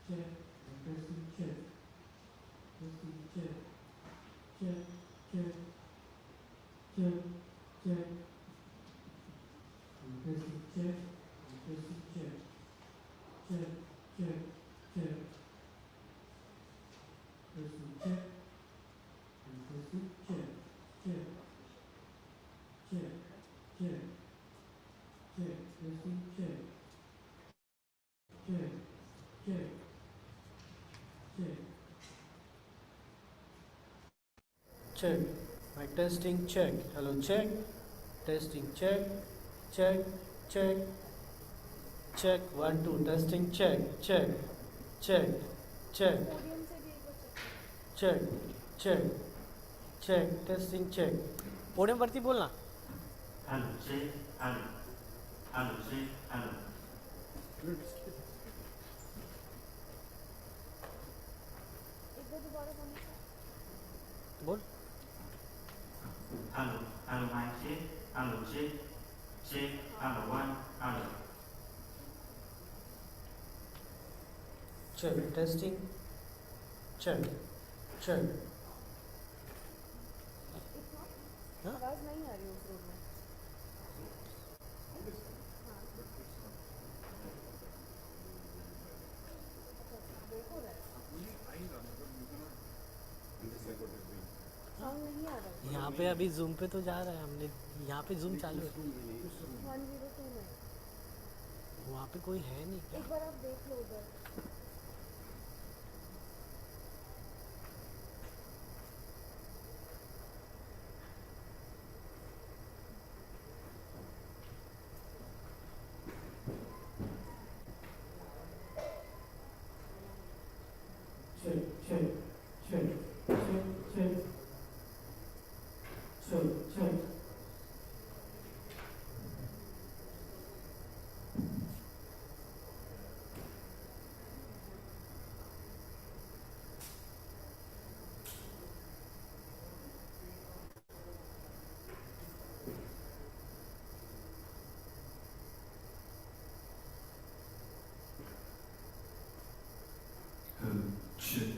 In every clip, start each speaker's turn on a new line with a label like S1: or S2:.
S1: check, testing check, testing check, check, check, check, check, testing check, testing check, check, check, check, testing check, testing check, check, check, check, check, testing check, check, check, check. Check. My testing check. Hello, check. Testing check. Check. Check. Check. 1 2. Testing check. Check. Check. Check. Check. Check. Check. Testing check. Podium वरती बोलना.
S2: Hello, check. Hello. Hello, check. Hello.
S1: बोल.
S2: Hello. Hello, mic check. Hello, check. Check. Hello, 1. Hello.
S1: Check. Testing. Check. Check.
S3: आवाज नहीं आ रही उस room में. देखो रहा है. साउंड नहीं आ रहा है.
S1: यहाँ पे अभी जूम पे तो जा रहा है. हमने यहाँ पे जूम चालू है.
S3: 102 में.
S1: वहाँ पे कोई है नहीं.
S3: एक बार आप देख लो उधर.
S1: Check, check, check, check, check, check, check.
S2: Check.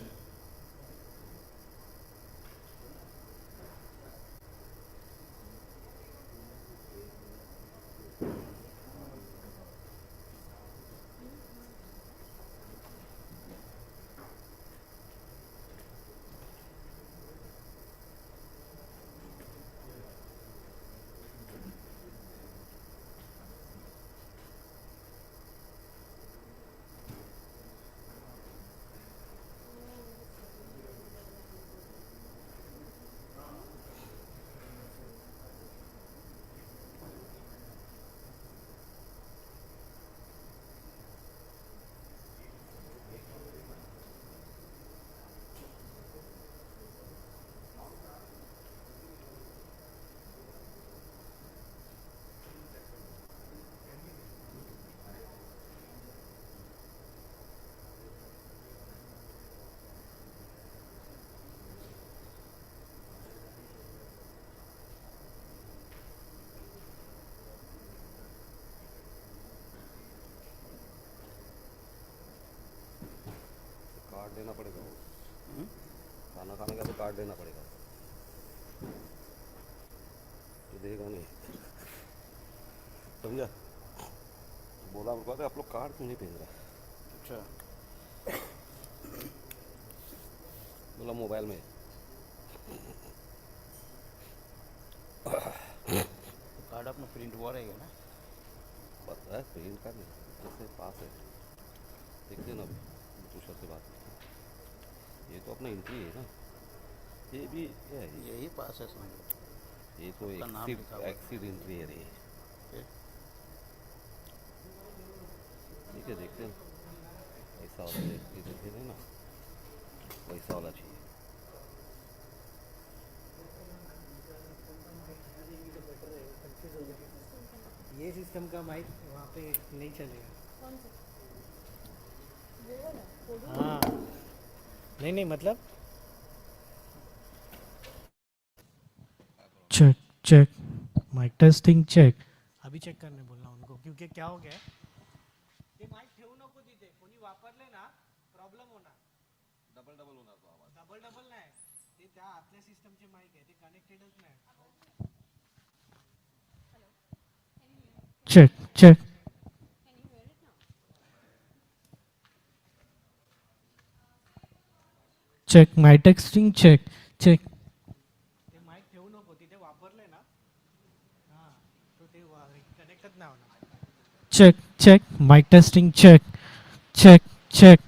S4: Card देना पड़ेगा वो. खाना खाने का तो कार्ड देना पड़ेगा. तो देगा नहीं. समझा. बोला उनको आप लोग कार्ड क्यों नहीं भेज रहा.
S5: अच्छा.
S4: बोला मोबाइल में.
S5: कार्ड अपना प्रिंट हुआ रहेगा ना.
S4: पता है प्रिंट का नहीं. जैसे पास है. देखते ना अभी तुषार से बात. ये तो अपना एंट्री है ना. ये भी क्या है.
S5: यही पास है समझ लो.
S4: ये तो
S5: आपका नाम लिखा हुआ है.
S4: एक्सीड एंट्री है रे. ठीक है देखते हैं. ऐसा वाला देखते हैं ना. वैसा वाला चाहिए.
S1: ये सिस्टम का माइक वहाँ पे नहीं चलेगा.
S3: कौन सा? वो वाला?
S1: हाँ. नहीं नहीं मतलब. Check check. Mic testing check. अभी चेक करने बोलना उनको क्योंकि क्या हो गया. ते माइक ठेवू नको तिथे. कोणी वापरले ना
S6: प्रॉब्लेम होणार.
S4: डबल डबल होणार तो आवाज.
S6: डबल डबल नाही, ते त्या आतल्या सिस्टमचे माईक आहे, ते कनेक्टेडच नाही.
S1: Check, check,
S3: Can you hear it now?
S1: check. My testing check, check.
S6: ते माईक ठेवू नको, तिथे वापरले ना, हां, तो ते कनेक्टच नाही होणार.
S1: Check, check. Mic testing check, check, check,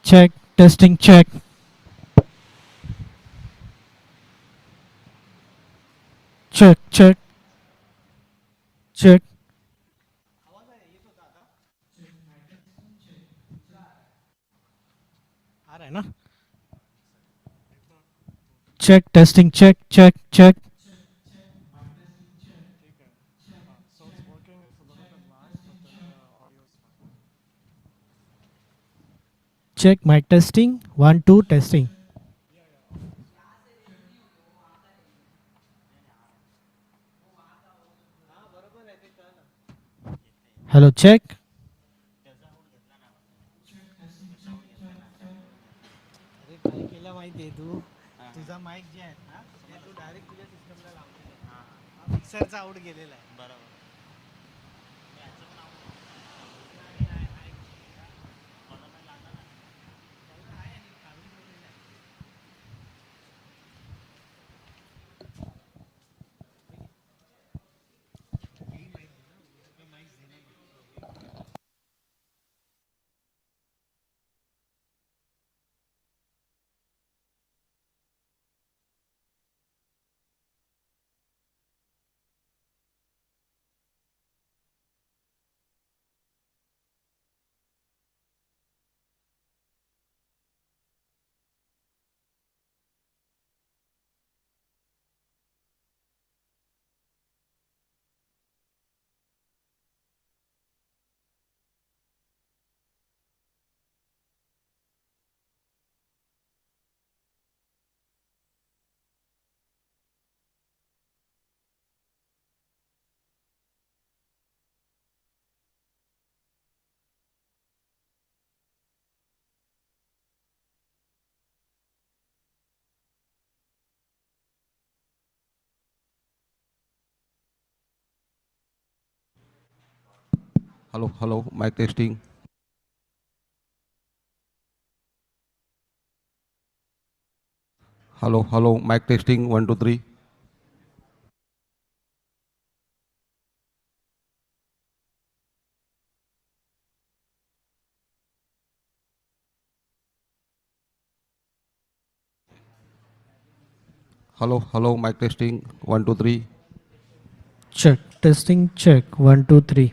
S1: check. Testing check. Check, check, check.
S6: आवाज आहे, येत होता आता. आ रहा है ना.
S1: Check, testing check, check, check.
S6: So it's working, it's a little bit loud, but then the audio is fine.
S1: Check mic testing. 1, 2, testing.
S6: हां बरोबर आहे, ते कळलं.
S1: Hello, check.
S6: अरे काय केलं माहिती आहे तू, तुझा माईक जे आहे ना, ते तू डायरेक्ट तुझ्या सिस्टमला लावलेला आहे. हा मिक्सरचा आउट गेलेला आहे. बरोबर.
S4: Hello, hello, mic testing. Hello, hello, mic testing. 1, 2, 3. Hello, hello, mic testing. 1, 2, 3.
S1: Check, testing check. 1, 2, 3.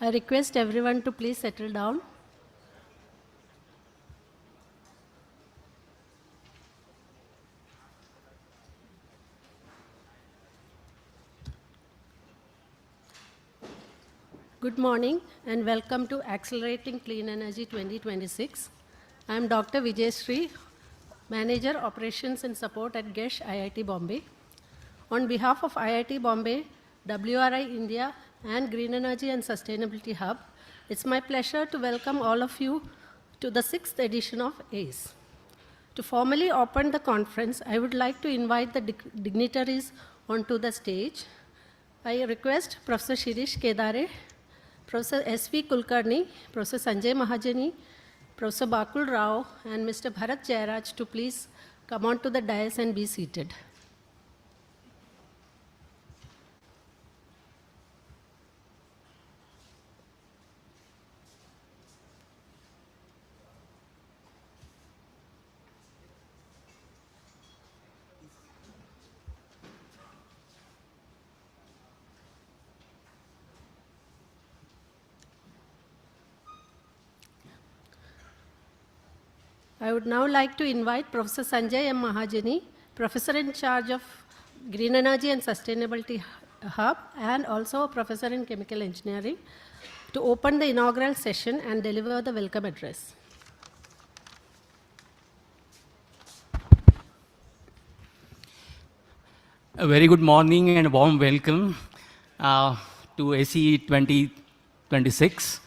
S7: I request everyone to please settle down. Good morning and welcome to Accelerating Clean Energy 2026. I am Dr. Vijay Sri, Manager Operations and Support at GESH IIT Bombay. On behalf of IIT Bombay, WRI India and Green Energy and Sustainability Hub, it's my pleasure to welcome all of you to the 6th edition of ACE. To formally open the conference, I would like to invite the dignitaries onto the stage. I request Professor Shirish Kedare, Professor S.V. Kulkarni, Professor Sanjay Mahajani, Professor Bakul Rao, and Mr. Bharat Jairaj to please come onto the dais and be seated. I would now like to invite Professor Sanjay M. Mahajani, Professor in charge of Green Energy and Sustainability Hub, and also a Professor in Chemical Engineering, to open the inaugural session and deliver the welcome address.
S8: A very good morning and a warm welcome to ACE 2026.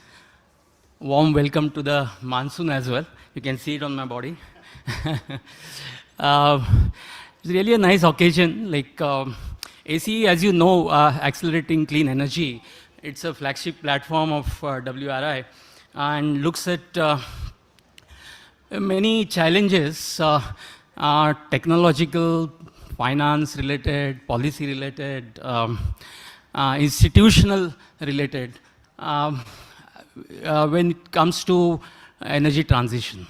S8: Warm welcome to the monsoon as well. You can see it on my body. It's really a nice occasion. Like ACE, as you know, Accelerating Clean Energy, it's a flagship platform of WRI and looks at many challenges, technological, finance related, policy related, institutional related, when it comes to energy transition,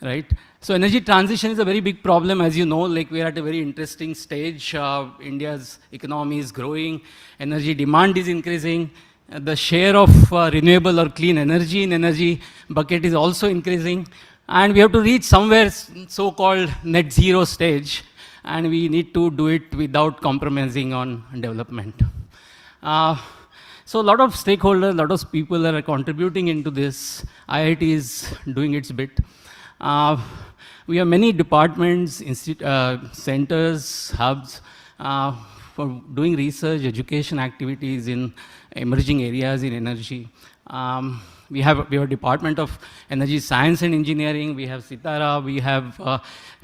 S8: right? So energy transition is a very big problem, as you know. Like, we are at a very interesting stage. India's economy is growing, energy demand is increasing, the share of renewable or clean energy in energy bucket is also increasing, and we have to reach somewhere so-called net zero stage, and we need to do it without compromising on development. So a lot of stakeholders, a lot of people are contributing into this. IIT is doing its bit. We have many departments, centers, hubs for doing research, education activities in emerging areas in energy. We have a Department of Energy Science and Engineering, we have Sitara, we have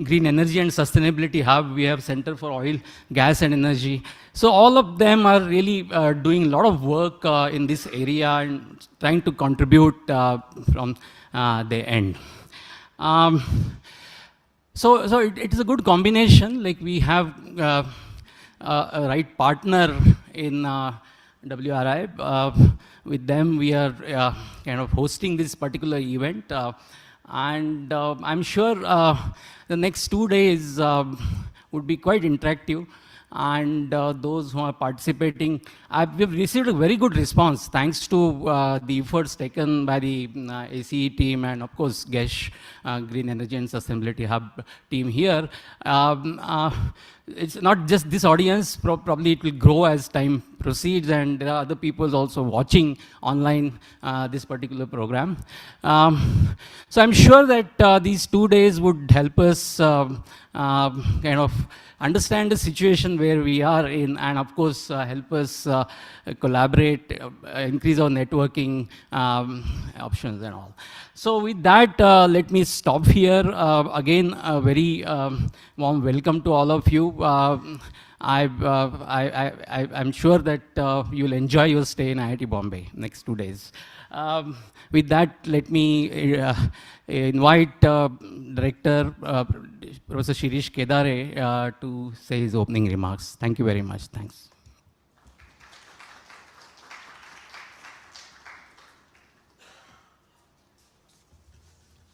S8: Green Energy and Sustainability Hub, we have Center for Oil, Gas and Energy. So all of them are really doing a lot of work in this area and trying to contribute from their end. So it is a good combination. Like, we have a right partner in WRI. With them, we are kind of hosting this particular event. And I'm sure the next 2 days would be quite interactive. And those who are participating, we've received a very good response thanks to the efforts taken by the ACE team and, of course, GESH, Green Energy and Sustainability Hub team here. It's not just this audience, probably it will grow as time proceeds, and there are other people also watching online this particular program. So I'm sure that these 2 days would help us kind of understand the situation where we are in, and of course help us collaborate, increase our networking options and all. So with that, let me stop here. Again, a very warm welcome to all of you. I'm sure that you'll enjoy your stay in IIT Bombay next 2 days. With that, let me invite Director Professor Shirish Kedare to say his opening remarks. Thank you very much. Thanks.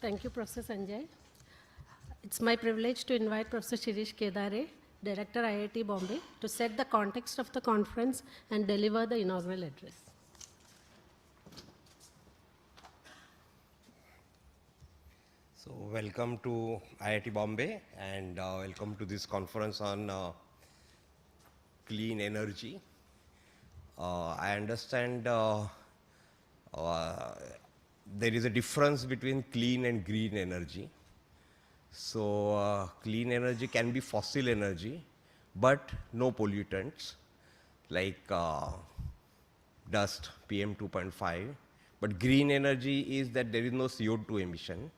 S7: Thank you, Professor Sanjay. It's my privilege to invite Professor Shirish Kedare, Director IIT Bombay, to set the context of the conference and deliver the inaugural address.
S9: So welcome to IIT Bombay and welcome to this conference on clean energy. I understand there is a difference between clean and green energy. So clean energy can be fossil energy, but no pollutants like dust, PM 2.5. But green energy is that there is no CO2 emission.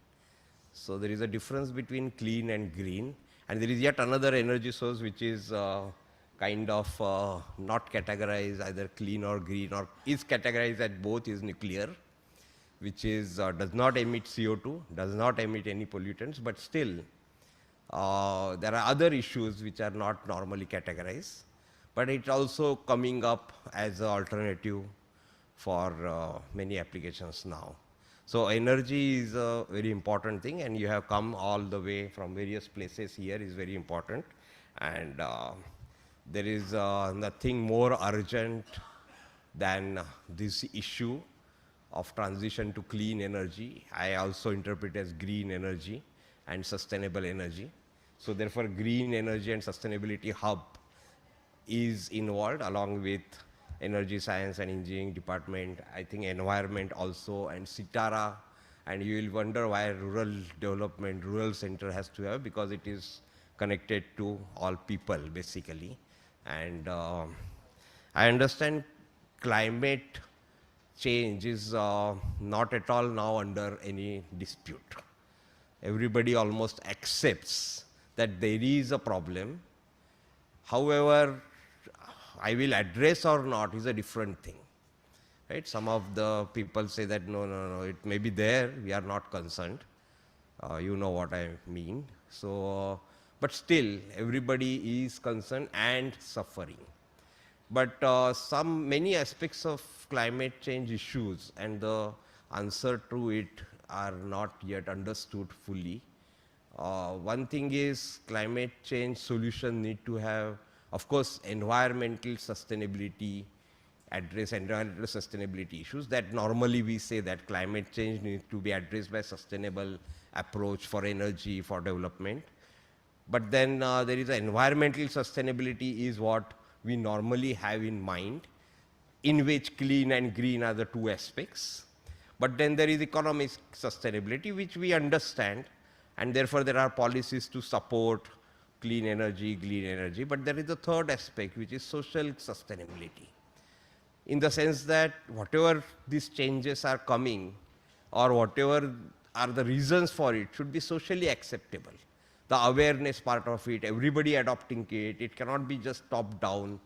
S9: So there is a difference between clean and green. And there is yet another energy source which is kind of not categorized either clean or green, or is categorized at both, is nuclear, which is does not emit CO2, does not emit any pollutants, but still there are other issues which are not normally categorized. But it's also coming up as an alternative for many applications now. So energy is a very important thing, and you have come all the way from various places here is very important. And there is nothing more urgent than this issue of transition to clean energy. I also interpret as green energy and sustainable energy. So therefore, green energy and sustainability hub is involved along with energy science and engineering department, I think environment also, and Sitara. And you will wonder why rural development, rural center has to have, because it is connected to all people basically. And I understand climate change is not at all now under any dispute. Everybody almost accepts that there is a problem. However, I will address or not is a different thing. Right? Some of the people say that no, it may be there, we are not concerned. You know what I mean. So, but still, everybody is concerned and suffering. But many aspects of climate change issues and the answer to it are not yet understood fully. One thing is climate change solution need to have, of course, environmental sustainability, address environmental sustainability issues that normally we say that climate change needs to be addressed by sustainable approach for energy, for development. But then there is environmental sustainability is what we normally have in mind, in which clean and green are the two aspects. But then there is economic sustainability, which we understand, and therefore there are policies to support clean energy, green energy. But there is a third aspect, which is social sustainability, in the sense that whatever these changes are coming, or whatever are the reasons for it, should be socially acceptable. The awareness part of it, everybody adopting it, it cannot be just top down.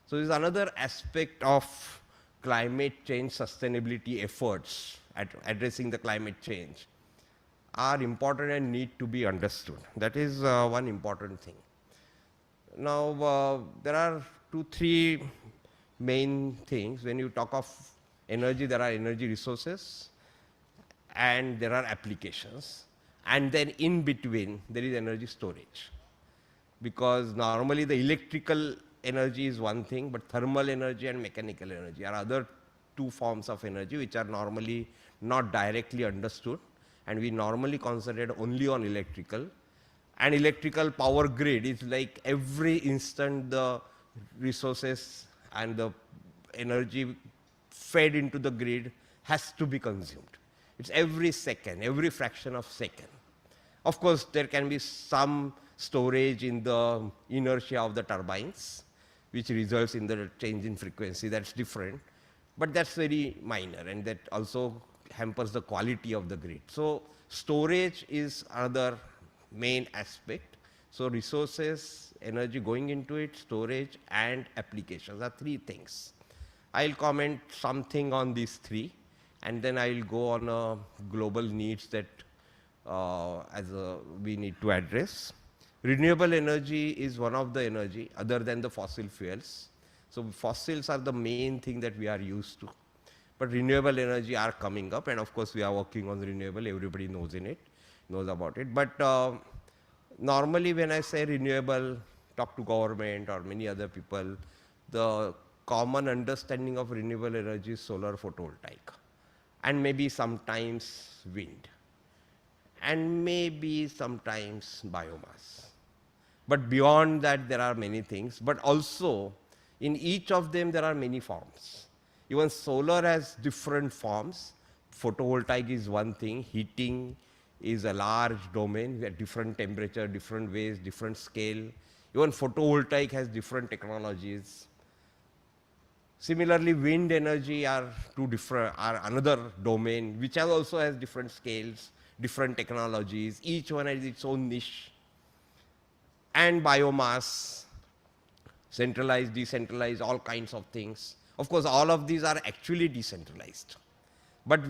S9: So there's another aspect of climate change sustainability efforts at addressing the climate change are important and need to be understood. That is one important thing. Now, there are 2-3 main things. When you talk of energy, there are energy resources and there are applications. And then in between, there is energy storage. Because normally the electrical energy is one thing, but thermal energy and mechanical energy are other two forms of energy which are normally not directly understood. And we normally concentrate only on electrical. And electrical power grid is like every instant the resources and the energy fed into the grid has to be consumed. It's every second, every fraction of second. Of course, there can be some storage in the inertia of the turbines, which results in the change in frequency. That's different, but that's very minor, and that also hampers the quality of the grid. So storage is another main aspect. So resources, energy going into it, storage, and applications are three things. I'll comment something on these three, and then I'll go on global needs that we need to address. Renewable energy is one of the energy other than the fossil fuels. So fossils are the main thing that we are used to. But renewable energy are coming up, and of course we are working on renewable, everybody knows about it. But normally when I say renewable, talk to government or many other people, the common understanding of renewable energy is solar photovoltaic, and maybe sometimes wind. and maybe sometimes biomass. But beyond that, there are many things. But also, in each of them, there are many forms. Even solar has different forms. Photovoltaic is one thing. Heating is a large domain at different temperature, different ways, different scale. Even photovoltaic has different technologies. Similarly, wind energy are another domain which also has different scales, different technologies. Each one has its own niche. And biomass, centralized, decentralized, all kinds of things. Of course, all of these are actually decentralized. But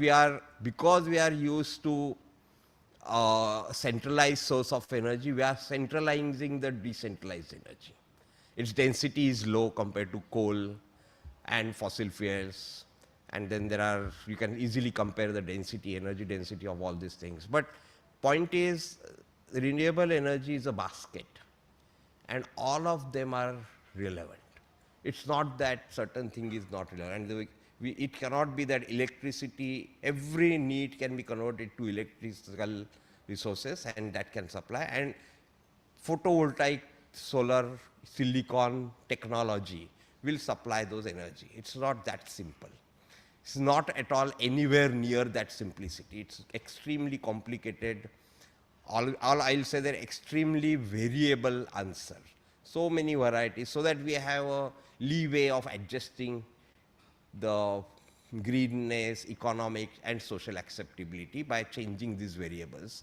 S9: because we are used to centralized source of energy, we are centralizing the decentralized energy. Its density is low compared to coal and fossil fuels. And then you can easily compare the density, energy density of all these things. But point is, renewable energy is a basket. And all of them are relevant. It's not that certain thing is not relevant. And it cannot be that electricity, every need can be converted to electrical resources and that can supply. And photovoltaic, solar, silicon technology will supply those energy. It's not that simple. It's not at all anywhere near that simplicity. It's extremely complicated. I'll say they're extremely variable answer. So many varieties, so that we have a leeway of adjusting the greenness, economic and social acceptability by changing these variables.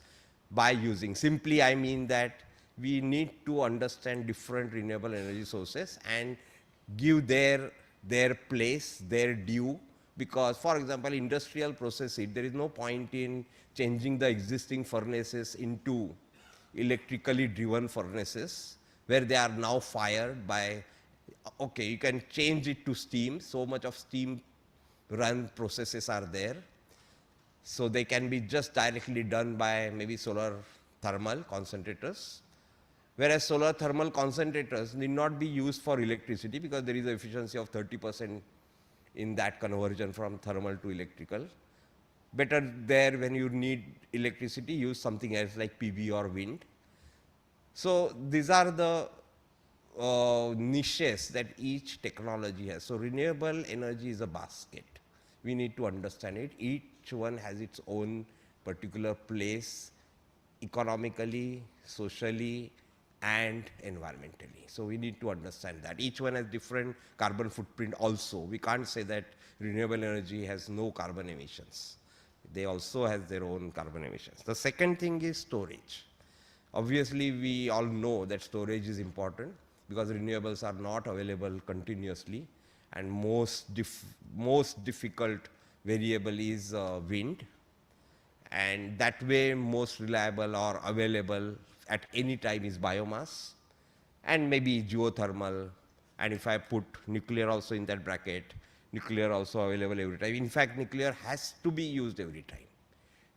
S9: By using, simply I mean that we need to understand different renewable energy sources and give their place, their due, because for example, industrial process heat, there is no point in changing the existing furnaces into electrically driven furnaces where they are now fired by, okay, you can change it to steam, so much of steam run processes are there. So they can be just directly done by maybe solar thermal concentrators. Whereas solar thermal concentrators need not be used for electricity because there is an efficiency of 30% in that conversion from thermal to electrical. Better there, when you need electricity, use something else like PV or wind. So these are the niches that each technology has. So renewable energy is a basket. We need to understand it. Each one has its own particular place economically, socially, and environmentally. So we need to understand that. Each one has different carbon footprint also. We can't say that renewable energy has no carbon emissions. They also have their own carbon emissions. The second thing is storage. Obviously, we all know that storage is important because renewables are not available continuously, and most difficult variable is wind, and that way most reliable or available at any time is biomass, and maybe geothermal, and if I put nuclear also in that bracket, nuclear also available every time. In fact, nuclear has to be used every time.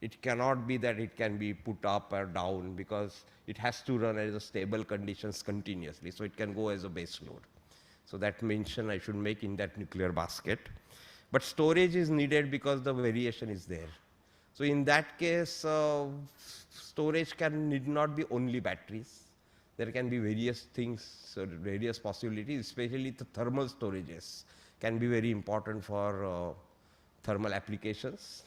S9: It cannot be that it can be put up or down because it has to run as a stable conditions continuously, so it can go as a base load. So that mention I should make in that nuclear basket. But storage is needed because the variation is there. So in that case, storage need not be only batteries. There can be various things, various possibilities, especially the thermal storages can be very important for thermal applications.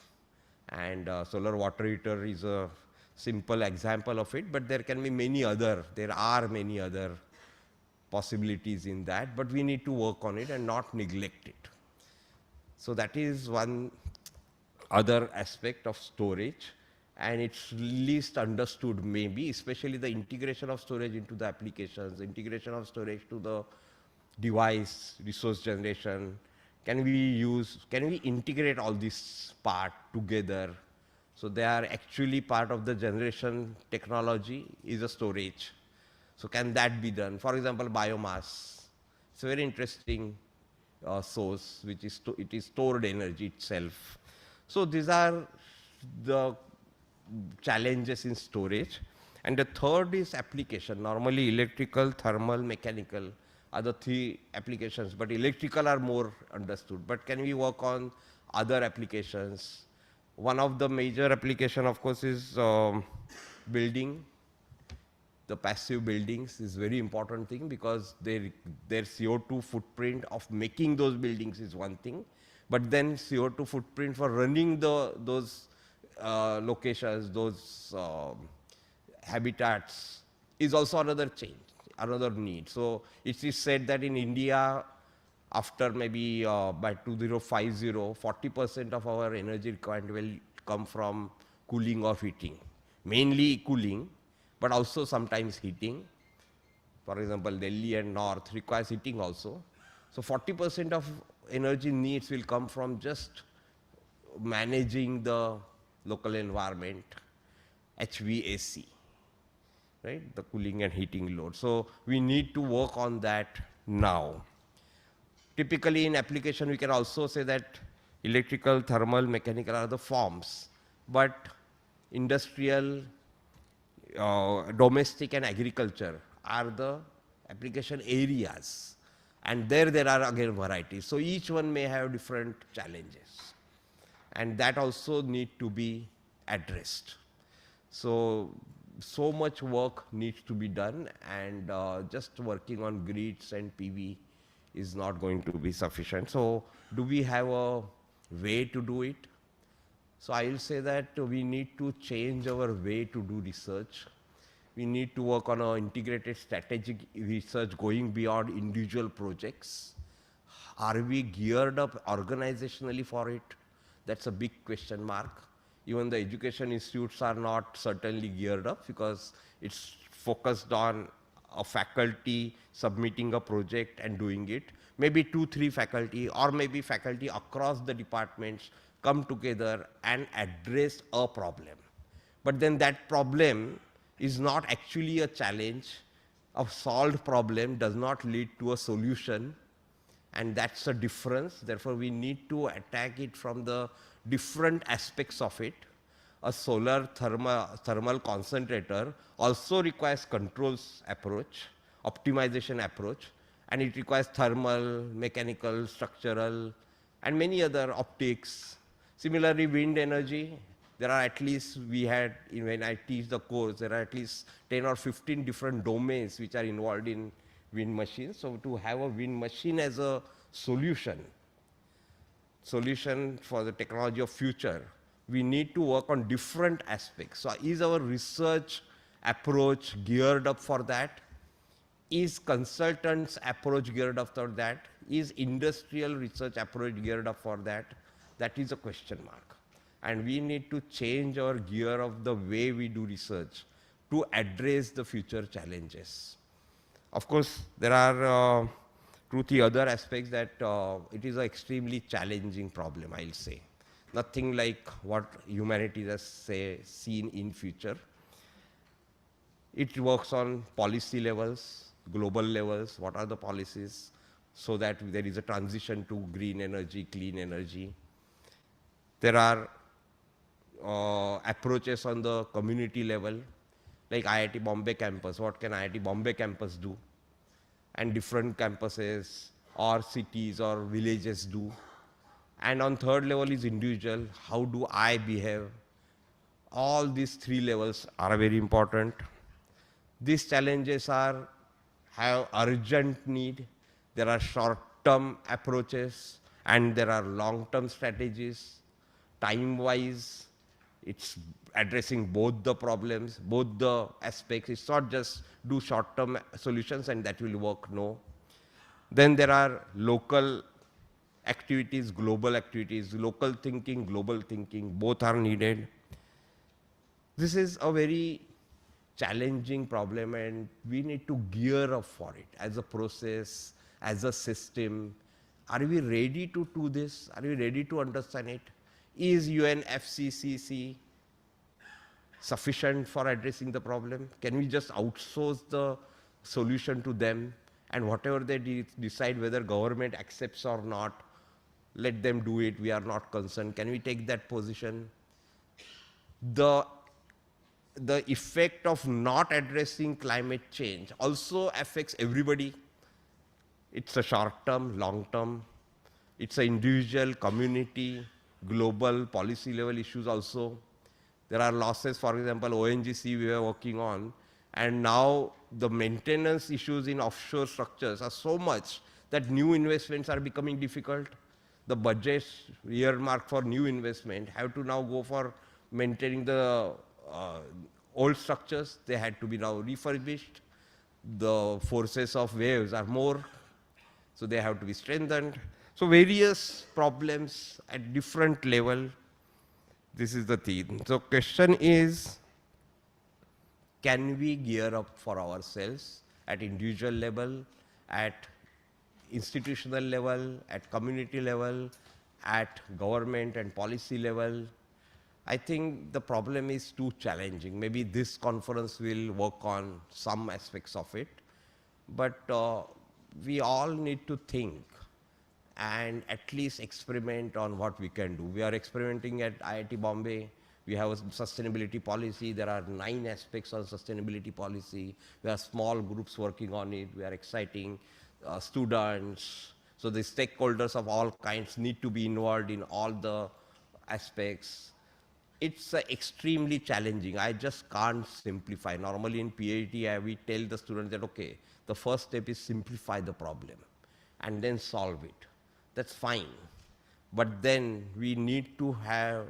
S9: And solar water heater is a simple example of it, but there can be there are many other possibilities in that, but we need to work on it and not neglect it. So that is one other aspect of storage, and it's least understood maybe, especially the integration of storage into the applications, integration of storage to the device, resource generation. Can we integrate all this part together? So they are actually part of the generation technology is a storage. So can that be done? For example, biomass. It's a very interesting source, which is it is stored energy itself. So these are the challenges in storage. And the third is application. Normally electrical, thermal, mechanical are the three applications, but electrical are more understood. But can we work on other applications? One of the major application, of course, is building. The passive buildings is very important thing because their CO2 footprint of making those buildings is one thing, but then CO2 footprint for running those locations, those habitats is also another change, another need. So it is said that in India, after maybe by 2050, 40% of our energy requirement will come from cooling or heating, mainly cooling, but also sometimes heating. For example, Delhi and North requires heating also. So 40% of energy needs will come from just managing the local environment, HVAC, right? The cooling and heating load. So we need to work on that now. Typically in application, we can also say that electrical, thermal, mechanical are the forms, but industrial, domestic and agriculture are the application areas. And there are again varieties. So each one may have different challenges. And that also need to be addressed. So much work needs to be done, and just working on grids and PV is not going to be sufficient. So do we have a way to do it? So I will say that we need to change our way to do research. We need to work on an integrated strategic research going beyond individual projects. Are we geared up organizationally for it? That's a big question mark. Even the education institutes are not certainly geared up because it's focused on a faculty submitting a project and doing it. Maybe 2-3 faculty or maybe faculty across the departments come together and address a problem. But then that problem is not actually a challenge. A solved problem does not lead to a solution, and that's a difference. Therefore, we need to attack it from the different aspects of it. A solar thermal concentrator also requires controls approach, optimization approach, and it requires thermal, mechanical, structural, and many other optics. Similarly, wind energy, there are at least, when I teach the course, there are at least 10 or 15 different domains which are involved in wind machines. So to have a wind machine as a solution for the technology of future, we need to work on different aspects. So is our research approach geared up for that? Is consultants' approach geared up for that? Is industrial research approach geared up for that? That is a question mark. And we need to change our gear of the way we do research to address the future challenges. Of course, there are 2-3 other aspects that it is an extremely challenging problem, I'll say. Nothing like what humanity has seen in future. It works on policy levels, global levels, what are the policies, so that there is a transition to green energy, clean energy. There are approaches on the community level, like IIT Bombay campus. What can IIT Bombay campus do? And different campuses or cities or villages do. And on third level is individual. How do I behave? All these 3 levels are very important. These challenges have urgent need. There are short-term approaches and there are long-term strategies. Time-wise, it's addressing both the problems, both the aspects. It's not just do short-term solutions and that will work, no. Then there are local activities, global activities, local thinking, global thinking, both are needed. This is a very challenging problem and we need to gear up for it as a process, as a system. Are we ready to do this? Are we ready to understand it? Is UNFCCC sufficient for addressing the problem? Can we just outsource the solution to them and whatever they decide, whether government accepts or not, let them do it, we are not concerned. Can we take that position? The effect of not addressing climate change also affects everybody. It's a short term, long term, it's an individual, community, global policy level issues also. There are losses, for example, ONGC we were working on, and now the maintenance issues in offshore structures are so much that new investments are becoming difficult. The budgets earmarked for new investment have to now go for maintaining the old structures. They had to be now refurbished. The forces of waves are more, so they have to be strengthened. So various problems at different level. This is the theme. So question is, can we gear up for ourselves at individual level, at institutional level, at community level, at government and policy level? I think the problem is too challenging. Maybe this conference will work on some aspects of it, but we all need to think and at least experiment on what we can do. We are experimenting at IIT Bombay. We have a sustainability policy. There are 9 aspects on sustainability policy. We have small groups working on it. We are exciting students. So the stakeholders of all kinds need to be involved in all the aspects. It's extremely challenging. I just can't simplify. Normally in PhD, we tell the students that, okay, the first step is simplify the problem and then solve it. That's fine. But then we need to have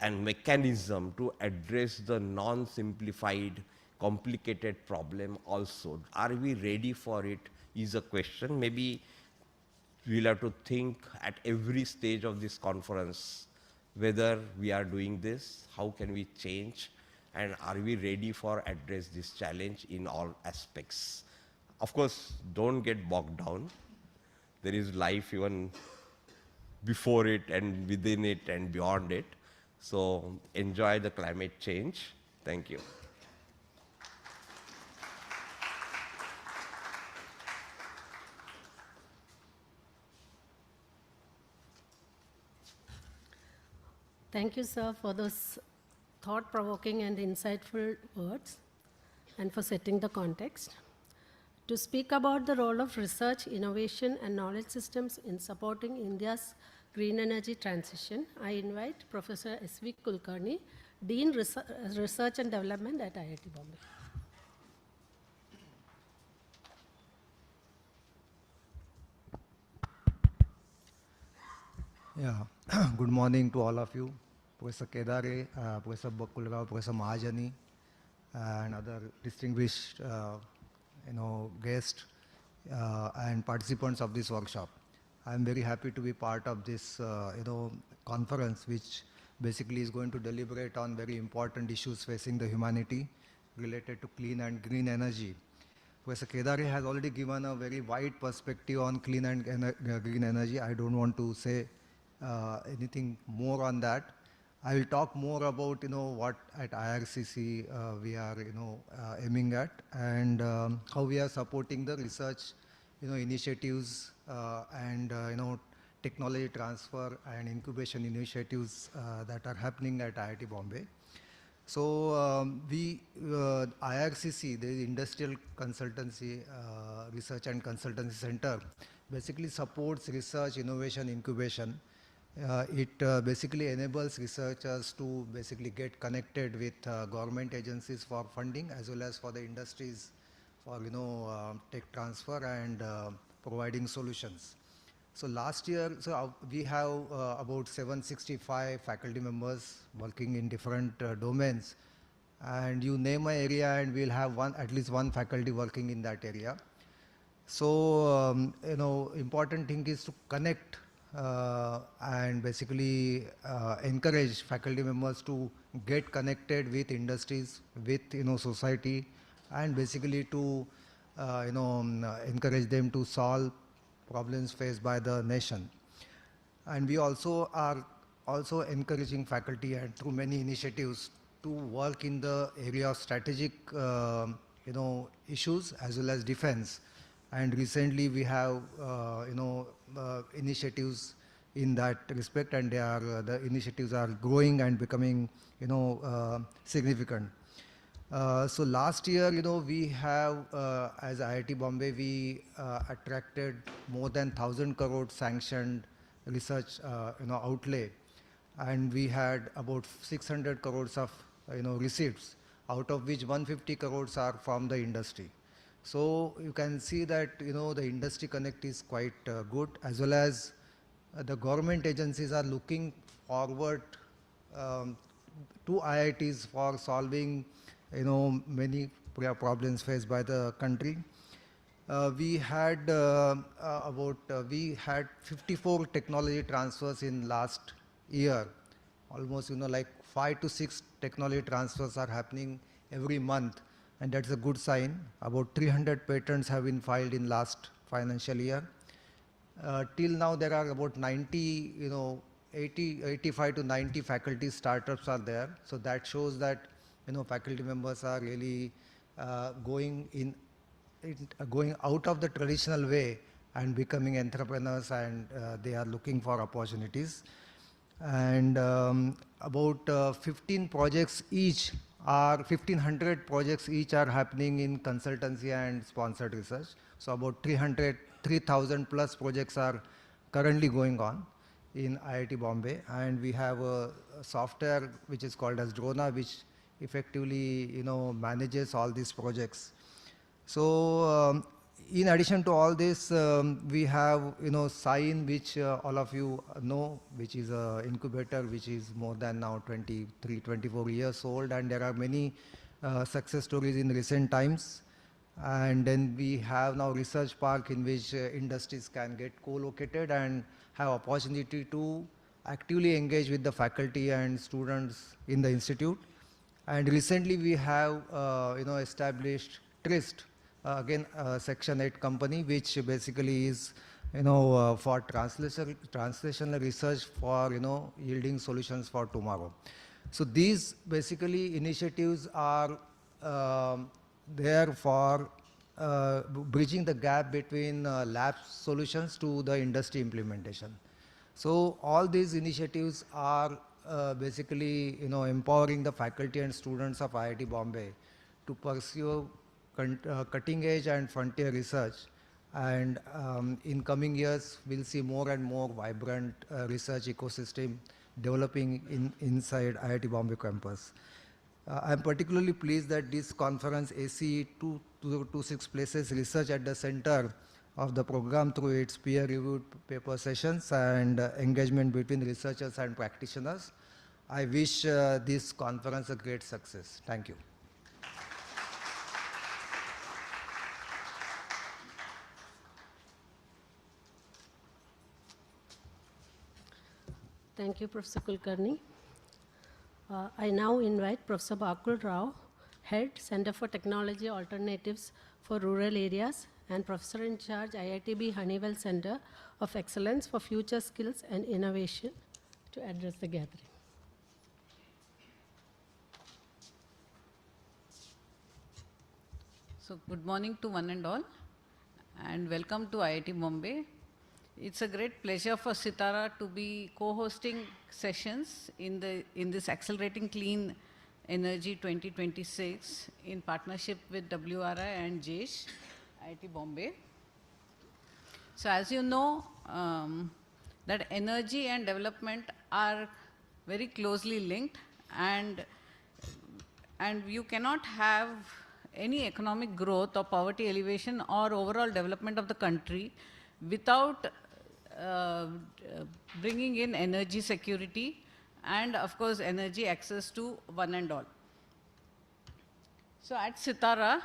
S9: a mechanism to address the non-simplified, complicated problem also. Are we ready for it is a question. Maybe we'll have to think at every stage of this conference whether we are doing this, how can we change, and are we ready for address this challenge in all aspects. Of course, don't get bogged down. There is life even before it and within it and beyond it. So enjoy the climate change. Thank you.
S7: Thank you, sir, for those thought-provoking and insightful words and for setting the context. To speak about the role of research, innovation, and knowledge systems in supporting India's green energy transition, I invite Professor S.V. Kulkarni, Dean Research and Development at IIT Bombay.
S10: Yeah, good morning to all of you, Professor Kedare, Professor Bakulrao, Professor Mahajani, and other distinguished, guests and participants of this workshop. I'm very happy to be part of this, conference, which basically is going to deliberate on very important issues facing the humanity related to clean and green energy. Professor Kedare has already given a very wide perspective on clean and green energy. I don't want to say anything more on that. I will talk more about what at IRCC we are aiming at, and how we are supporting the research initiatives and technology transfer and incubation initiatives that are happening at IIT Bombay. So IRCC, the Industrial Consultancy Research and Consultancy Center, basically supports research, innovation, incubation. It basically enables researchers to basically get connected with government agencies for funding, as well as for the industries for tech transfer and providing solutions. So last year, we have about 765 faculty members working in different domains, and you name an area and we'll have at least one faculty working in that area. So important thing is to connect and basically encourage faculty members to get connected with industries, with society, and basically to encourage them to solve problems faced by the nation. And we also are encouraging faculty, and through many initiatives, to work in the area of strategic issues as well as defense. And recently we have initiatives in that respect, and the initiatives are growing and becoming significant. So last year, we have, as IIT Bombay, we attracted more than 1,000 crore sanctioned research outlay and we had about 600 crores of receipts, out of which 150 crores are from the industry. So you can see that the industry connect is quite good, as well as the government agencies are looking forward um, to IITs for solving many problems faced by the country. We had 54 technology transfers in last year. Almost like 5 to 6 technology transfers are happening every month, and that's a good sign. About 300 patents have been filed in last financial year. Till now there are about 90, 85 to 90 faculty startups are there. So that shows that faculty members are really going out of the traditional way and becoming entrepreneurs, and they are looking for opportunities. And about 15 projects each 1500 projects each are happening in consultancy and sponsored research. So about 3,000 plus projects are currently going on in IIT Bombay, and we have a software which is called as Drona, which effectively manages all these projects. So in addition to all this, we have SIGN, which all of you know, which is an incubator which is more than now 23, 24 years old, and there are many success stories in recent times. And then we have now research park in which industries can get co-located and have opportunity to actively engage with the faculty and students in the institute. And recently we have established TRIST, again Section 8 company, which basically is for translational research for yielding solutions for tomorrow. So these basically initiatives are there for bridging the gap between lab solutions to the industry implementation. So all these initiatives are basically empowering the faculty and students of IIT Bombay to pursue cutting edge and frontier research, and in coming years we'll see more and more vibrant research ecosystem developing inside IIT Bombay campus. I'm particularly pleased that this conference ACE 226 places research at the center of the program through its peer-reviewed paper sessions and engagement between researchers and practitioners. I wish this conference a great success. Thank you.
S7: Thank you, Professor Kulkarni. I now invite Professor Bakul Rao, Head, Center for Technology Alternatives for Rural Areas, and Professor in Charge, IITB Honeywell Center of Excellence for Future Skills and Innovation, to address the gathering.
S3: So good morning to one and all, and welcome to IIT Bombay. It's a great pleasure for Sitara to be co-hosting sessions in this Accelerating Clean Energy 2026 in partnership with WRI and JESH, IIT Bombay. So as you know, that energy and development are very closely linked, and you cannot have any economic growth or poverty elevation or overall development of the country without bringing in energy security and of course energy access to one and all. So at Sitara,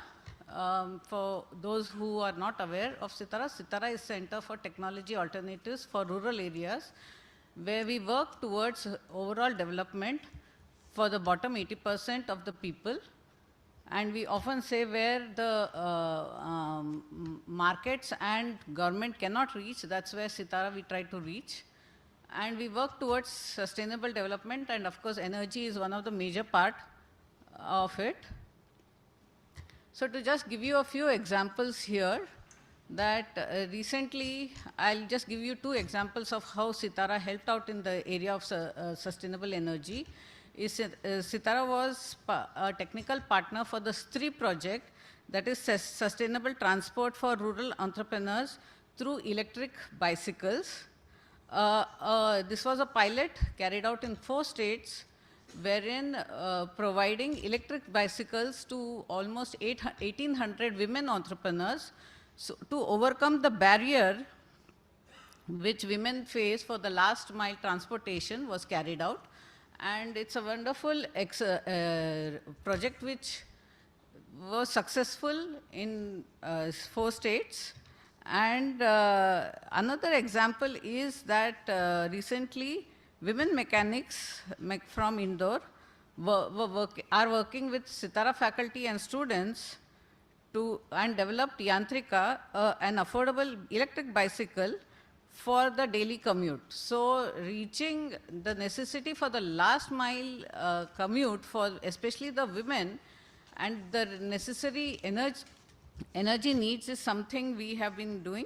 S3: for those who are not aware of Sitara, Sitara is Center for Technology Alternatives for Rural Areas, where we work towards overall development for the bottom 80% of the people. And we often say where the markets and government cannot reach, that's where Sitara we try to reach. And we work towards sustainable development, and of course energy is one of the major part of it. So to just give you a few examples here, that recently, I'll just give you 2 examples of how Sitara helped out in the area of sustainable energy. Sitara was a technical partner for the STRI project, that is Sustainable Transport for Rural Entrepreneurs through Electric Bicycles. This was a pilot carried out in 4 states, wherein providing electric bicycles to almost 1,800 women entrepreneurs, so to overcome the barrier which women face for the last mile transportation was carried out. And it's a wonderful project which was successful in 4 states. And another example is that recently women mechanics from Indore are working with Sitara faculty and students and developed Yantrika, an affordable electric bicycle for the daily commute. So reaching the necessity for the last mile commute for especially the women and the necessary energy needs is something we have been doing.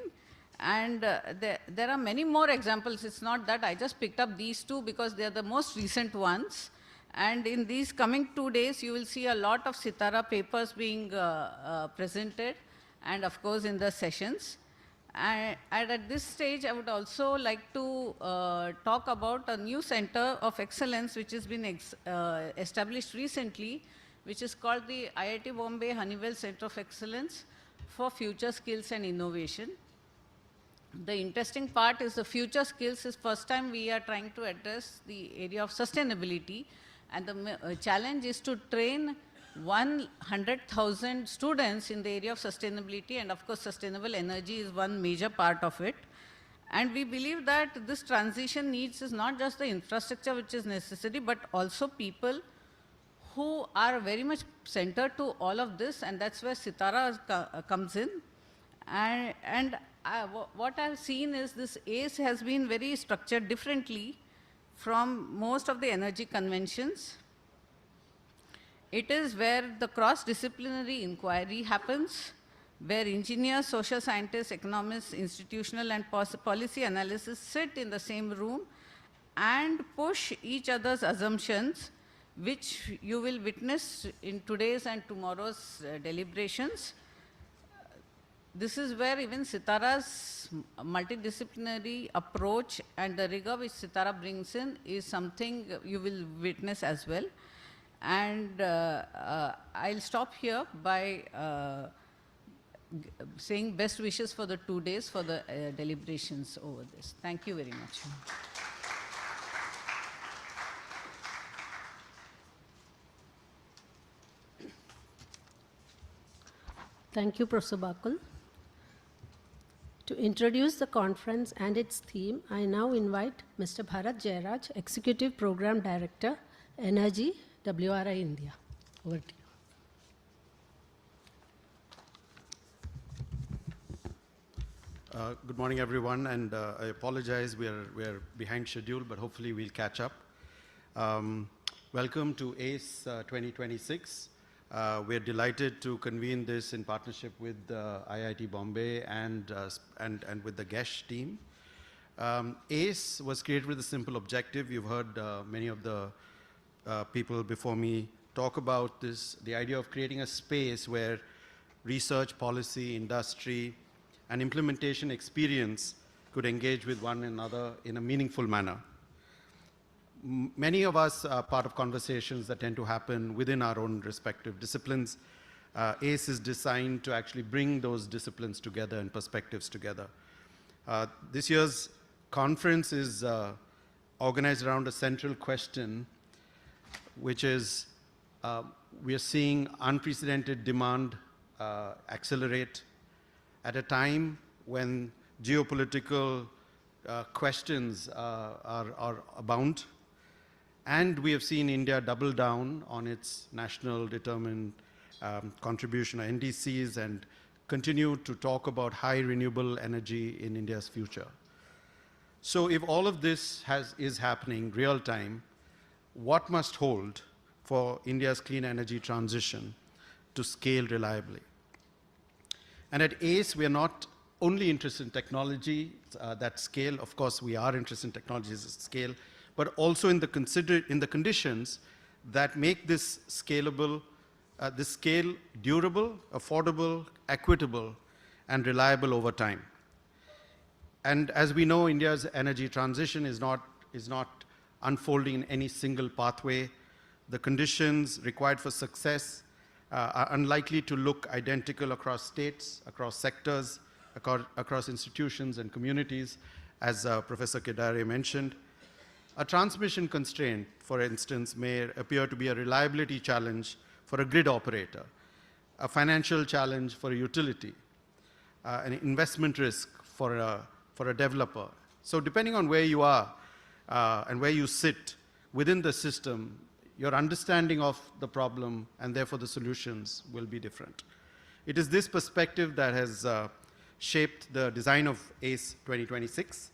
S3: And there are many more examples. It's not that I just picked up these 2 because they are the most recent ones. And in these coming 2 days, you will see a lot of Sitara papers being presented, and of course in the sessions. And at this stage, I would also like to talk about a new center of excellence which has been established recently, which is called the IIT Bombay Honeywell Center of Excellence for Future Skills and Innovation. The interesting part is the future skills is first time we are trying to address the area of sustainability, and the challenge is to train 100,000 students in the area of sustainability, and of course sustainable energy is one major part of it. And we believe that this transition needs is not just the infrastructure which is necessary, but also people who are very much centered to all of this, and that's where Sitara comes in. And what I've seen is this ACE has been very structured differently from most of the energy conventions. It is where the cross-disciplinary inquiry happens, where engineers, social scientists, economists, institutional and policy analysts sit in the same room and push each other's assumptions, which you will witness in today's and tomorrow's deliberations. This is where even Sitara's multidisciplinary approach and the rigor which Sitara brings in is something you will witness as well. And I'll stop here by saying best wishes for the 2 days for the deliberations over this. Thank you very much.
S7: Thank you, Professor Bakul. To introduce the conference and its theme, I now invite Mr. Bharat Jairaj, Executive Program Director, Energy, WRI India. Over to
S5: you. Good morning, everyone, and I apologize, we are behind schedule, but hopefully we'll catch up. Welcome to ACE 2026. We're delighted to convene this in partnership with IIT Bombay and with the GESH team. ACE was created with a simple objective. You've heard many of the people before me talk about this, the idea of creating a space where research, policy, industry, and implementation experience could engage with one another in a meaningful manner. Many of us are part of conversations that tend to happen within our own respective disciplines. ACE is designed to actually bring those disciplines together and perspectives together. This year's conference is organized around a central question, which is we are seeing unprecedented demand accelerate at a time when geopolitical questions are abound. And we have seen India double down on its national determined contribution, or NDCs, and continue to talk about high renewable energy in India's future. So if all of this is happening real time, what must hold for India's clean energy transition to scale reliably? And at ACE, we are not only interested in technology that scale. Of course, we are interested in technologies that scale, but also in the conditions that make this scalable, this scale durable, affordable, equitable, and reliable over time. And as we know, India's energy transition is not unfolding in any single pathway. The conditions required for success are unlikely to look identical across states, across sectors, across institutions and communities, as Professor Kedare mentioned. A transmission constraint, for instance, may appear to be a reliability challenge for a grid operator, a financial challenge for a utility, an investment risk for a developer. So depending on where you are and where you sit within the system, your understanding of the problem and therefore the solutions will be different. It is this perspective that has shaped the design of ACE 2026.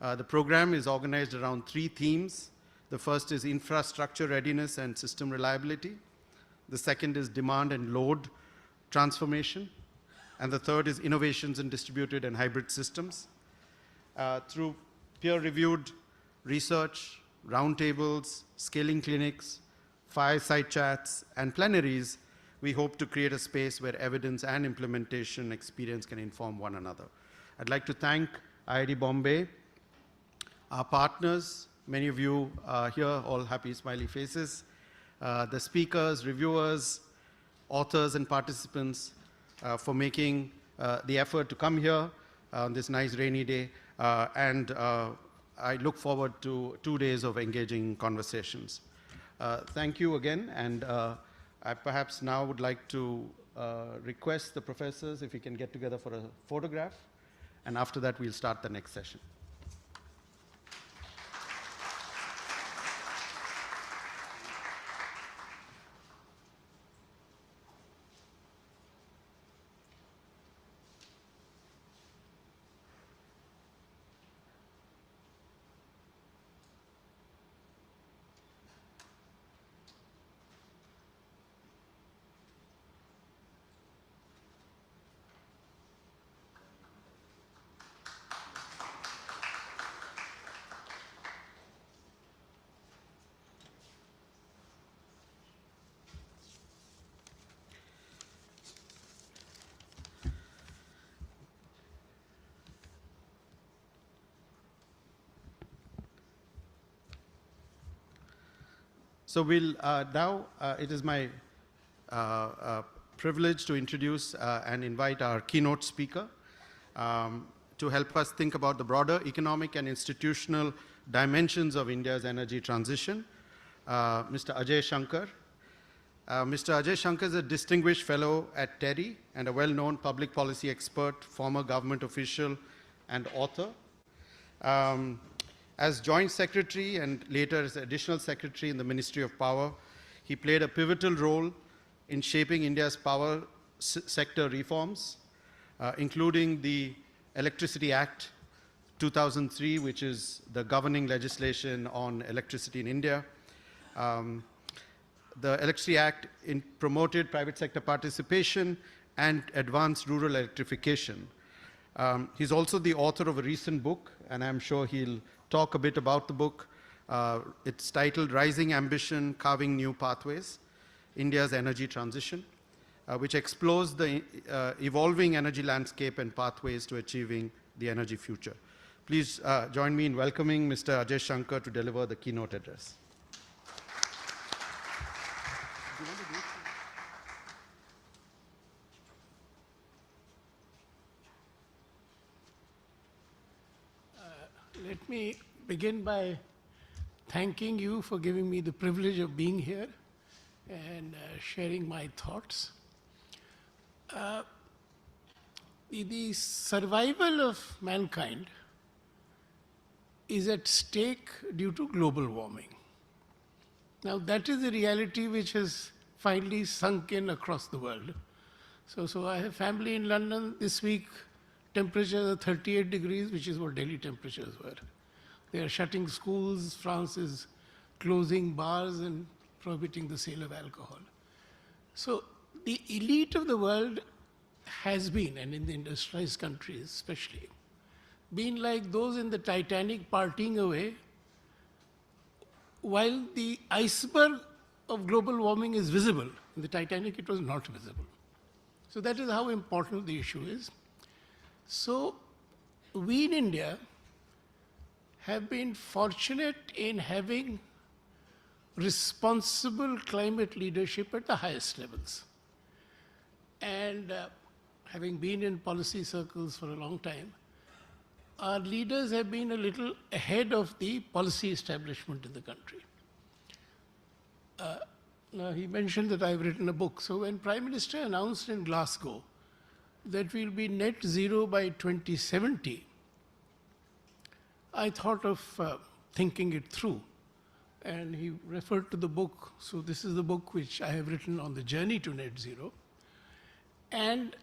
S5: The program is organized around 3 themes. The first is infrastructure readiness and system reliability. The second is demand and load transformation. And the third is innovations in distributed and hybrid systems. Through peer-reviewed research, roundtables, scaling clinics, fireside chats, and plenaries, we hope to create a space where evidence and implementation experience can inform one another. I'd like to thank IIT Bombay, our partners, many of you here, all happy smiley faces, the speakers, reviewers, authors, and participants for making the effort to come here on this nice rainy day. And I look forward to 2 days of engaging conversations. Thank you again, and I perhaps now would like to request the professors if we can get together for a photograph, and after that we'll start the next session. So we'll now, it is my privilege to introduce and invite our keynote speaker to help us think about the broader economic and institutional dimensions of India's energy transition, Mr. Ajay Shankar. Mr. Ajay Shankar is a distinguished fellow at TERI and a well-known public policy expert, former government official, and author. As Joint Secretary and later as Additional Secretary in the Ministry of Power, he played a pivotal role in shaping India's power sector reforms, including the Electricity Act 2003, which is the governing legislation on electricity in India. The Electricity Act promoted private sector participation and advanced rural electrification. He's also the author of a recent book, and I'm sure he'll talk a bit about the book. It's titled Rising Ambition, Carving New Pathways, India's Energy Transition, which explores the evolving energy landscape and pathways to achieving the energy future. Please join me in welcoming Mr. Ajay Shankar to deliver the keynote address.
S11: Let me begin by thanking you for giving me the privilege of being here and sharing my thoughts. The survival of mankind is at stake due to global warming. Now, that is a reality which has finally sunk in across the world. So I have family in London. This week, temperatures are 38 degrees, which is what Delhi temperatures were. They are shutting schools. France is closing bars and prohibiting the sale of alcohol. So the elite of the world has been, and in the industrialized countries especially, been like those in the Titanic partying away, while the iceberg of global warming is visible. In the Titanic, it was not visible. So that is how important the issue is. So we in India have been fortunate in having responsible climate leadership at the highest levels. And having been in policy circles for a long time, our leaders have been a little ahead of the policy establishment in the country. Now, he mentioned that I've written a book. So when Prime Minister announced in Glasgow that we'll be net zero by 2070, I thought of thinking it through. And he referred to the book. So this is the book which I have written on the journey to net zero. And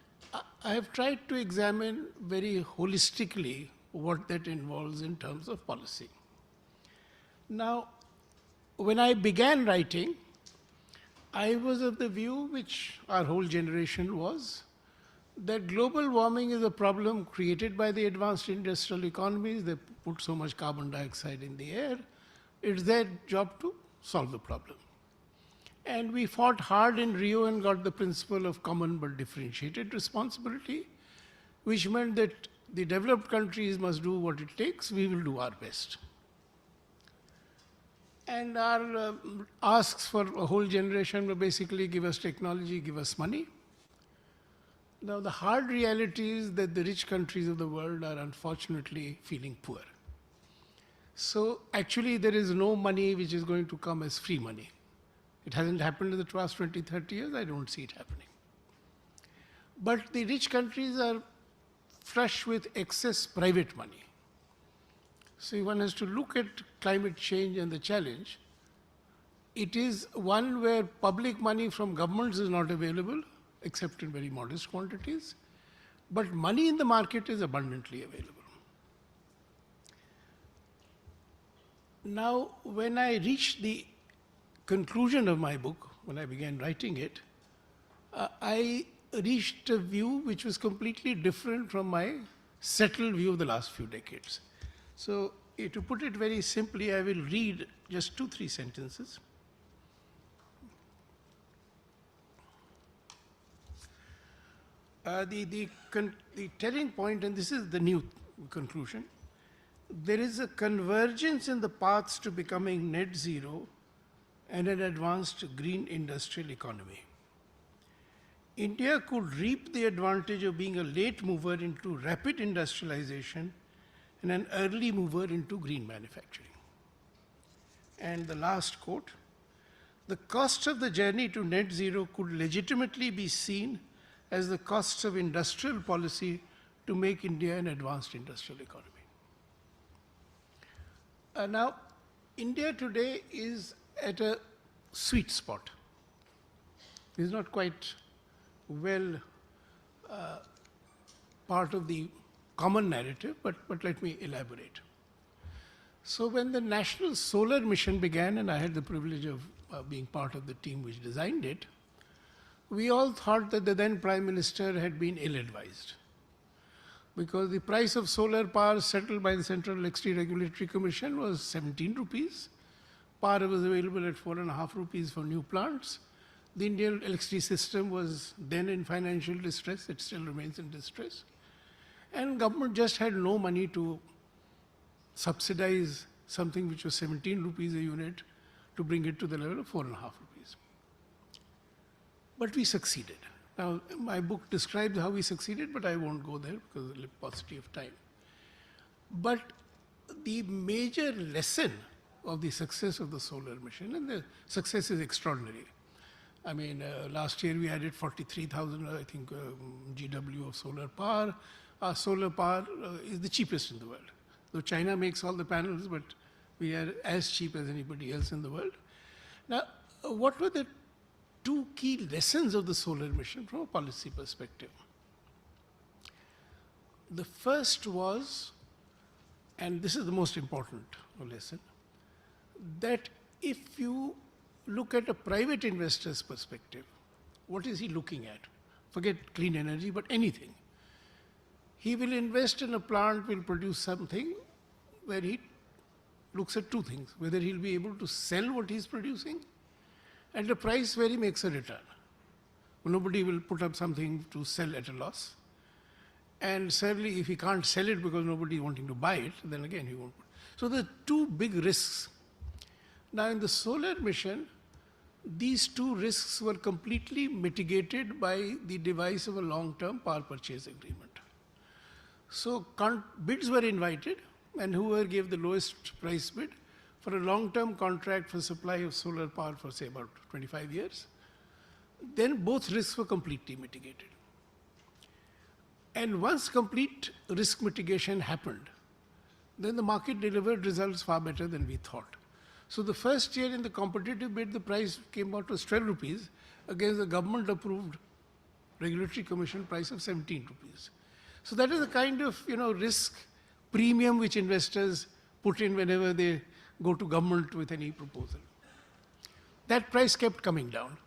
S11: I have tried to examine very holistically what that involves in terms of policy. Now, when I began writing, I was of the view, which our whole generation was, that global warming is a problem created by the advanced industrial economies. They put so much carbon dioxide in the air. It's their job to solve the problem. And we fought hard in Rio and got the principle of common but differentiated responsibility, which meant that the developed countries must do what it takes, we will do our best. And our asks for a whole generation were basically give us technology, give us money. Now the hard reality is that the rich countries of the world are unfortunately feeling poor. So actually there is no money which is going to come as free money. It hasn't happened in the past 20, 30 years, I don't see it happening. But the rich countries are flush with excess private money. So one has to look at climate change and the challenge. It is one where public money from governments is not available, except in very modest quantities, but money in the market is abundantly available. Now, when I reached the conclusion of my book, when I began writing it, I reached a view which was completely different from my settled view of the last few decades. So, to put it very simply, I will read just 2-3 sentences. The telling point, and this is the new conclusion, there is a convergence in the paths to becoming net zero and an advanced green industrial economy. India could reap the advantage of being a late mover into rapid industrialization and an early mover into green manufacturing. And the last quote, the cost of the journey to net zero could legitimately be seen as the costs of industrial policy to make India an advanced industrial economy. Now, India today is at a sweet spot. It's not quite well part of the common narrative, but let me elaborate. So when the National Solar Mission began, and I had the privilege of being part of the team which designed it, we all thought that the then Prime Minister had been ill-advised, because the price of solar power settled by the Central Electricity Regulatory Commission was 17 rupees. Power was available at 4.5 rupees for new plants. The Indian electricity system was then in financial distress. It still remains in distress. And government just had no money to subsidize something which was 17 rupees a unit to bring it to the level of 4.5 rupees. But we succeeded. Now, my book describes how we succeeded, but I won't go there because of the paucity of time. But the major lesson of the success of the solar mission, and the success is extraordinary. I mean, last year we added 43,000, I think, GW of solar power. Our solar power is the cheapest in the world. Though China makes all the panels, but we are as cheap as anybody else in the world. Now, what were the 2 key lessons of the solar mission from a policy perspective? The first was, and this is the most important lesson, that if you look at a private investor's perspective, what is he looking at? Forget clean energy, but anything. He will invest in a plant, will produce something where he looks at 2 things, whether he'll be able to sell what he's producing at a price where he makes a return. Nobody will put up something to sell at a loss. And certainly if he can't sell it because nobody is wanting to buy it, then again he won't. So there are two big risks. Now in the solar mission, these two risks were completely mitigated by the device of a long-term power purchase agreement. So bids were invited, and whoever gave the lowest price bid for a long-term contract for supply of solar power for say about 25 years, then both risks were completely mitigated. And once complete risk mitigation happened, then the market delivered results far better than we thought. So the first year in the competitive bid, the price came out as 12 rupees against the government-approved regulatory commission price of 17 rupees. So that is the kind of risk premium which investors put in whenever they go to government with any proposal. That price kept coming down.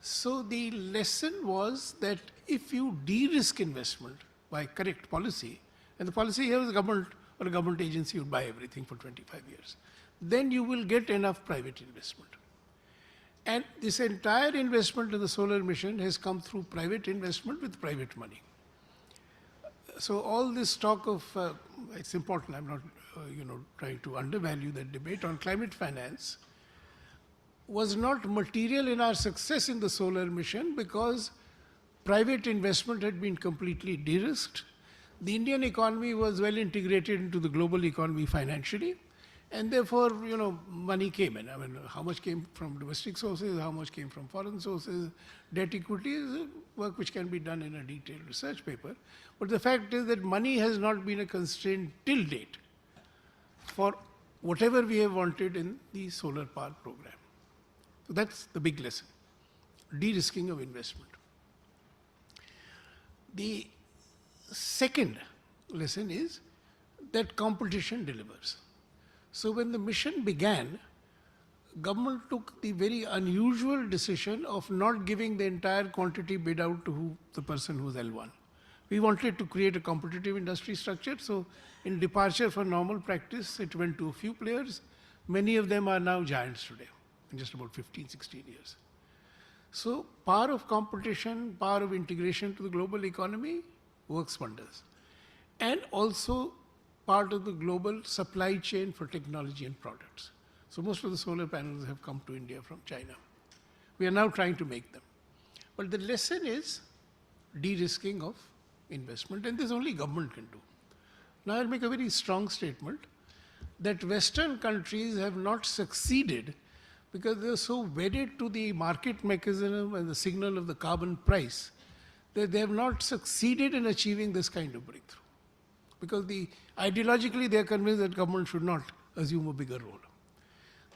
S11: So the lesson was that if you de-risk investment by correct policy, and the policy here is government or a government agency would buy everything for 25 years, then you will get enough private investment. And this entire investment in the solar mission has come through private investment with private money. So all this talk of, it's important, I'm not trying to undervalue that debate on climate finance, was not material in our success in the solar mission because private investment had been completely de-risked. The Indian economy was well integrated into the global economy financially, and therefore, money came in. I mean, how much came from domestic sources, how much came from foreign sources, debt equity is work which can be done in a detailed research paper. But the fact is that money has not been a constraint till date for whatever we have wanted in the solar power program. So that's the big lesson, de-risking of investment. The second lesson is that competition delivers. So when the mission began, government took the very unusual decision of not giving the entire quantity bid out to the person who's L1. We wanted to create a competitive industry structure, so in departure from normal practice, it went to a few players. Many of them are now giants today, in just about 15, 16 years. So power of competition, power of integration to the global economy works wonders. And also part of the global supply chain for technology and products. So most of the solar panels have come to India from China. We are now trying to make them. But the lesson is de-risking of investment, and this only government can do. Now I'll make a very strong statement that Western countries have not succeeded because they're so wedded to the market mechanism and the signal of the carbon price that they have not succeeded in achieving this kind of breakthrough. Because ideologically they are convinced that government should not assume a bigger role.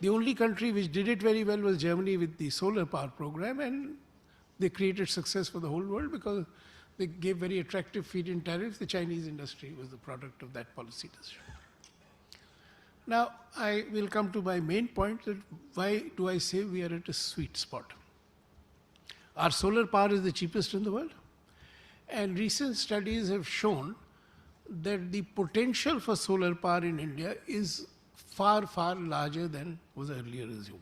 S11: The only country which did it very well was Germany with the solar power program, and they created success for the whole world because they gave very attractive feed-in tariffs. The Chinese industry was the product of that policy decision. Now, I will come to my main point that why do I say we are at a sweet spot? Our solar power is the cheapest in the world, and recent studies have shown that the potential for solar power in India is far, far larger than was earlier assumed.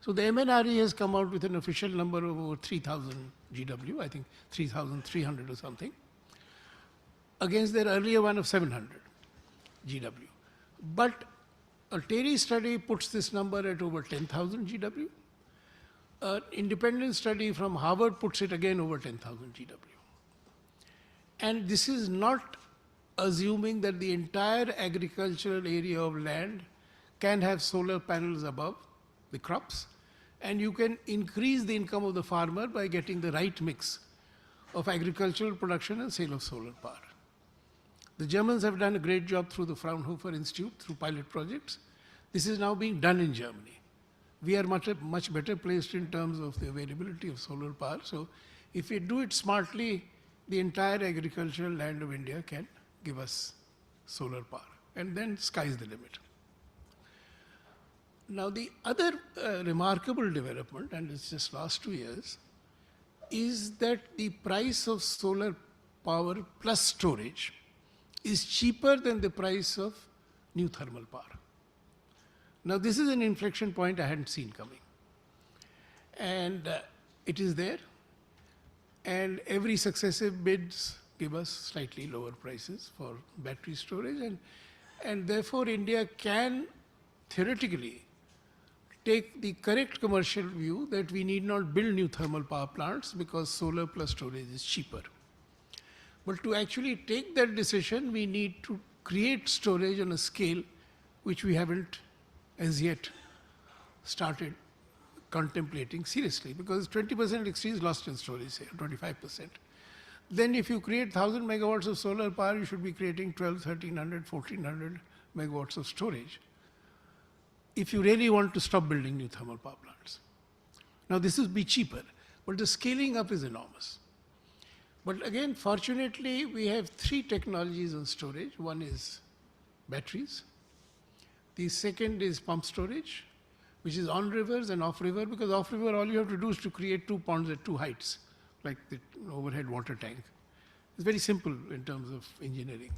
S11: So the MNRE has come out with an official number of over 3,000 GW, I think 3,300 or something, against their earlier one of 700 GW. But a TERI study puts this number at over 10,000 GW. An independent study from Harvard puts it again over 10,000 GW. And this is not assuming that the entire agricultural area of land can have solar panels above the crops, and you can increase the income of the farmer by getting the right mix of agricultural production and sale of solar power. The Germans have done a great job through the Fraunhofer Institute, through pilot projects. This is now being done in Germany. We are much better placed in terms of the availability of solar power. So if we do it smartly, the entire agricultural land of India can give us solar power. And then sky's the limit. Now the other remarkable development, and it's just last 2 years, is that the price of solar power plus storage is cheaper than the price of new thermal power. Now this is an inflection point I hadn't seen coming. And it is there. And every successive bids give us slightly lower prices for battery storage, and therefore India can theoretically take the correct commercial view that we need not build new thermal power plants because solar plus storage is cheaper. But to actually take that decision, we need to create storage on a scale which we haven't as yet started contemplating seriously, because 20% electricity is lost in storage, say 25%. Then if you create 1000 megawatts of solar power, you should be creating 12, 1300, 1400 megawatts of storage if you really want to stop building new thermal power plants. Now this will be cheaper, but the scaling up is enormous. But again, fortunately, we have 3 technologies on storage. One is batteries. The second is pump storage, which is on rivers and off river, because off river all you have to do is to create 2 ponds at 2 heights, like the overhead water tank. It's very simple in terms of engineering.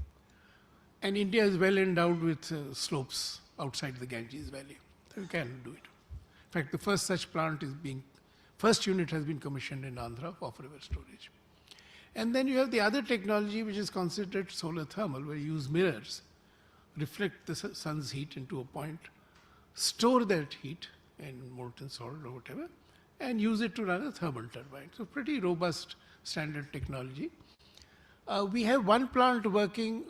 S11: And India is well endowed with slopes outside the Ganges Valley. So you can do it. In fact, the first such plant first unit has been commissioned in Andhra for off-river storage. And then you have the other technology, which is considered solar thermal, where you use mirrors, reflect the sun's heat into a point, store that heat in molten salt or whatever, and use it to run a thermal turbine. So pretty robust standard technology. We have one plant working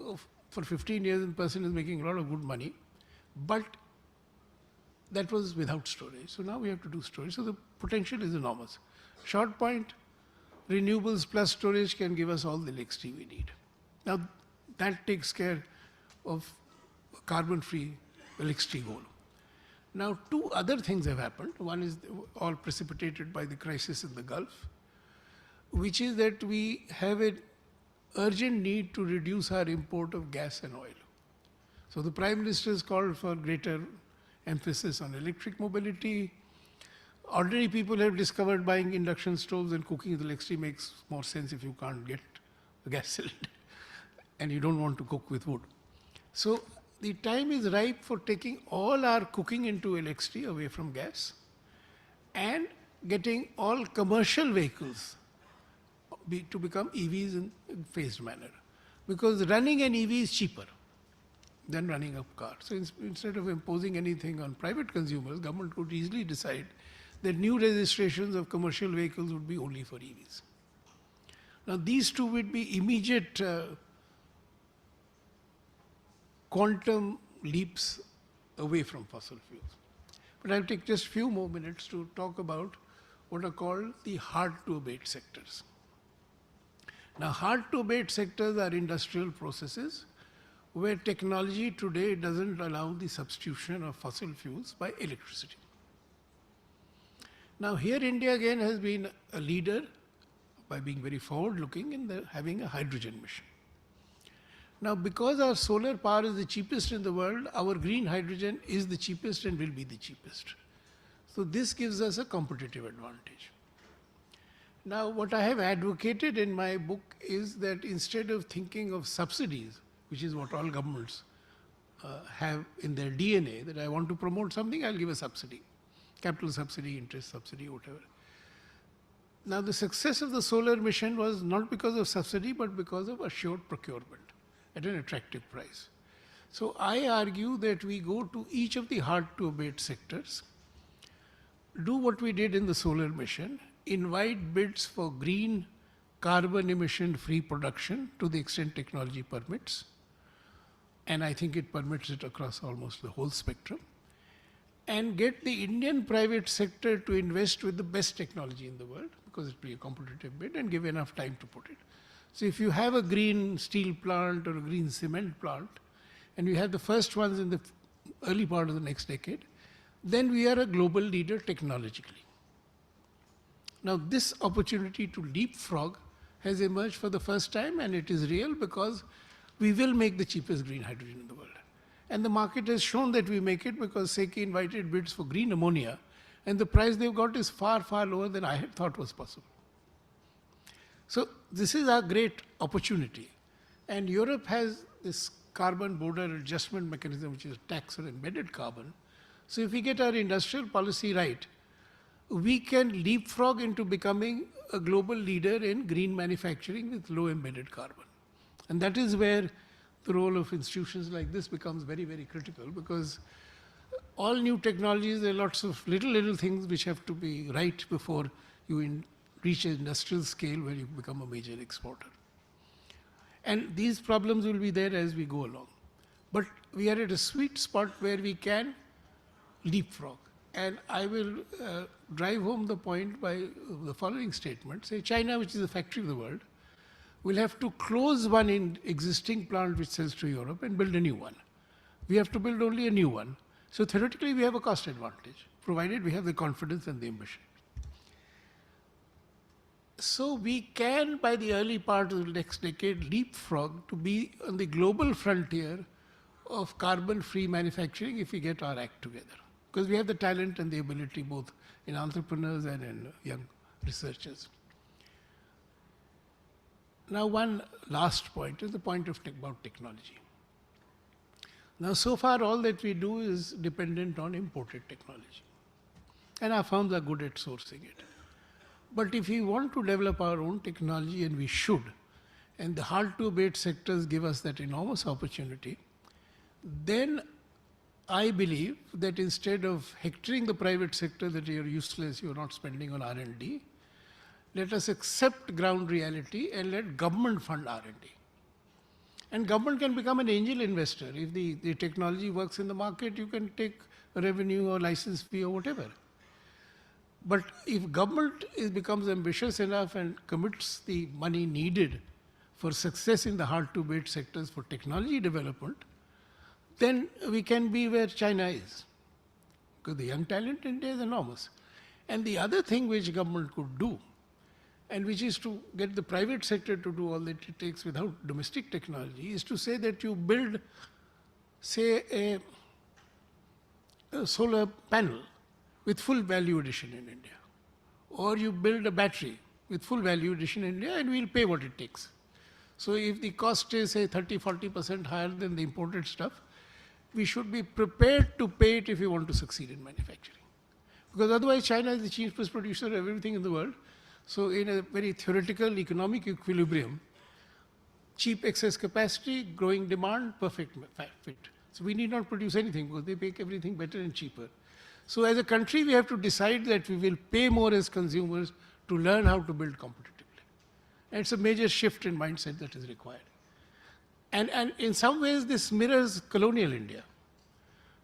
S11: for 15 years, and the person is making a lot of good money, but that was without storage. So now we have to do storage. So the potential is enormous. Short point, renewables plus storage can give us all the electricity we need. Now that takes care of carbon-free electricity goal. Now 2 other things have happened. One is all precipitated by the crisis in the Gulf, which is that we have an urgent need to reduce our import of gas and oil. So the Prime Minister has called for greater emphasis on electric mobility. Ordinary people have discovered buying induction stoves and cooking with electricity makes more sense if you can't get a gas cylinder and you don't want to cook with wood. So the time is ripe for taking all our cooking into electricity away from gas and getting all commercial vehicles to become EVs in a phased manner. Because running an EV is cheaper than running a car. So instead of imposing anything on private consumers, government could easily decide that new registrations of commercial vehicles would be only for EVs. Now these 2 would be immediate quantum leaps away from fossil fuels. But I'll take just a few more minutes to talk about what are called the hard to abate sectors. Now hard to abate sectors are industrial processes where technology today doesn't allow the substitution of fossil fuels by electricity. Now here India again has been a leader by being very forward-looking in having a hydrogen mission. Now because our solar power is the cheapest in the world, our green hydrogen is the cheapest and will be the cheapest. So this gives us a competitive advantage. Now what I have advocated in my book is that instead of thinking of subsidies, which is what all governments have in their DNA, that I want to promote something, I'll give a subsidy. Capital subsidy, interest subsidy, whatever. Now the success of the solar mission was not because of subsidy, but because of assured procurement at an attractive price. So I argue that we go to each of the hard to abate sectors, do what we did in the solar mission, invite bids for green carbon emission free production to the extent technology permits, and I think it permits it across almost the whole spectrum, and get the Indian private sector to invest with the best technology in the world, because it will be a competitive bid, and give enough time to put it. So if you have a green steel plant or a green cement plant, and you have the first ones in the early part of the next decade, then we are a global leader technologically. Now this opportunity to leapfrog has emerged for the first time, and it is real because we will make the cheapest green hydrogen in the world. And the market has shown that we make it, because SECI invited bids for green ammonia, and the price they've got is far, far lower than I had thought was possible. So this is our great opportunity. And Europe has this carbon border adjustment mechanism, which is tax on embedded carbon. So if we get our industrial policy right, we can leapfrog into becoming a global leader in green manufacturing with low embedded carbon. And that is where the role of institutions like this becomes very, very critical, because all new technologies, there are lots of little things which have to be right before you reach an industrial scale where you become a major exporter. And these problems will be there as we go along. But we are at a sweet spot where we can leapfrog. And I will drive home the point by the following statement. Say China, which is the factory of the world, will have to close one existing plant which sells to Europe and build a new one. We have to build only a new one. So theoretically, we have a cost advantage, provided we have the confidence and the ambition. So we can, by the early part of the next decade, leapfrog to be on the global frontier of carbon-free manufacturing if we get our act together. Because we have the talent and the ability both in entrepreneurs and in young researchers. Now, one last point is the point about technology. Now, so far, all that we do is dependent on imported technology. And our firms are good at sourcing it. But if we want to develop our own technology, and we should, and the hard-to-abate sectors give us that enormous opportunity, then I believe that instead of hectoring the private sector that you're useless, you're not spending on R&D, let us accept ground reality and let government fund R&D. And government can become an angel investor. If the technology works in the market, you can take a revenue or license fee or whatever. But if government becomes ambitious enough and commits the money needed for success in the hard-to-abate sectors for technology development, then we can be where China is. Because the young talent in India is enormous. And the other thing which government could do, and which is to get the private sector to do all that it takes without domestic technology, is to say that you build, say, a solar panel with full value addition in India. Or you build a battery with full value addition in India, and we'll pay what it takes. So if the cost is, say, 30–40% higher than the imported stuff, we should be prepared to pay it if we want to succeed in manufacturing. Because otherwise, China is the cheapest producer of everything in the world. So in a very theoretical economic equilibrium, cheap excess capacity, growing demand, perfect fit. So we need not produce anything because they make everything better and cheaper. So as a country, we have to decide that we will pay more as consumers to learn how to build competitively. And it's a major shift in mindset that is required. And in some ways, this mirrors colonial India.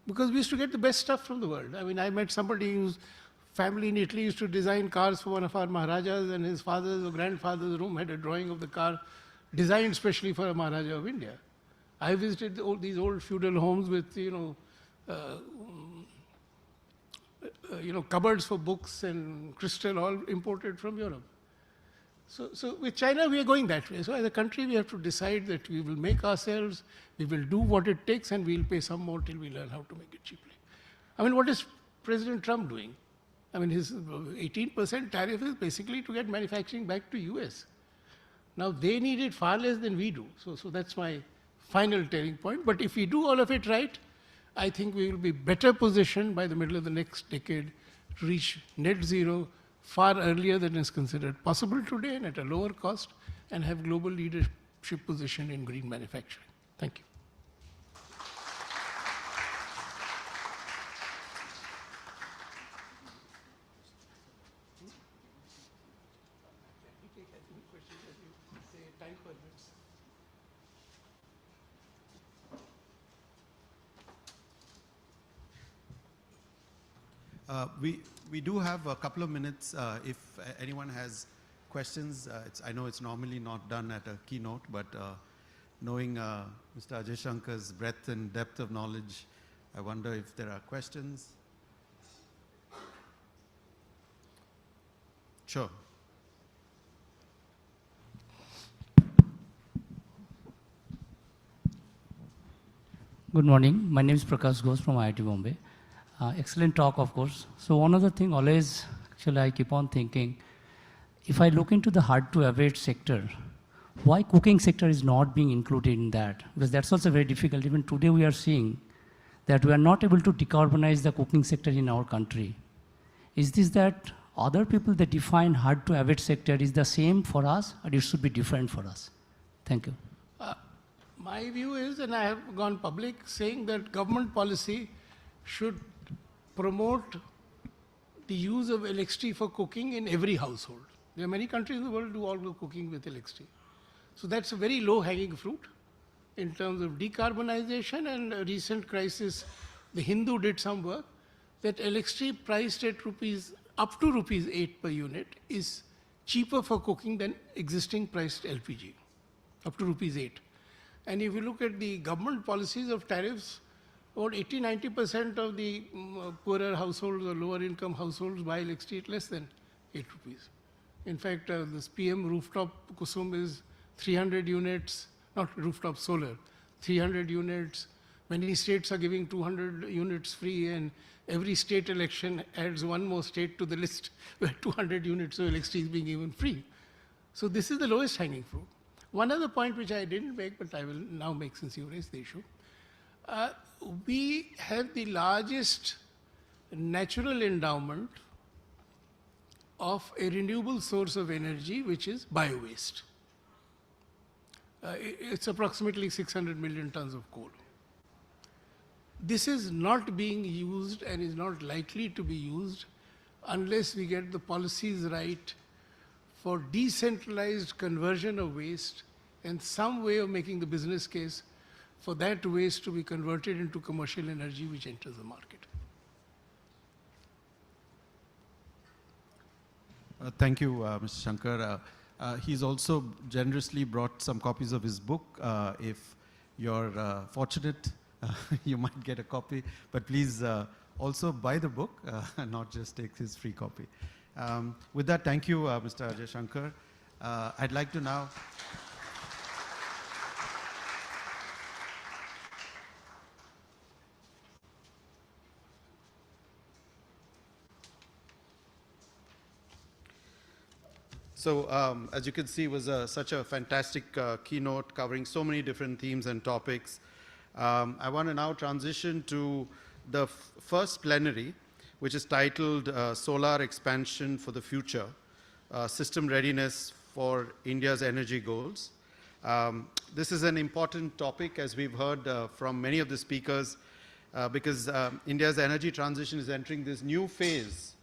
S11: Because we used to get the best stuff from the world. I mean, I met somebody whose family in Italy used to design cars for one of our Maharajas, and his father's or grandfather's room had a drawing of the car designed specially for a Maharaja of India. I visited these old feudal homes with, cupboards for books and crystal, all imported from Europe. So with China, we are going that way. So as a country, we have to decide that we will make ourselves, we will do what it takes, and we'll pay some more till we learn how to make it cheaply. I mean, what is President Trump doing? I mean, his 18% tariff is basically to get manufacturing back to US. Now, they need it far less than we do. So that's my final turning point. But if we do all of it right, I think we will be better positioned by the middle of the next decade to reach net zero far earlier than is considered possible today and at a lower cost, and have global leadership position in green manufacturing. Thank you.
S5: We do have a couple of minutes if anyone has questions. I know it's normally not done at a keynote, but knowing Mr. Ajay Shankar's breadth and depth of knowledge, I wonder if there are questions. Sure.
S12: Good morning. My name is Prakash Ghosh from IIT Bombay. Excellent talk, of course. So one other thing always, actually I keep on thinking, if I look into the hard-to-abate sector, why cooking sector is not being included in that? Because that's also very difficult. Even today we are seeing that we are not able to decarbonize the cooking sector in our country. Is this that other people that define hard-to-abate sector is the same for us, or it should be different for us? Thank you.
S11: My view is, and I have gone public, saying that government policy should promote the use of electricity for cooking in every household. There are many countries in the world who do all the cooking with electricity. So that's a very low-hanging fruit in terms of decarbonization. And a recent crisis, the Hindu did some work, that electricity priced at up to rupees 8 per unit is cheaper for cooking than existing priced LPG, up to rupees 8. And if you look at the government policies of tariffs, about 80-90% of the poorer households or lower income households buy electricity at less than 8 rupees. In fact, this PM rooftop Kusum is 300 units, not rooftop solar, 300 units. Many states are giving 200 units free, and every state election adds one more state to the list where 200 units of electricity is being given free. So this is the lowest hanging fruit. One other point which I didn't make, but I will now make since you raised the issue. We have the largest natural endowment of a renewable source of energy, which is bio-waste. It's approximately 600 million tons of coal. This is not being used and is not likely to be used unless we get the policies right for decentralized conversion of waste and some way of making the business case for that waste to be converted into commercial energy which enters the market.
S5: Thank you, Mr. Shankar. He's also generously brought some copies of his book. If you're fortunate, you might get a copy, but please also buy the book, not just take his free copy. With that, thank you, Mr. Ajay Shankar. I'd like to now... So, as you can see, it was such a fantastic keynote covering so many different themes and topics. I want to now transition to the first plenary, which is titled Solar Expansion for the Future, System Readiness for India's Energy Goals. This is an important topic, as we've heard from many of the speakers, because India's energy transition is entering this new phase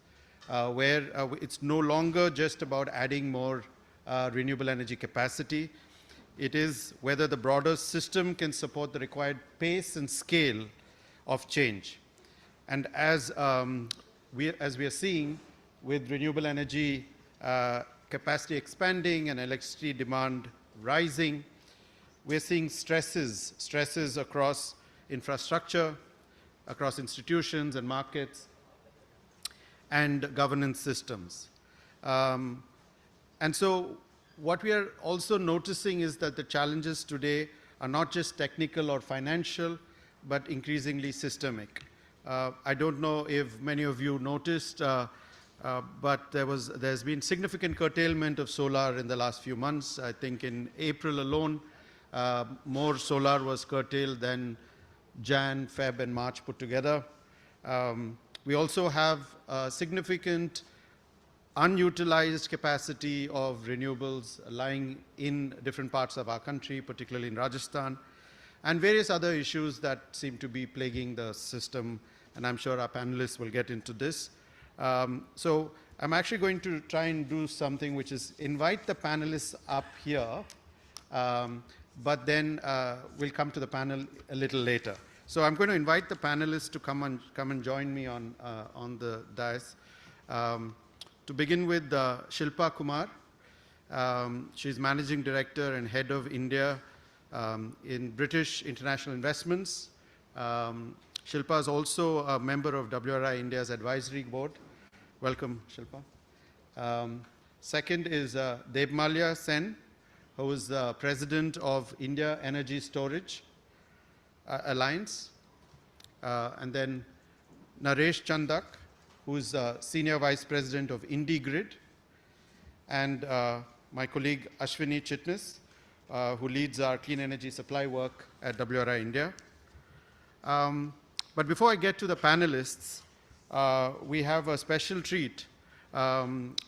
S5: where it's no longer just about adding more renewable energy capacity. It is whether the broader system can support the required pace and scale of change. And as we are seeing with renewable energy capacity expanding and electricity demand rising, we're seeing stresses across infrastructure, across institutions and markets, and governance systems. And so what we are also noticing is that the challenges today are not just technical or financial, but increasingly systemic. I don't know if many of you noticed, but there's been significant curtailment of solar in the last few months. I think in April alone, more solar was curtailed than Jan, Feb, and March put together. We also have significant unutilized capacity of renewables lying in different parts of our country, particularly in Rajasthan, and various other issues that seem to be plaguing the system, and I'm sure our panelists will get into this. So I'm actually going to try and do something which is invite the panelists up here, but then we'll come to the panel a little later. So I'm going to invite the panelists to come and join me on the dais. To begin with, Shilpa Kumar. She's Managing Director and Head of India in British International Investments. Shilpa is also a member of WRI India's advisory board. Welcome, Shilpa. Second is Debmalya Sen, who is the President of India Energy Storage Alliance. And then Naresh Chandak, who is Senior Vice President of IndiGrid. And my colleague Ashwini Chitnis, who leads our clean energy supply work at WRI India. But before I get to the panelists, we have a special treat.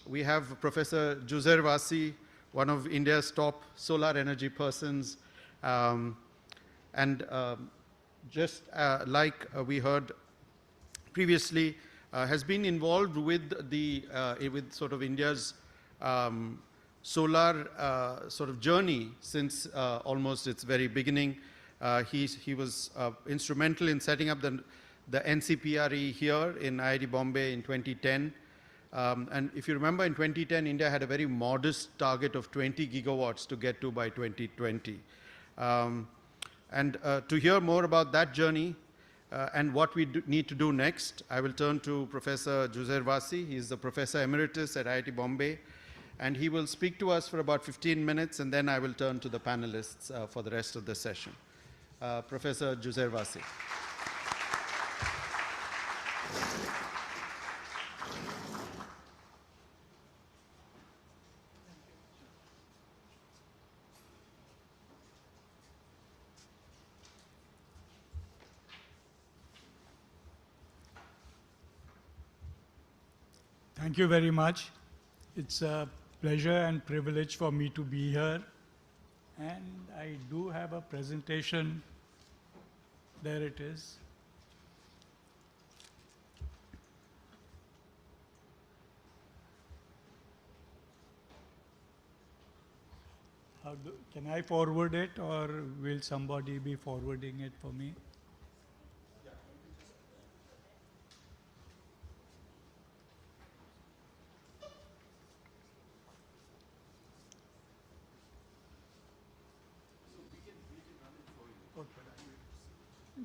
S5: We have Professor Juzair Wasi, one of India's top solar energy persons. And just like we heard previously, has been involved with the with sort of India's solar sort of journey since almost its very beginning. He was instrumental in setting up the NCPRE here in IIT Bombay in 2010. And if you remember, in 2010, India had a very modest target of 20 gigawatts to get to by 2020. And to hear more about that journey and what we need to do next, I will turn to Professor Juzair Vasi. He is the Professor Emeritus at IIT Bombay. And he will speak to us for about 15 minutes, and then I will turn to the panelists for the rest of the session. Professor Juzair Vasi.
S13: Thank you very much. It's a pleasure and privilege for me to be here. And I do have a presentation. There it is. Can I forward it, or will somebody be forwarding it for me?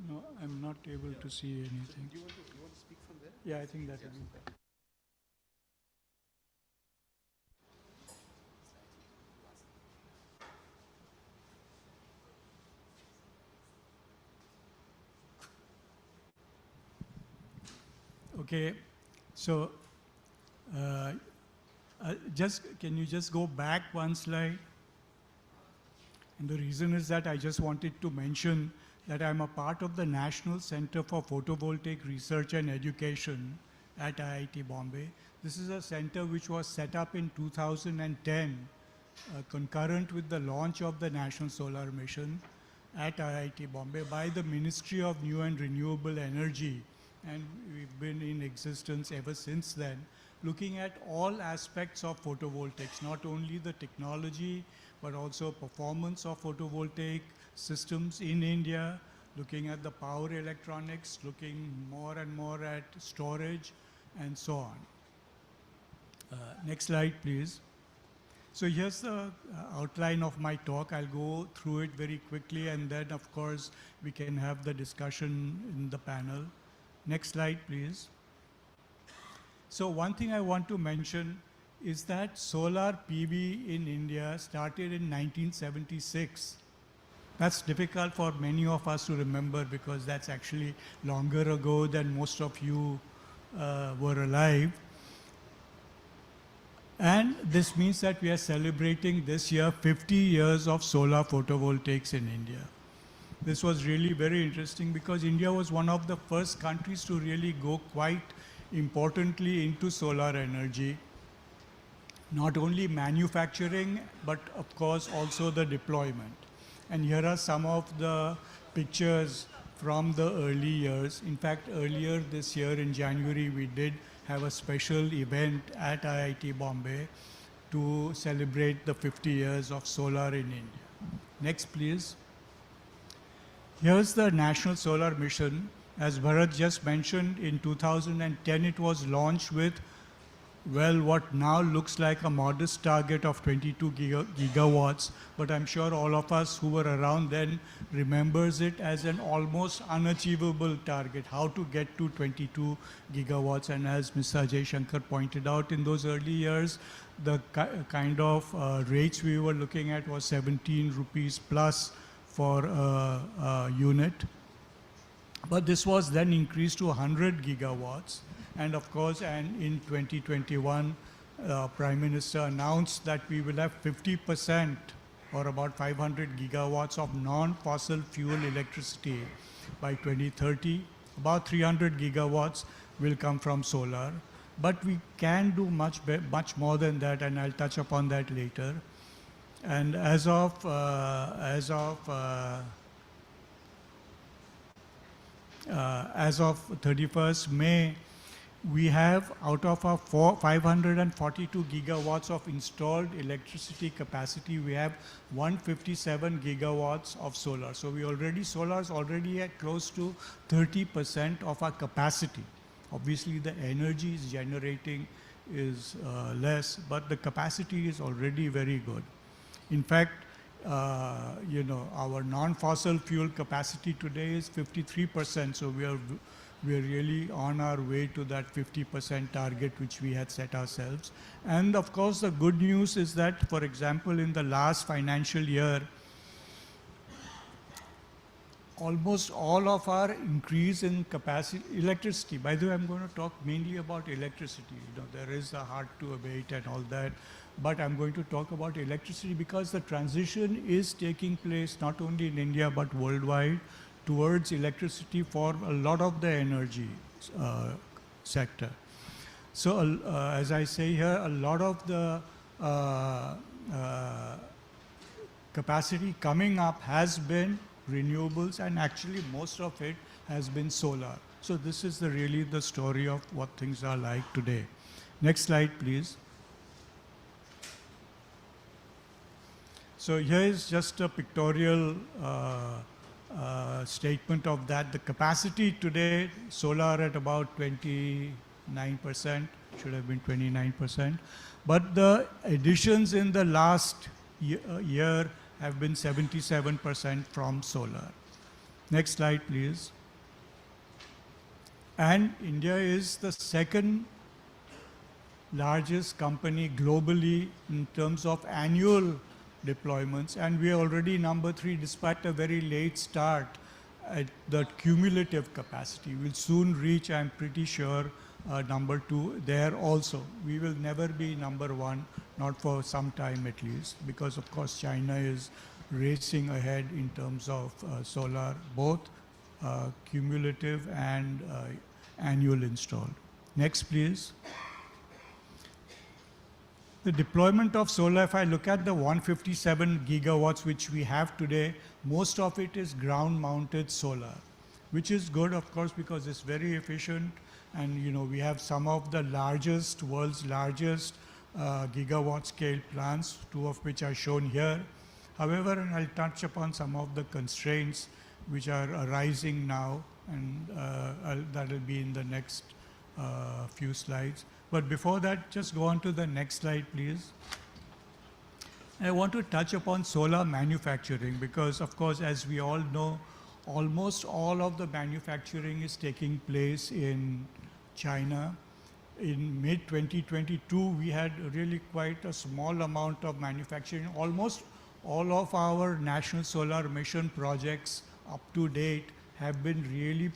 S13: No, I'm not able to see anything.
S5: Do you want to speak from there?
S13: Yeah, I think that will be better. Okay, so can you just go back one slide? And the reason is that I just wanted to mention that I'm a part of the National Center for Photovoltaic Research and Education at IIT Bombay. This is a center which was set up in 2010, concurrent with the launch of the National Solar Mission at IIT Bombay by the Ministry of New and Renewable Energy. And we've been in existence ever since then, looking at all aspects of photovoltaics, not only the technology, but also performance of photovoltaic systems in India, looking at the power electronics, looking more and more at storage, and so on. Next slide, please. So here's the outline of my talk. I'll go through it very quickly, and then, of course, we can have the discussion in the panel. Next slide, please. So one thing I want to mention is that solar PV in India started in 1976. That's difficult for many of us to remember because that's actually longer ago than most of you were alive. And this means that we are celebrating this year 50 years of solar photovoltaics in India. This was really very interesting because India was one of the first countries to really go quite importantly into solar energy. Not only manufacturing, but of course also the deployment. And here are some of the pictures from the early years. In fact, earlier this year in January, we did have a special event at IIT Bombay to celebrate the 50 years of solar in India. Next, please. Here's the National Solar Mission. As Bharat just mentioned, in 2010 it was launched with, well, what now looks like a modest target of 22 gigawatts, but I'm sure all of us who were around then remembers it as an almost unachievable target, how to get to 22 gigawatts. And as Mr. Ajay Shankar pointed out, in those early years, the kind of rates we were looking at was 17 rupees plus for a unit. But this was then increased to 100 gigawatts. And of course, and in 2021, Prime Minister announced that we will have 50% or about 500 gigawatts of non-fossil fuel electricity by 2030. About 300 gigawatts will come from solar. But we can do much more than that, and I'll touch upon that later. And as of as of 31st May, we have out of our 542 gigawatts of installed electricity capacity, we have 157 gigawatts of solar. So solar is already at close to 30% of our capacity. Obviously, the energy is generating is less, but the capacity is already very good. In fact, our non-fossil fuel capacity today is 53%, so we are really on our way to that 50% target which we had set ourselves. And of course, the good news is that, for example, in the last financial year, almost all of our increase in capacity, electricity, by the way, I'm going to talk mainly about electricity. There is a hard to abate and all that, but I'm going to talk about electricity because the transition is taking place not only in India but worldwide towards electricity for a lot of the energy sector. So as I say here, a lot of the capacity coming up has been renewables, and actually most of it has been solar. So this is really the story of what things are like today. Next slide, please. So here is just a pictorial statement of that. The capacity today, solar at about 29%, should have been 29%. But the additions in the last year have been 77% from solar. Next slide, please. And India is the second largest company globally in terms of annual deployments, and we are already number 3 despite a very late start at the cumulative capacity. We'll soon reach, I'm pretty sure, number 2 there also. We will never be number 1, not for some time at least, because of course China is racing ahead in terms of solar, both cumulative and annual installed. Next, please. The deployment of solar, if I look at the 157 gigawatts which we have today, most of it is ground-mounted solar, which is good, of course, because it's very efficient, and we have some of the world's largest gigawatt scale plants, 2 of which are shown here. However, and I'll touch upon some of the constraints which are arising now, and that will be in the next few slides. But before that, just go on to the next slide, please. I want to touch upon solar manufacturing because, of course, as we all know, almost all of the manufacturing is taking place in China. In mid-2022, we had really quite a small amount of manufacturing. Almost all of our national solar mission projects up to date have been really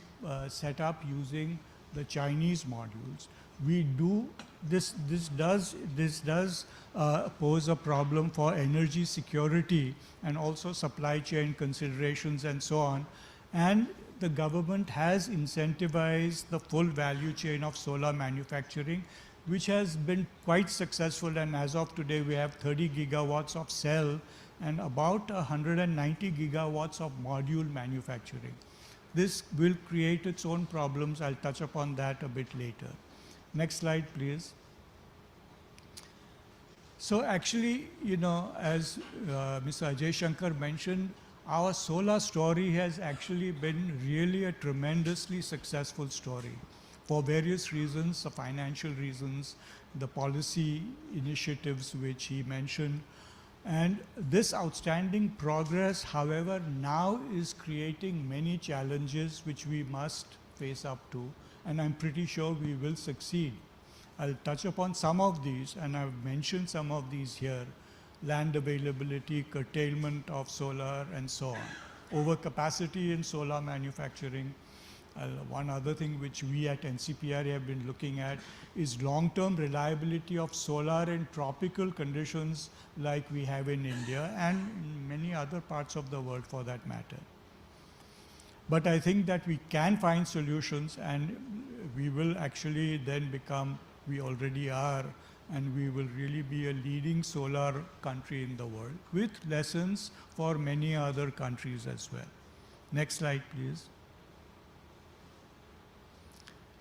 S13: set up using the Chinese modules. This does pose a problem for energy security and also supply chain considerations and so on. And the government has incentivized the full value chain of solar manufacturing, which has been quite successful. And as of today, we have 30 gigawatts of cell and about 190 gigawatts of module manufacturing. This will create its own problems. I'll touch upon that a bit later. Next slide, please. So actually, as Mr. Ajay Shankar mentioned, our solar story has actually been really a tremendously successful story for various reasons, the financial reasons, the policy initiatives which he mentioned. And this outstanding progress, however, now is creating many challenges which we must face up to, and I'm pretty sure we will succeed. I'll touch upon some of these, and I've mentioned some of these here: land availability, curtailment of solar, and so on. Overcapacity in solar manufacturing. One other thing which we at NCPR have been looking at is long-term reliability of solar in tropical conditions like we have in India and many other parts of the world for that matter. But I think that we can find solutions, and we will actually then become, we already are, and we will really be a leading solar country in the world with lessons for many other countries as well. Next slide, please.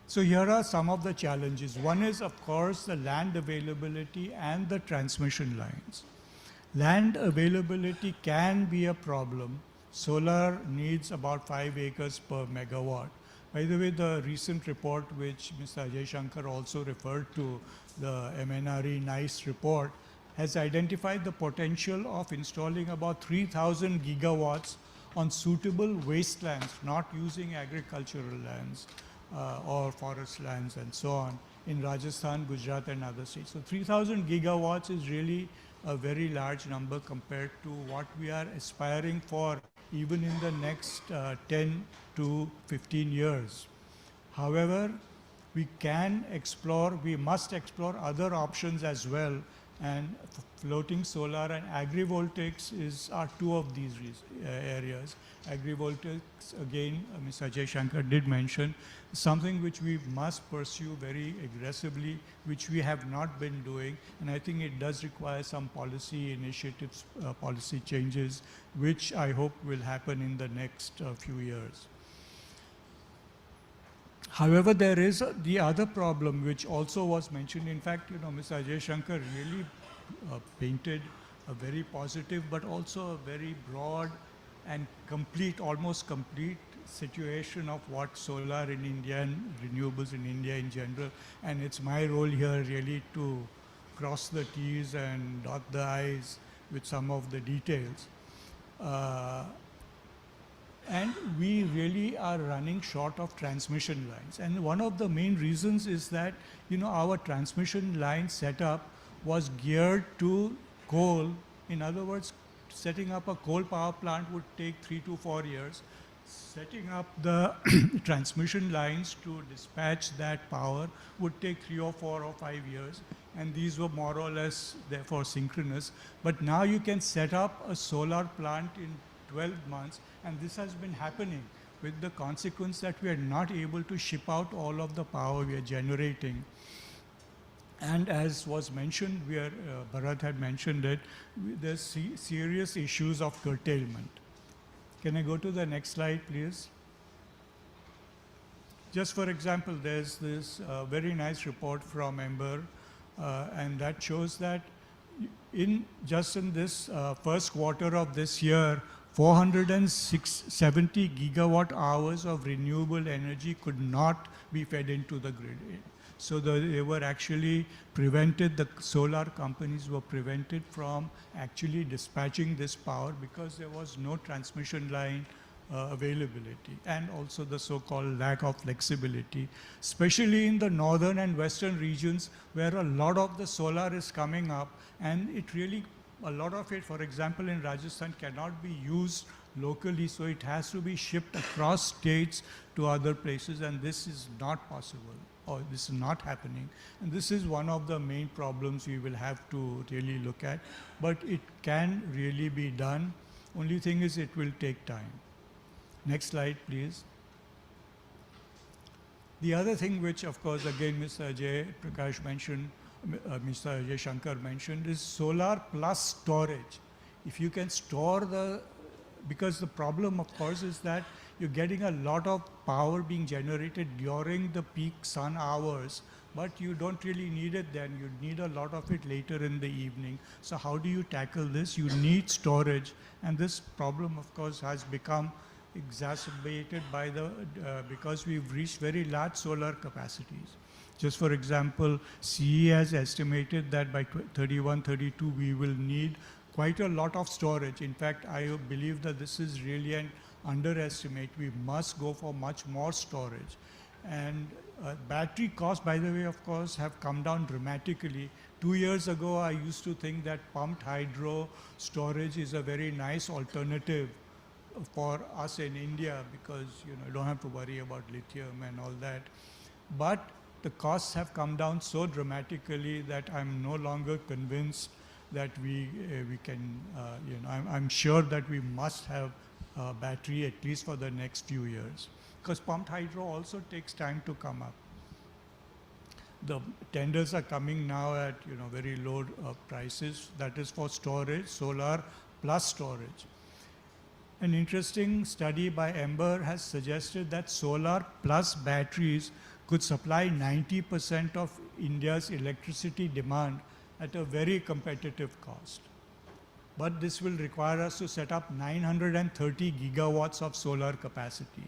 S13: So here are some of the challenges. One is, of course, the land availability and the transmission lines. Land availability can be a problem. Solar needs about 5 acres per megawatt. By the way, the recent report which Mr. Ajay Shankar also referred to, the MNRE NICE report, has identified the potential of installing about 3,000 gigawatts on suitable wastelands, not using agricultural lands or forest lands and so on, in Rajasthan, Gujarat and other states. So 3,000 gigawatts is really a very large number compared to what we are aspiring for even in the next 10 to 15 years. However, we must explore other options as well, and floating solar and agrivoltaics are two of these areas. Agrivoltaics, again, Mr. Ajay Shankar did mention, something which we must pursue very aggressively, which we have not been doing, and I think it does require some policy initiatives, policy changes, which I hope will happen in the next few years. However, there is the other problem which also was mentioned. In fact, Mr. Ajay Shankar really painted a very positive but also a very broad and complete, almost complete situation of what solar in India and renewables in India in general. And it's my role here really to cross the T's and dot the I's with some of the details. And we really are running short of transmission lines. And one of the main reasons is that, our transmission line setup was geared to coal. In other words, setting up a coal power plant would take 3 to 4 years. Setting up the transmission lines to dispatch that power would take 3 or 4 or 5 years. And these were more or less, therefore, synchronous. But now you can set up a solar plant in 12 months, and this has been happening with the consequence that we are not able to ship out all of the power we are generating. And as was mentioned, Bharat had mentioned it, there's serious issues of curtailment. Can I go to the next slide, please? Just for example, there's this very nice report from Ember, and that shows that just in this first quarter of this year, 470 gigawatt hours of renewable energy could not be fed into the grid. So they were actually prevented, the solar companies were prevented from actually dispatching this power because there was no transmission line availability, and also the so-called lack of flexibility, especially in the northern and western regions where a lot of the solar is coming up, and it really, a lot of it, for example, in Rajasthan cannot be used locally, so it has to be shipped across states to other places, and this is not possible, or this is not happening. And this is one of the main problems we will have to really look at, but it can really be done. Only thing is it will take time. Next slide, please. The other thing which, of course, again, Mr. Ajay Prakash mentioned, Mr. Ajay Shankar mentioned, is solar plus storage. If you can store because the problem, of course, is that you're getting a lot of power being generated during the peak sun hours, but you don't really need it then. You need a lot of it later in the evening. So how do you tackle this? You need storage, and this problem, of course, has become exacerbated by because we've reached very large solar capacities. Just for example, CE has estimated that by 31, 32, we will need quite a lot of storage. In fact, I believe that this is really an underestimate. We must go for much more storage. And battery costs, by the way, of course, have come down dramatically. 2 years ago, I used to think that pumped hydro storage is a very nice alternative for us in India because you don't have to worry about lithium and all that. But the costs have come down so dramatically that I'm no longer convinced that we can, I'm sure that we must have battery at least for the next few years, because pumped hydro also takes time to come up. The tenders are coming now at very low prices. That is for storage, solar plus storage. An interesting study by Ember has suggested that solar plus batteries could supply 90% of India's electricity demand at a very competitive cost. But this will require us to set up 930 gigawatts of solar capacity,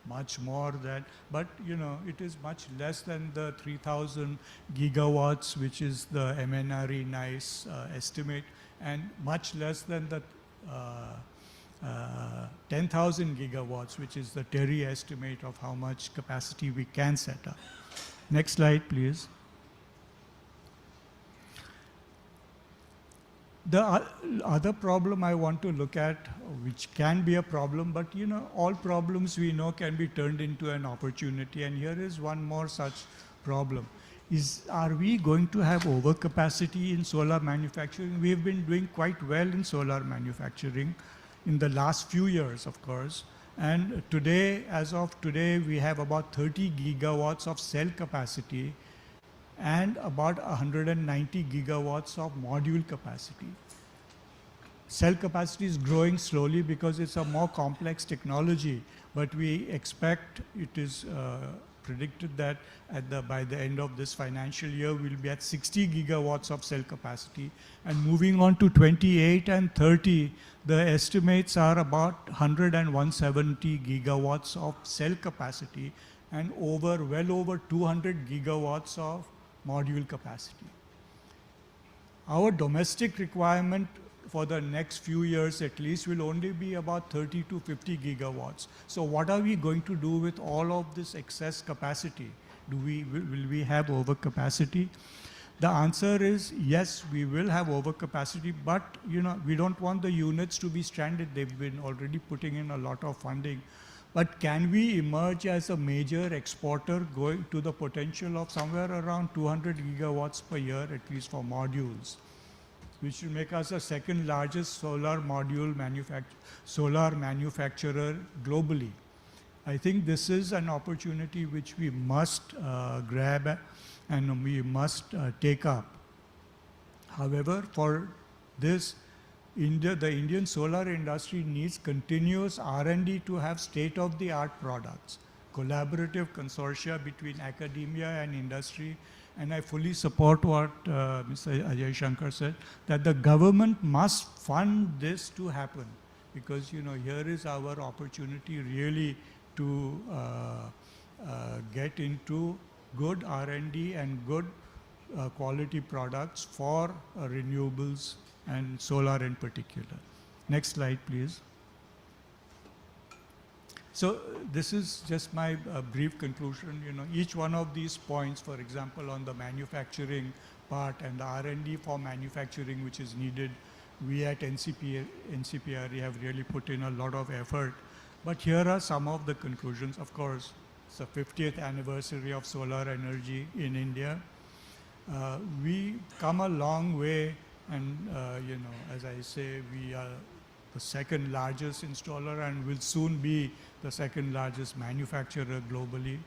S13: much more than, but it is much less than the 3,000 gigawatts, which is the MNRE NICE estimate, and much less than the 10,000 gigawatts, which is the TERI estimate of how much capacity we can set up. Next slide, please. The other problem I want to look at, which can be a problem, but all problems we know can be turned into an opportunity, and here is one more such problem. Are we going to have overcapacity in solar manufacturing? We've been doing quite well in solar manufacturing in the last few years, of course, and today, as of today, we have about 30 gigawatts of cell capacity and about 190 gigawatts of module capacity. Cell capacity is growing slowly because it's a more complex technology, but we expect, it is predicted that by the end of this financial year, we'll be at 60 gigawatts of cell capacity. And moving on to 28 and 30, the estimates are about 100 and 170 gigawatts of cell capacity and well over 200 gigawatts of module capacity. Our domestic requirement for the next few years at least will only be about 30 to 50 gigawatts. So what are we going to do with all of this excess capacity? Will we have overcapacity? The answer is yes, we will have overcapacity, but we don't want the units to be stranded. They've been already putting in a lot of funding. But can we emerge as a major exporter going to the potential of somewhere around 200 gigawatts per year, at least for modules, which will make us the second largest solar manufacturer globally? I think this is an opportunity which we must grab and we must take up. However, for this, the Indian solar industry needs continuous R&D to have state-of-the-art products, collaborative consortia between academia and industry, and I fully support what Mr. Ajay Shankar said, that the government must fund this to happen, because here is our opportunity really to get into good R&D and good quality products for renewables and solar in particular. Next slide, please. So this is just my brief conclusion. Each one of these points, for example, on the manufacturing part and the R&D for manufacturing which is needed, we at NCPRE have really put in a lot of effort. But here are some of the conclusions. Of course, it's the 50th anniversary of solar energy in India. We come a long way, and as I say, we are the second largest installer and will soon be the second largest manufacturer globally.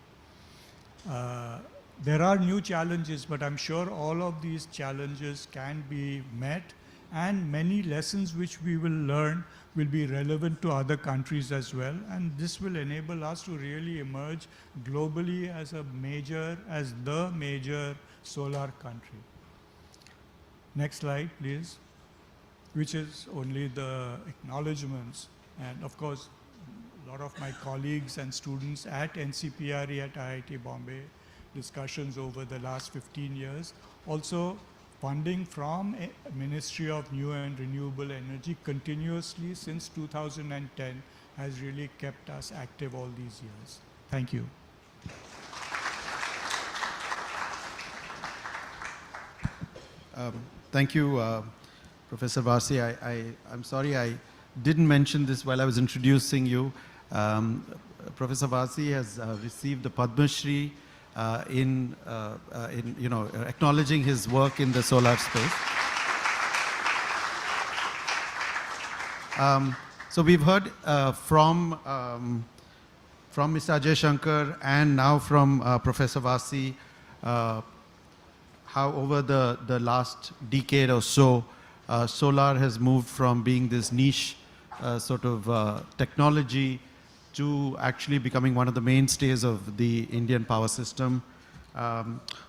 S13: There are new challenges, but I'm sure all of these challenges can be met, and many lessons which we will learn will be relevant to other countries as well, and this will enable us to really emerge globally as the major solar country. Next slide, please, which is only the acknowledgements. And of course, a lot of my colleagues and students at NCPRE at IIT Bombay, discussions over the last 15 years. Also, funding from Ministry of New and Renewable Energy continuously since 2010 has really kept us active all these years. Thank you.
S5: Thank you, Professor Varsi. I'm sorry I didn't mention this while I was introducing you. Professor Varsi has received the Padma Shri in acknowledging his work in the solar space. So we've heard from Mr. Ajay Shankar and now from Professor Varsi how over the last decade or so, solar has moved from being this niche sort of technology to actually becoming one of the mainstays of the Indian power system.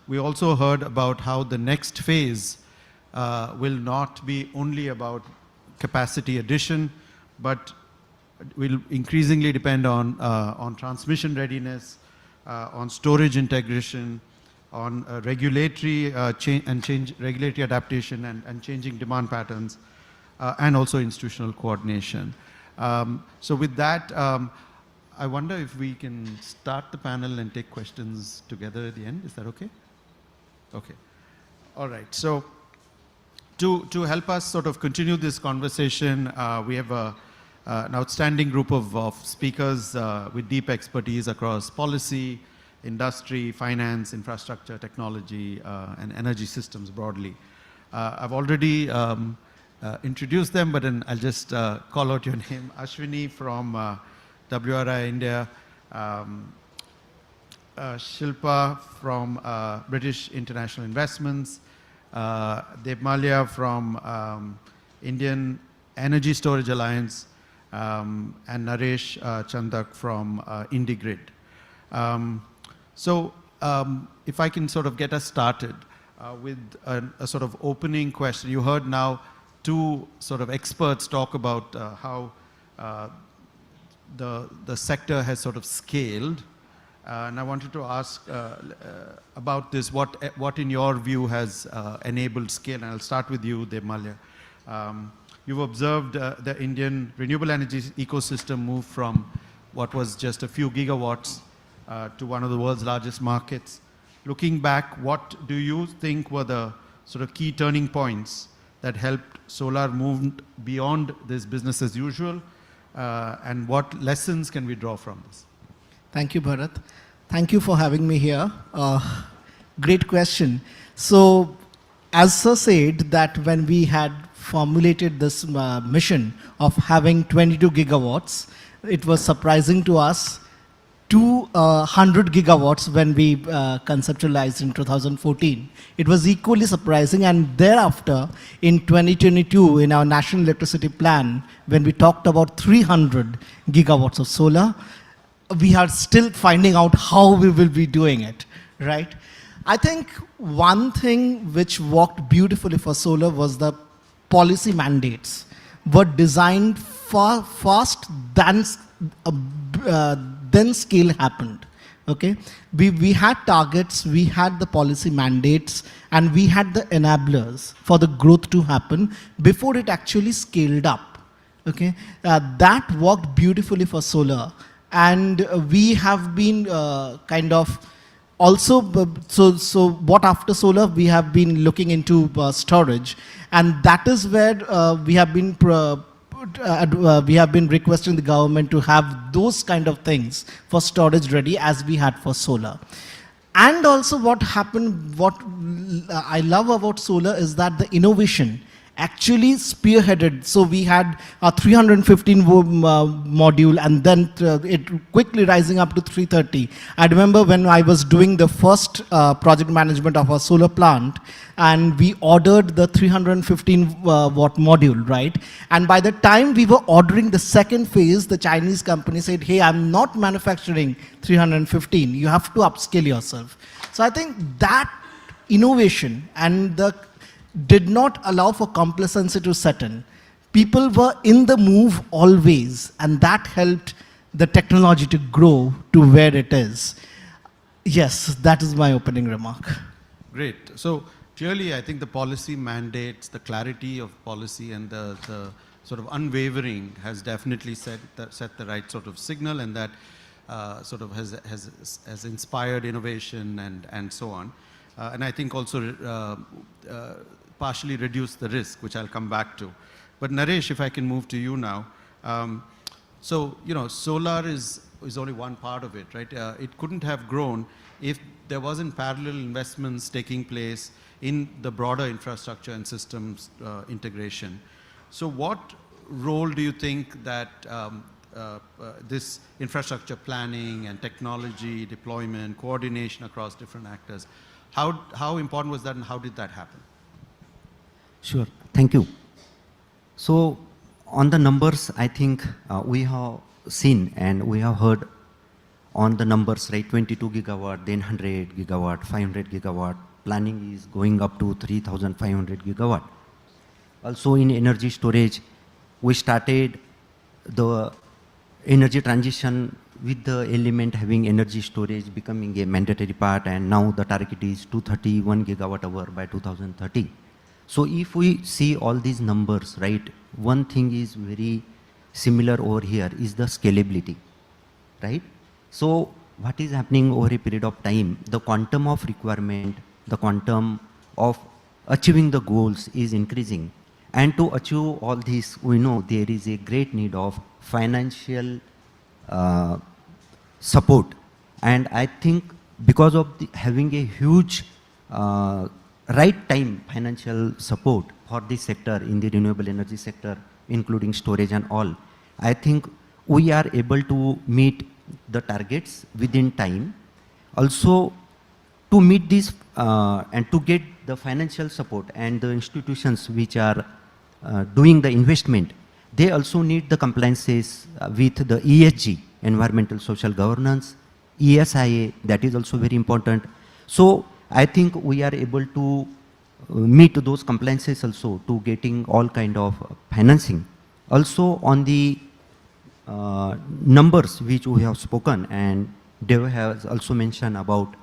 S5: We also heard about how the next phase will not be only about capacity addition, but will increasingly depend on transmission readiness, on storage integration, on regulatory regulatory adaptation and changing demand patterns, and also institutional coordination. So with that, I wonder if we can start the panel and take questions together at the end. Is that okay? Okay. All right. So to help us sort of continue this conversation, we have an outstanding group of speakers with deep expertise across policy, industry, finance, infrastructure, technology, and energy systems broadly. I've already introduced them, but then I'll just call out your name. Ashwini from WRI India, Shilpa from British International Investments, Devmalia from Indian Energy Storage Alliance, and Naresh Chandak from IndiGrid. So if I can sort of get us started with a sort of opening question. You heard now two sort of experts talk about how the sector has sort of scaled. And I wanted to ask about this, what in your view has enabled scale? And I'll start with you, Devmalia. You've observed the Indian renewable energy ecosystem move from what was just a few gigawatts to one of the world's largest markets. Looking back, what do you think were the sort of key turning points that helped solar move beyond this business as usual? And what lessons can we draw from this?
S6: Thank you, Bharat. Thank you for having me here. Great question. So, as Sir said, that when we had formulated this mission of having 22 gigawatts, it was surprising to us. 200 gigawatts when we conceptualized in 2014. It was equally surprising, and thereafter in 2022 in our national electricity plan, when we talked about 300 gigawatts of solar, we are still finding out how we will be doing it, right? I think one thing which worked beautifully for solar was the policy mandates were designed far fast than then scale happened. Okay, we had targets, we had the policy mandates, and we had the enablers for the growth to happen before it actually scaled up. Okay, that worked beautifully for solar, and we have been kind of also so what after solar we have been looking into storage, and that is where we have been requesting the government to have those kind of things for storage ready as we had for solar. And also what happened, what I love about solar is that the innovation actually spearheaded. So we had a 315 module, and then it quickly rising up to 330. I remember when I was doing the first project management of our solar plant, and we ordered the 315 watt module, right? And by the time we were ordering the second phase, the Chinese company said, hey, I'm not manufacturing 315. You have to upscale yourself. So I think that innovation and the did not allow for complacency to set in. People were in the move always, and that helped the technology to grow to where it is. Yes, that is my opening remark.
S5: Great. So clearly, I think the policy mandates, the clarity of policy, and the sort of unwavering has definitely set the right sort of signal, and that sort of has inspired innovation and so on. And I think also partially reduce the risk, which I'll come back to. But Naresh, if I can move to you now. So, you know, solar is only one part of it, right? It couldn't have grown if there wasn't parallel investments taking place in the broader infrastructure and systems integration. So what role do you think that this infrastructure planning and technology deployment, coordination across different actors, how important was that, and how did that happen?
S14: Sure, thank you. So on the numbers, I think we have seen and we have heard on the numbers, right? 22 gigawatt, then 100 gigawatt, 500 gigawatt. Planning is going up to 3,500 gigawatt. Also in energy storage, we started the energy transition with the element having energy storage becoming a mandatory part, and now the target is 231 gigawatt hour by 2030. So if we see all these numbers, right, one thing is very similar over here is the scalability, right? So what is happening over a period of time, the quantum of requirement, the quantum of achieving the goals is increasing. And to achieve all this, we know there is a great need of financial support. And I think because of having a huge right time financial support for this sector in the renewable energy sector, including storage and all, I think we are able to meet the targets within time. Also, to meet this and to get the financial support, and the institutions which are doing the investment, they also need the compliances with the ESG, environmental social governance, ESIA, that is also very important. So I think we are able to meet those compliances also to getting all kind of financing. Also on the numbers which we have spoken, and Dev has also mentioned about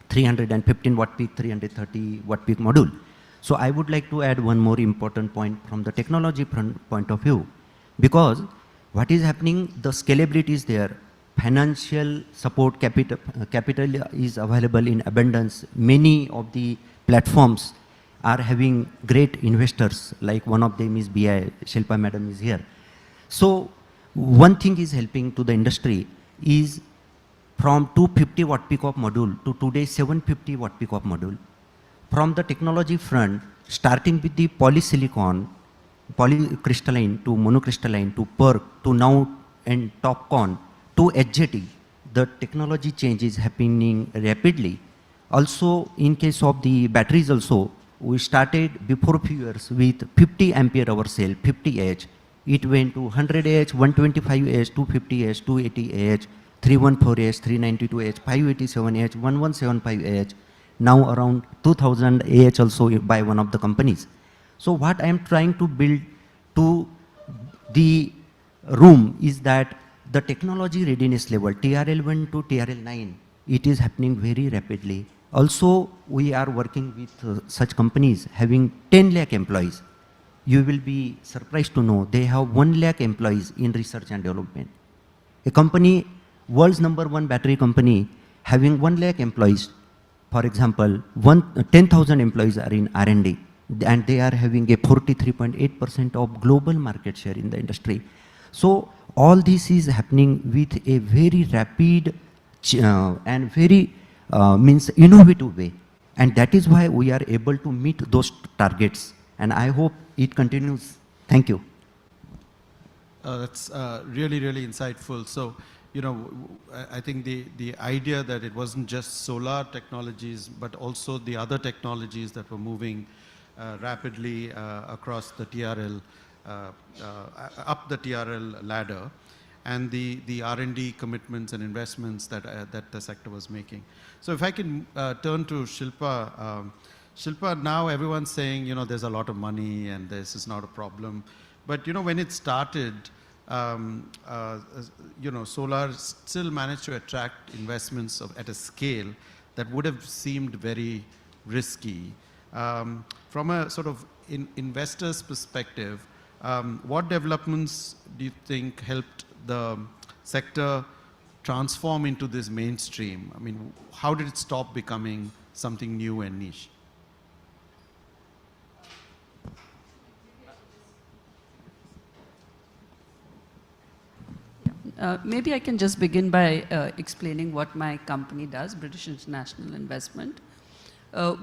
S14: 315 watt peak, 330 watt peak module. So I would like to add one more important point from the technology point of view, because what is happening, the scalability is there, financial support, capital is available in abundance. Many of the platforms are having great investors, like one of them is BI, Shilpa madam is here. So one thing is helping to the industry is from 250 watt peak of module to today 750 watt peak of module. From the technology front, starting with the polysilicon, polycrystalline to monocrystalline to PERC to now and TOPCon to HJT, the technology change is happening rapidly. Also, in case of the batteries also, we started before a few years with 50 ampere hour cell, 50Ah. It went to 100Ah, 125Ah, 250Ah, 280Ah, 314Ah, 392Ah, 587Ah, 1175Ah. Now around 2000 AH also by one of the companies. So what I am trying to build to the room is that the technology readiness level, TRL1 to TRL9, it is happening very rapidly. Also, we are working with such companies having 10 lakh employees. You will be surprised to know they have 1 lakh employees in research and development. A company, world's #1 battery company, having 1 lakh employees, for example, 10,000 employees are in R&D, and they are having a 43.8% of global market share in the industry. So all this is happening with a very rapid and very innovative way. And that is why we are able to meet those targets. And I hope it continues. Thank you.
S5: That's really, really insightful. So, you know, I think the idea that it wasn't just solar technologies, but also the other technologies that were moving rapidly across the TRL, up the TRL ladder, and the R&D commitments and investments that the sector was making. So if I can turn to Shilpa. Shilpa, now everyone's saying, you know, there's a lot of money and this is not a problem. But, you know, when it started, you know, solar still managed to attract investments at a scale that would have seemed very risky. From a sort of investor's perspective, what developments do you think helped the sector transform into this mainstream? I mean, how did it stop becoming something new and niche?
S15: Maybe I can just begin by explaining what my company does, British International Investment.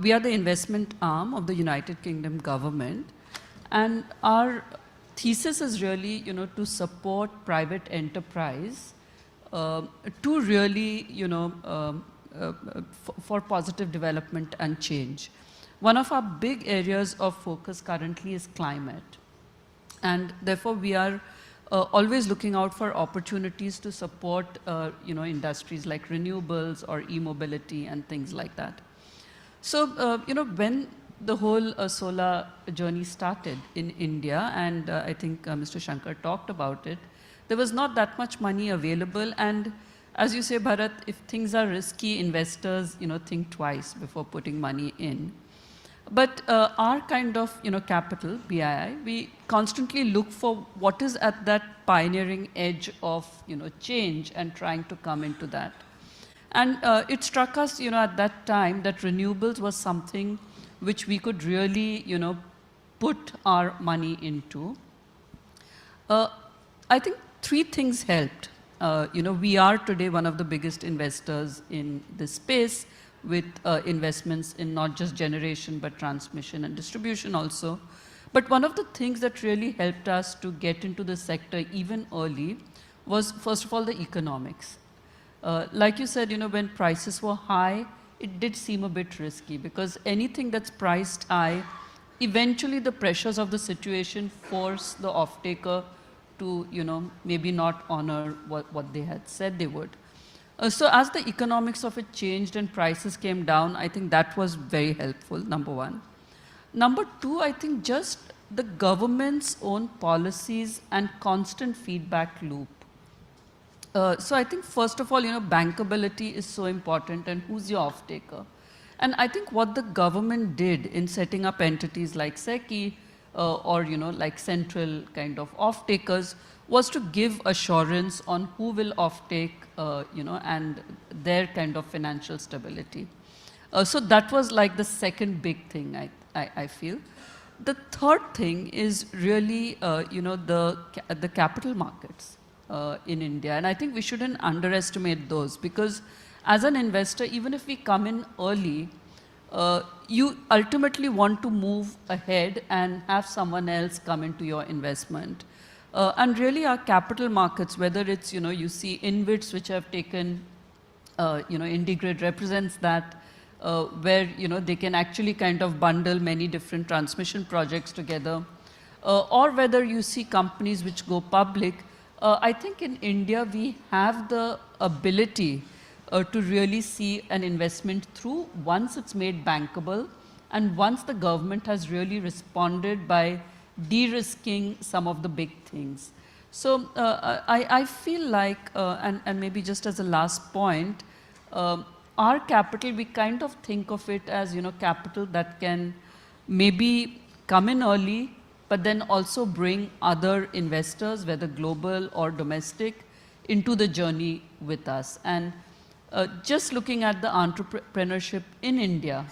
S15: We are the investment arm of the United Kingdom government, and our thesis is really, you know, to support private enterprise to really, you know, for positive development and change. One of our big areas of focus currently is climate, and therefore we are always looking out for opportunities to support, industries like renewables or e-mobility and things like that. So, when the whole solar journey started in India, and I think Mr. Shankar talked about it, there was not that much money available, and as you say, Bharat, if things are risky, investors, think twice before putting money in. But our kind of, capital, BII, we constantly look for what is at that pioneering edge of, change and trying to come into that. And it struck us, at that time that renewables was something which we could really, put our money into. I think 3 things helped. We are today one of the biggest investors in this space with investments in not just generation, but transmission and distribution also. But one of the things that really helped us to get into the sector even early was, first of all, the economics. Like you said, when prices were high, it did seem a bit risky because anything that's priced high, eventually the pressures of the situation force the off-taker to, maybe not honor what they had said they would. So as the economics of it changed and prices came down, I think that was very helpful, number 1. Number 2, I think just the government's own policies and constant feedback loop. So I think first of all, bankability is so important and who's your off-taker. And I think what the government did in setting up entities like SECI or like central kind of off-takers was to give assurance on who will offtake, and their kind of financial stability. So that was like the second big thing I feel. The third thing is really, the capital markets in India. And I think we shouldn't underestimate those because as an investor, even if we come in early, you ultimately want to move ahead and have someone else come into your investment. And really our capital markets, whether it's, you see InvITs which have taken, IndiGrid represents that, where, they can actually kind of bundle many different transmission projects together, or whether you see companies which go public. I think in India we have the ability to really see an investment through once it's made bankable and once the government has really responded by de-risking some of the big things. So I feel like, and maybe just as a last point, our capital, we kind of think of it as, capital that can maybe come in early, but then also bring other investors, whether global or domestic, into the journey with us. And just looking at the entrepreneurship in India,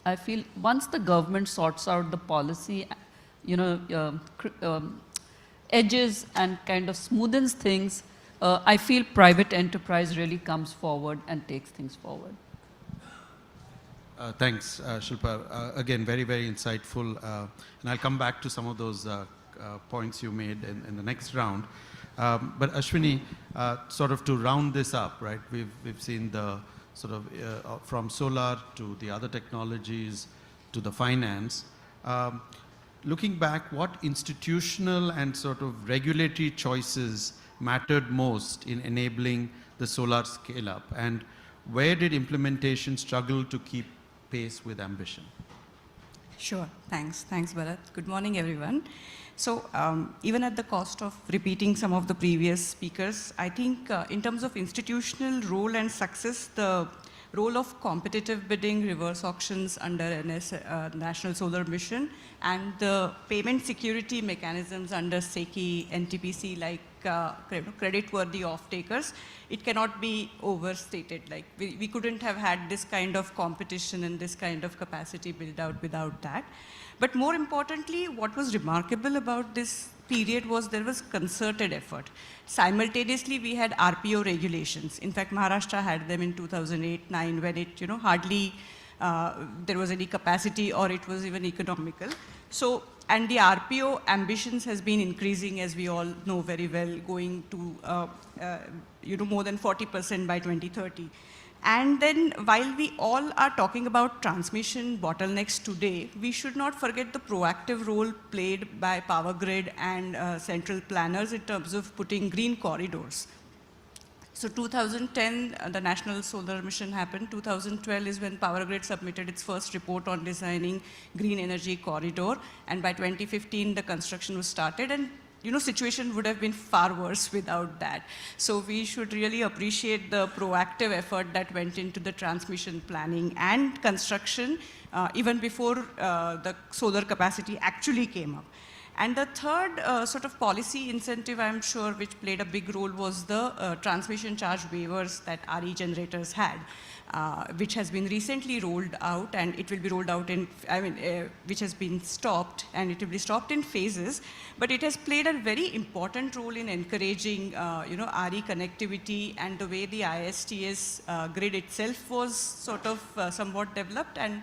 S15: I feel once the government sorts out the policy, edges and kind of smoothens things, I feel private enterprise really comes forward and takes things forward.
S5: Thanks, Shilpa. Again, very, very insightful. And I'll come back to some of those points you made in the next round. But Ashwini, sort of to round this up, right? We've seen the sort of from solar to the other technologies to the finance. Looking back, what institutional and sort of regulatory choices mattered most in enabling the solar scale-up? And where did implementation struggle to keep pace with ambition?
S16: Sure, thanks. Thanks, Bharat. Good morning, everyone. So even at the cost of repeating some of the previous speakers, I think in terms of institutional role and success, the role of competitive bidding, reverse auctions under National Solar Mission, and the payment security mechanisms under SECI, NTPC, like credit-worthy off-takers, it cannot be overstated. Like we couldn't have had this kind of competition and this kind of capacity built out without that. But more importantly, what was remarkable about this period was there was concerted effort. Simultaneously, we had RPO regulations. In fact, Maharashtra had them in 2008-9 when it, hardly there was any capacity or it was even economical. So, and the RPO ambitions has been increasing, as we all know very well, going to more than 40% by 2030. And then while we all are talking about transmission bottlenecks today, we should not forget the proactive role played by power grid and central planners in terms of putting green corridors. So 2010, the National Solar Mission happened. 2012 is when Power Grid submitted its first report on designing green energy corridor. And by 2015, the construction was started. And situation would have been far worse without that. So we should really appreciate the proactive effort that went into the transmission planning and construction even before the solar capacity actually came up. And the third sort of policy incentive, I'm sure, which played a big role was the transmission charge waivers that RE generators had, which has been recently rolled out, and it will be rolled out in, which has been stopped, and it will be stopped in phases. But it has played a very important role in encouraging, RE connectivity and the way the ISTS grid itself was sort of somewhat developed. And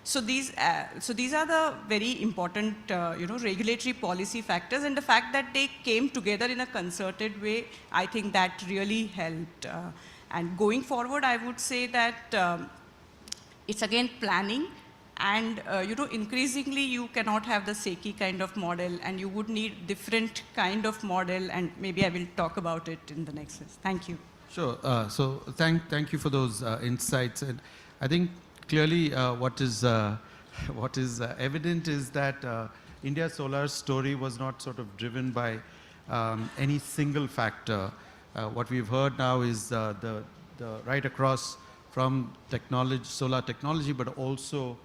S16: so these are the very important, regulatory policy factors, and the fact that they came together in a concerted way, I think that really helped. And going forward, I would say that it's again planning, and increasingly you cannot have the SECI kind of model, and you would need different kind of model, and maybe I will talk about it in the next list. Thank you.
S5: Sure. So thank you for those insights, and I think clearly what is evident is that India's solar story was not sort of driven by any single factor. What we've heard now is the right across from technology, solar technology, but also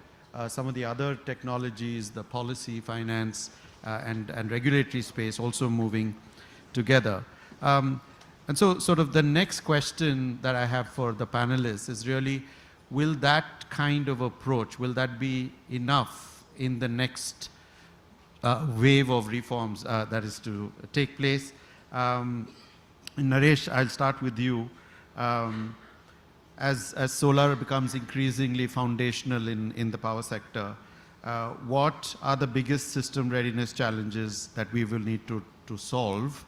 S5: some of the other technologies, the policy, finance, and regulatory space also moving together. And so sort of the next question that I have for the panelists is really, will that kind of approach, will that be enough in the next wave of reforms that is to take place? Naresh, I'll start with you. As solar becomes increasingly foundational in the power sector, what are the biggest system readiness challenges that we will need to solve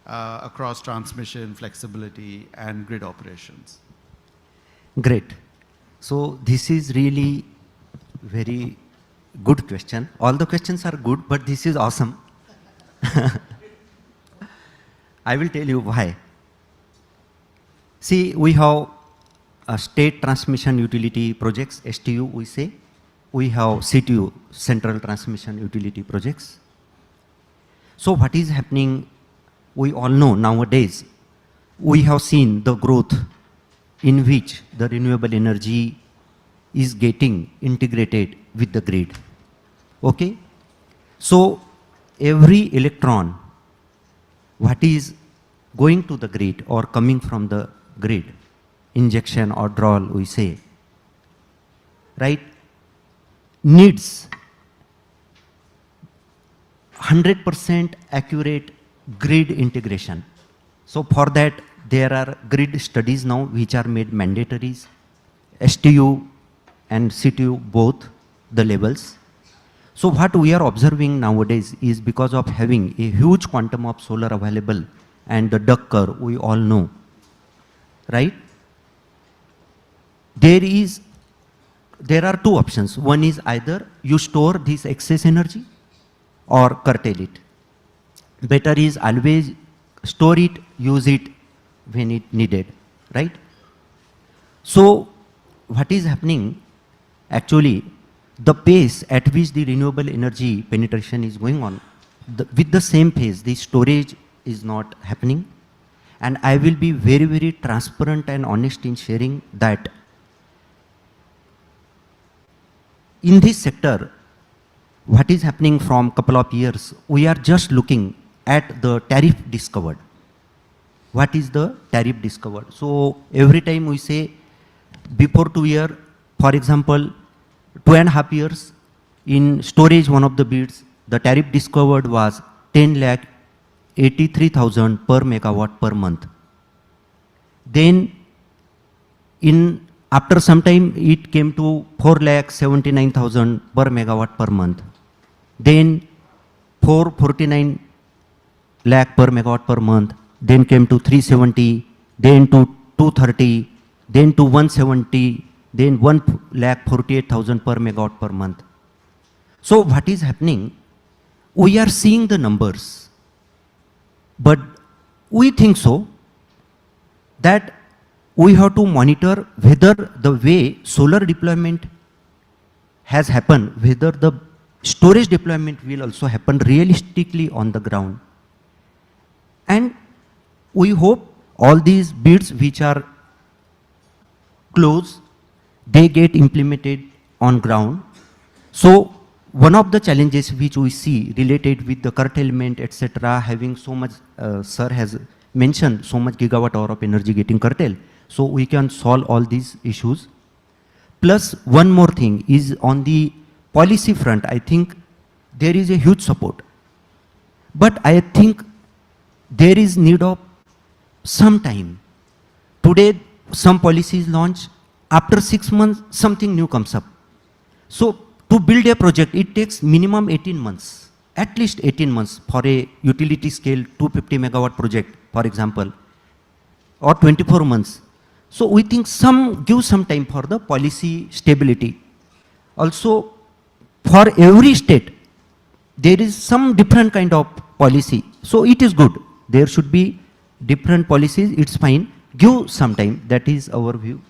S5: across transmission, flexibility, and grid operations?
S14: Great. So this is really very good question. All the questions are good, but this is awesome. I will tell you why. See, we have state transmission utility projects, STU we say. We have CTU, central transmission utility projects. So what is happening, we all know nowadays, we have seen the growth in which the renewable energy is getting integrated with the grid. Okay? So every electron, what is going to the grid or coming from the grid, injection or drawal we say, right, needs 100% accurate grid integration. So for that, there are grid studies now which are made mandatories, STU and CTU both the levels. So what we are observing nowadays is because of having a huge quantum of solar available and the duck curve we all know, right? There are two options. One is either you store this excess energy or curtail it. Better is always store it, use it when it needed, right? So what is happening, actually, the pace at which the renewable energy penetration is going on, with the same pace, the storage is not happening. And I will be very, very transparent and honest in sharing that in this sector, what is happening from couple of years, we are just looking at the tariff discovered. What is the tariff discovered? So every time we say before 2 years, for example, 2.5 years in storage, one of the bids, the tariff discovered was 10,83,000 per megawatt per month. Then after some time it came to 4,79,000 per megawatt per month. Then 449 lakh per megawatt per month. Then came to 370, then to 230, then to 170, then 1,48,000 per megawatt per month. So what is happening? We are seeing the numbers, but we think so that we have to monitor whether the way solar deployment has happened, whether the storage deployment will also happen realistically on the ground. And we hope all these bids which are closed, they get implemented on ground. So one of the challenges which we see related with the curtailment, etc., having so much, sir has mentioned so much gigawatt hour of energy getting curtailed. So we can solve all these issues. Plus one more thing is on the policy front, I think there is a huge support. But I think there is need of some time. Today some policies launch, after 6 months something new comes up. So to build a project, it takes minimum 18 months, at least 18 months for a utility scale 250 megawatt project, for example, or 24 months. So we think give some time for the policy stability. Also, for every state, there is some different kind of policy. So it is good. There should be different policies, it's fine. Give some time, that is our view,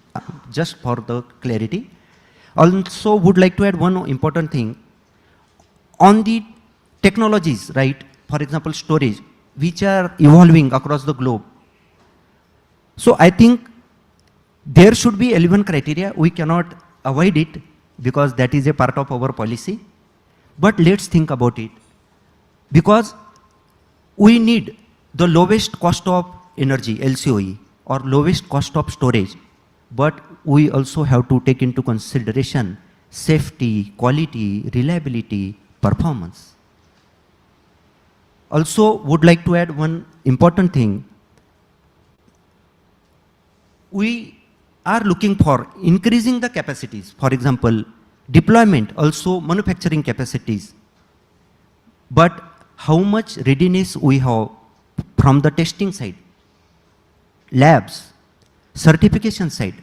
S14: just for the clarity. Also would like to add one important thing. On the technologies, right, for example storage, which are evolving across the globe. So I think there should be 11 criteria. We cannot avoid it because that is a part of our policy. But let's think about it. Because we need the lowest cost of energy, LCOE, or lowest cost of storage. But we also have to take into consideration safety, quality, reliability, performance. Also would like to add one important thing. We are looking for increasing the capacities. For example, deployment, also manufacturing capacities. But how much readiness we have from the testing side, labs, certification side.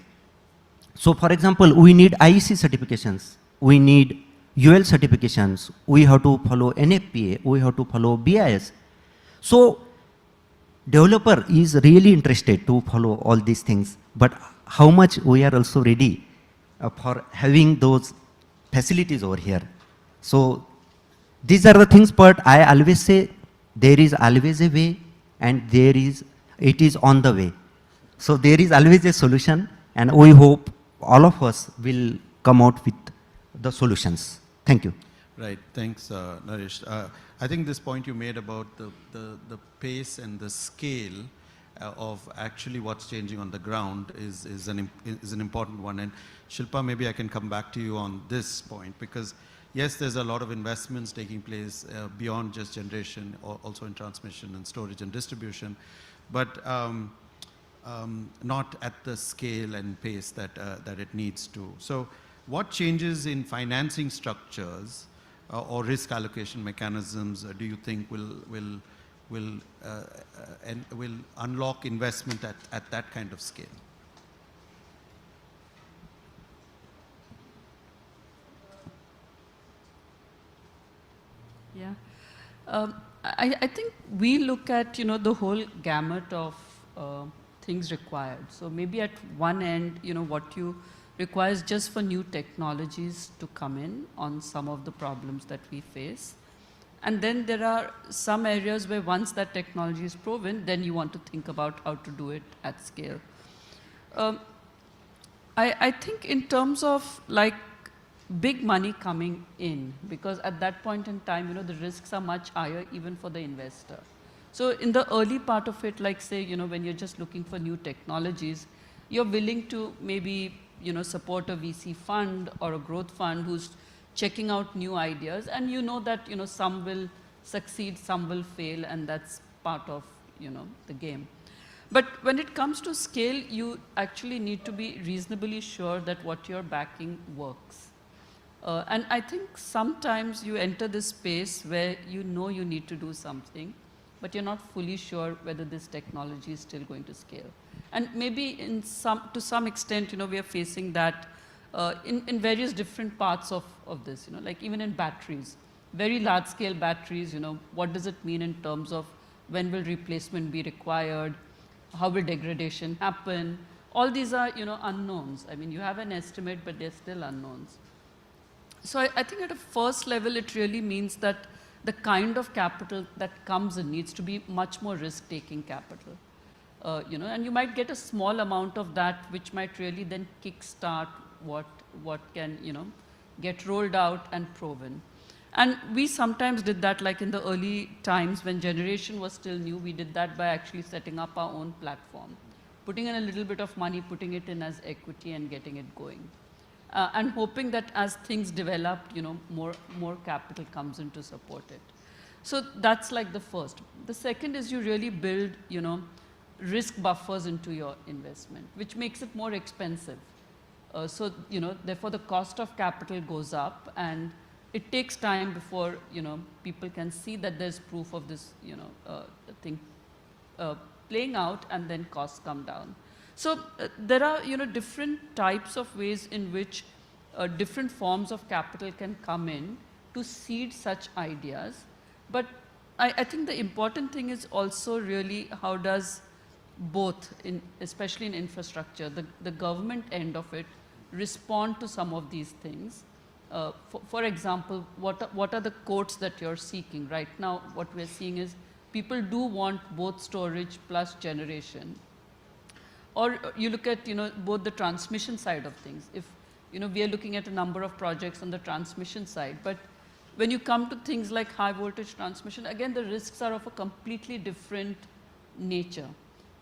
S14: So for example, we need IEC certifications, we need UL certifications, we have to follow NFPA, we have to follow BIS. So developer is really interested to follow all these things, but how much we are also ready for having those facilities over here. So these are the things, but I always say there is always a way and it is on the way. So there is always a solution, and we hope all of us will come out with the solutions. Thank you.
S5: Right, thanks Naresh. I think this point you made about the pace and the scale of actually what's changing on the ground is an important one. And Shilpa, maybe I can come back to you on this point, because yes, there's a lot of investments taking place beyond just generation, also in transmission and storage and distribution, but not at the scale and pace that it needs to. So what changes in financing structures or risk allocation mechanisms do you think will unlock investment at that kind of scale?
S15: Yeah, I think we look at the whole gamut of things required. So maybe at one end, what you requires just for new technologies to come in on some of the problems that we face. And then there are some areas where once that technology is proven, then you want to think about how to do it at scale. I think in terms of like big money coming in, because at that point in time, the risks are much higher even for the investor. So in the early part of it, like say, when you're just looking for new technologies, you're willing to maybe, support a VC fund or a growth fund who's checking out new ideas, and that, some will succeed, some will fail, and that's part of, the game. But when it comes to scale, you actually need to be reasonably sure that what you're backing works. And I think sometimes you enter this space where you need to do something, but you're not fully sure whether this technology is still going to scale. And maybe to some extent, we are facing that in various different parts of this, like even in batteries, very large scale batteries, what does it mean in terms of when will replacement be required, how will degradation happen? All these are, unknowns. I mean, you have an estimate, but they're still unknowns. So I think at a first level, it really means that the kind of capital that comes in needs to be much more risk-taking capital. And you might get a small amount of that, which might really then kickstart what can, get rolled out and proven. And we sometimes did that, like in the early times when generation was still new, we did that by actually setting up our own platform, putting in a little bit of money, putting it in as equity and getting it going. And hoping that as things develop, more capital comes in to support it. So that's like the first. The second is you really build, risk buffers into your investment, which makes it more expensive. So, therefore the cost of capital goes up, and it takes time before, people can see that there's proof of this, thing playing out, and then costs come down. So there are, different types of ways in which different forms of capital can come in to seed such ideas. But I think the important thing is also really how does both, especially in infrastructure, the government end of it, respond to some of these things. For example, what are the quotes that you're seeking? Right now, what we're seeing is people do want both storage plus generation. Or you look at, both the transmission side of things. If, we are looking at a number of projects on the transmission side, but when you come to things like high voltage transmission, again, the risks are of a completely different nature.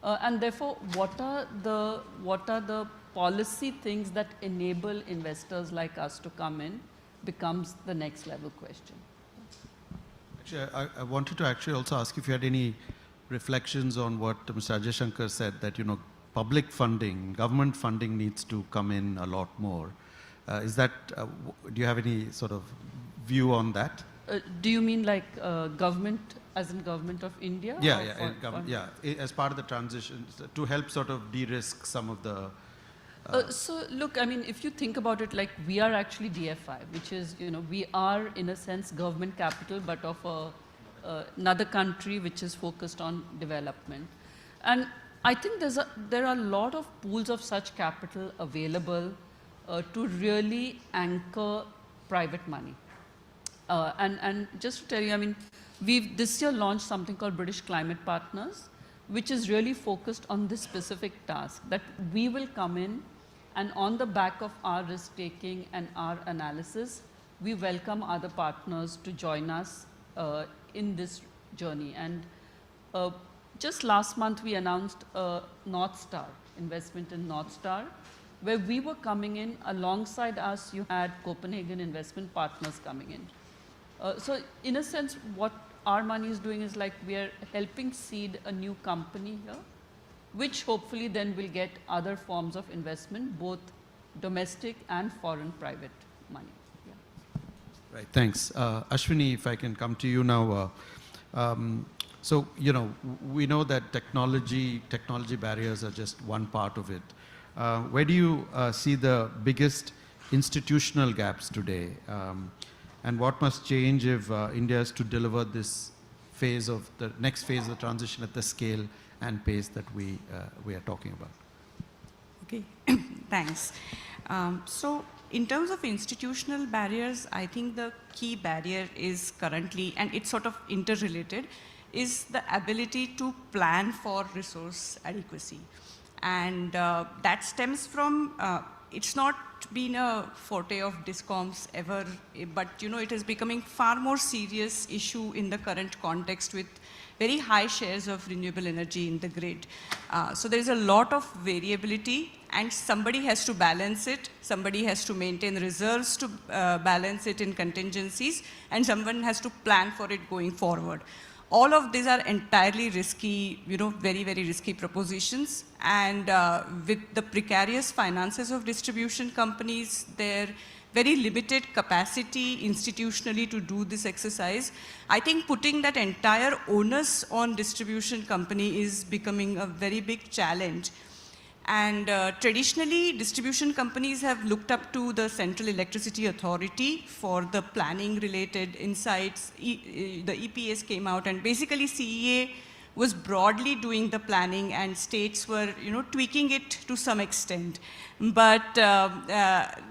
S15: And therefore, what are the policy things that enable investors like us to come in becomes the next level question.
S5: Actually, I wanted to actually also ask if you had any reflections on what Mr. Ajay Shankar said, that, public funding, government funding needs to come in a lot more. Is that, do you have any sort of view on that?
S15: Do you mean like government, as in government of India?
S5: Yeah, as part of the transition, to help sort of de-risk some of the...
S15: So look, I mean, if you think about it, like we are actually DFI, which is, we are in a sense government capital, but of another country which is focused on development. And I think there are a lot of pools of such capital available to really anchor private money. And just to tell you, I mean, we've this year launched something called British Climate Partners, which is really focused on this specific task, that we will come in and on the back of our risk-taking and our analysis, we welcome other partners to join us in this journey. And just last month, we announced North Star, investment in North Star, where we were coming in. Alongside us, you had Copenhagen Investment Partners coming in. So in a sense, what our money is doing is like we are helping seed a new company here, which hopefully then will get other forms of investment, both domestic and foreign private money. Yeah.
S5: Right, thanks. Ashwini, if I can come to you now. So, we know that technology barriers are just one part of it. Where do you see the biggest institutional gaps today? And what must change if India is to deliver this phase of the next phase of the transition at the scale and pace that we are talking about?
S16: Okay, thanks. So in terms of institutional barriers, I think the key barrier is currently, and it's sort of interrelated, is the ability to plan for resource adequacy. And that stems from, it's not been a forte of DISCOMs ever, but it is becoming far more serious issue in the current context with very high shares of renewable energy in the grid. So there is a lot of variability, and somebody has to balance it, somebody has to maintain reserves to balance it in contingencies, and someone has to plan for it going forward. All of these are entirely risky, very, very risky propositions. And with the precarious finances of distribution companies, their very limited capacity institutionally to do this exercise, I think putting that entire onus on distribution company is becoming a very big challenge. And traditionally, distribution companies have looked up to the Central Electricity Authority for the planning related insights. The EPS came out, and basically CEA was broadly doing the planning, and states were, tweaking it to some extent. But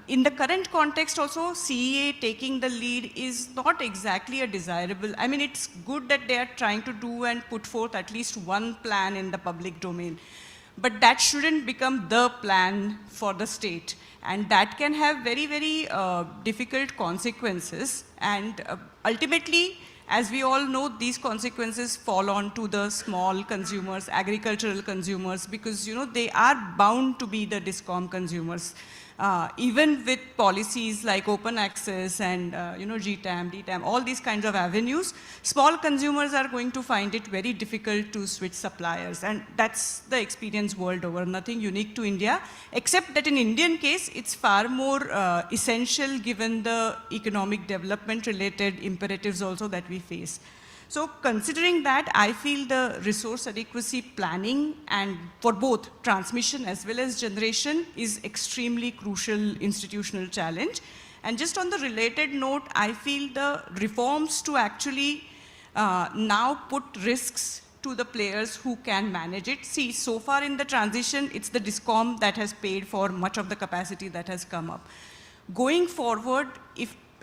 S16: in the current context also, CEA taking the lead is not exactly a desirable. I mean, it's good that they are trying to do and put forth at least one plan in the public domain. But that shouldn't become the plan for the state. And that can have very, very difficult consequences. And ultimately, as we all know, these consequences fall on to the small consumers, agricultural consumers, because they are bound to be the DISCOM consumers. Even with policies like open access and GTAM, DTAM, all these kinds of avenues, small consumers are going to find it very difficult to switch suppliers. And that's the experience world over, nothing unique to India, except that in Indian case, it's far more essential given the economic development related imperatives also that we face. So considering that, I feel the resource adequacy planning and for both transmission as well as generation is extremely crucial institutional challenge. And just on the related note, I feel the reforms to actually now put risks to the players who can manage it. See, so far in the transition, it's the DISCOM that has paid for much of the capacity that has come up. Going forward,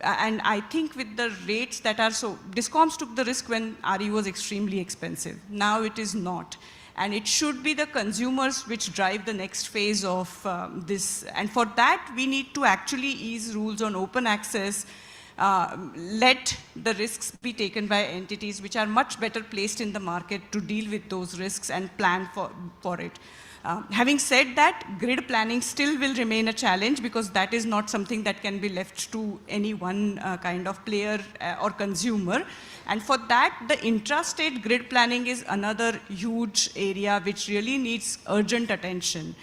S16: and I think with the rates that are DISCOMs took the risk when RE was extremely expensive. Now it is not. And it should be the consumers which drive the next phase of this. And for that, we need to actually ease rules on open access, let the risks be taken by entities which are much better placed in the market to deal with those risks and plan for it. Having said that, grid planning still will remain a challenge because that is not something that can be left to any one kind of player or consumer. And for that, the intrastate grid planning is another huge area which really needs urgent attention.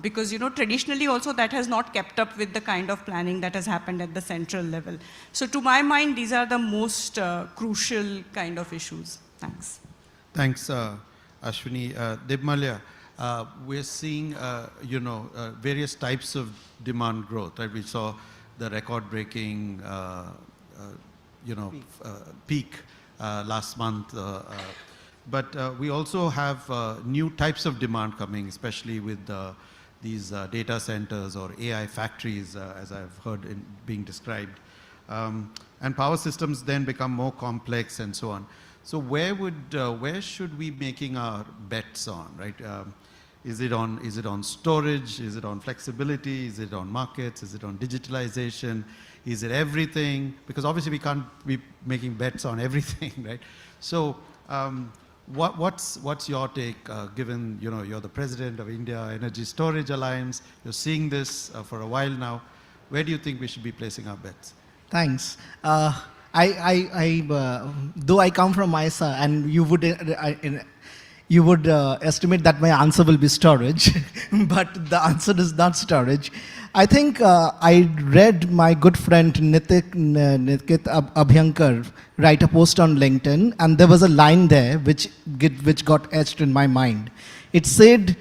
S16: Because traditionally also that has not kept up with the kind of planning that has happened at the central level. So to my mind, these are the most crucial kind of issues. Thanks.
S5: Thanks, Ashwini. Debmalya. We're seeing, various types of demand growth, right? We saw the record-breaking, peak last month. But we also have new types of demand coming, especially with these data centers or AI factories, as I've heard being described. And power systems then become more complex and so on. So where should we be making our bets on, right? Is it on storage? Is it on flexibility? Is it on markets? Is it on digitalization? Is it everything? Because obviously we can't be making bets on everything, right? So what's your take, given you're the president of India Energy Storage Alliance, you're seeing this for a while now. Where do you think we should be placing our bets?
S6: Thanks. Though I come from ISA, and you would estimate that my answer will be storage, but the answer is not storage. I think I read my good friend Nikit Abhyankar write a post on LinkedIn, and there was a line there which got etched in my mind. It said,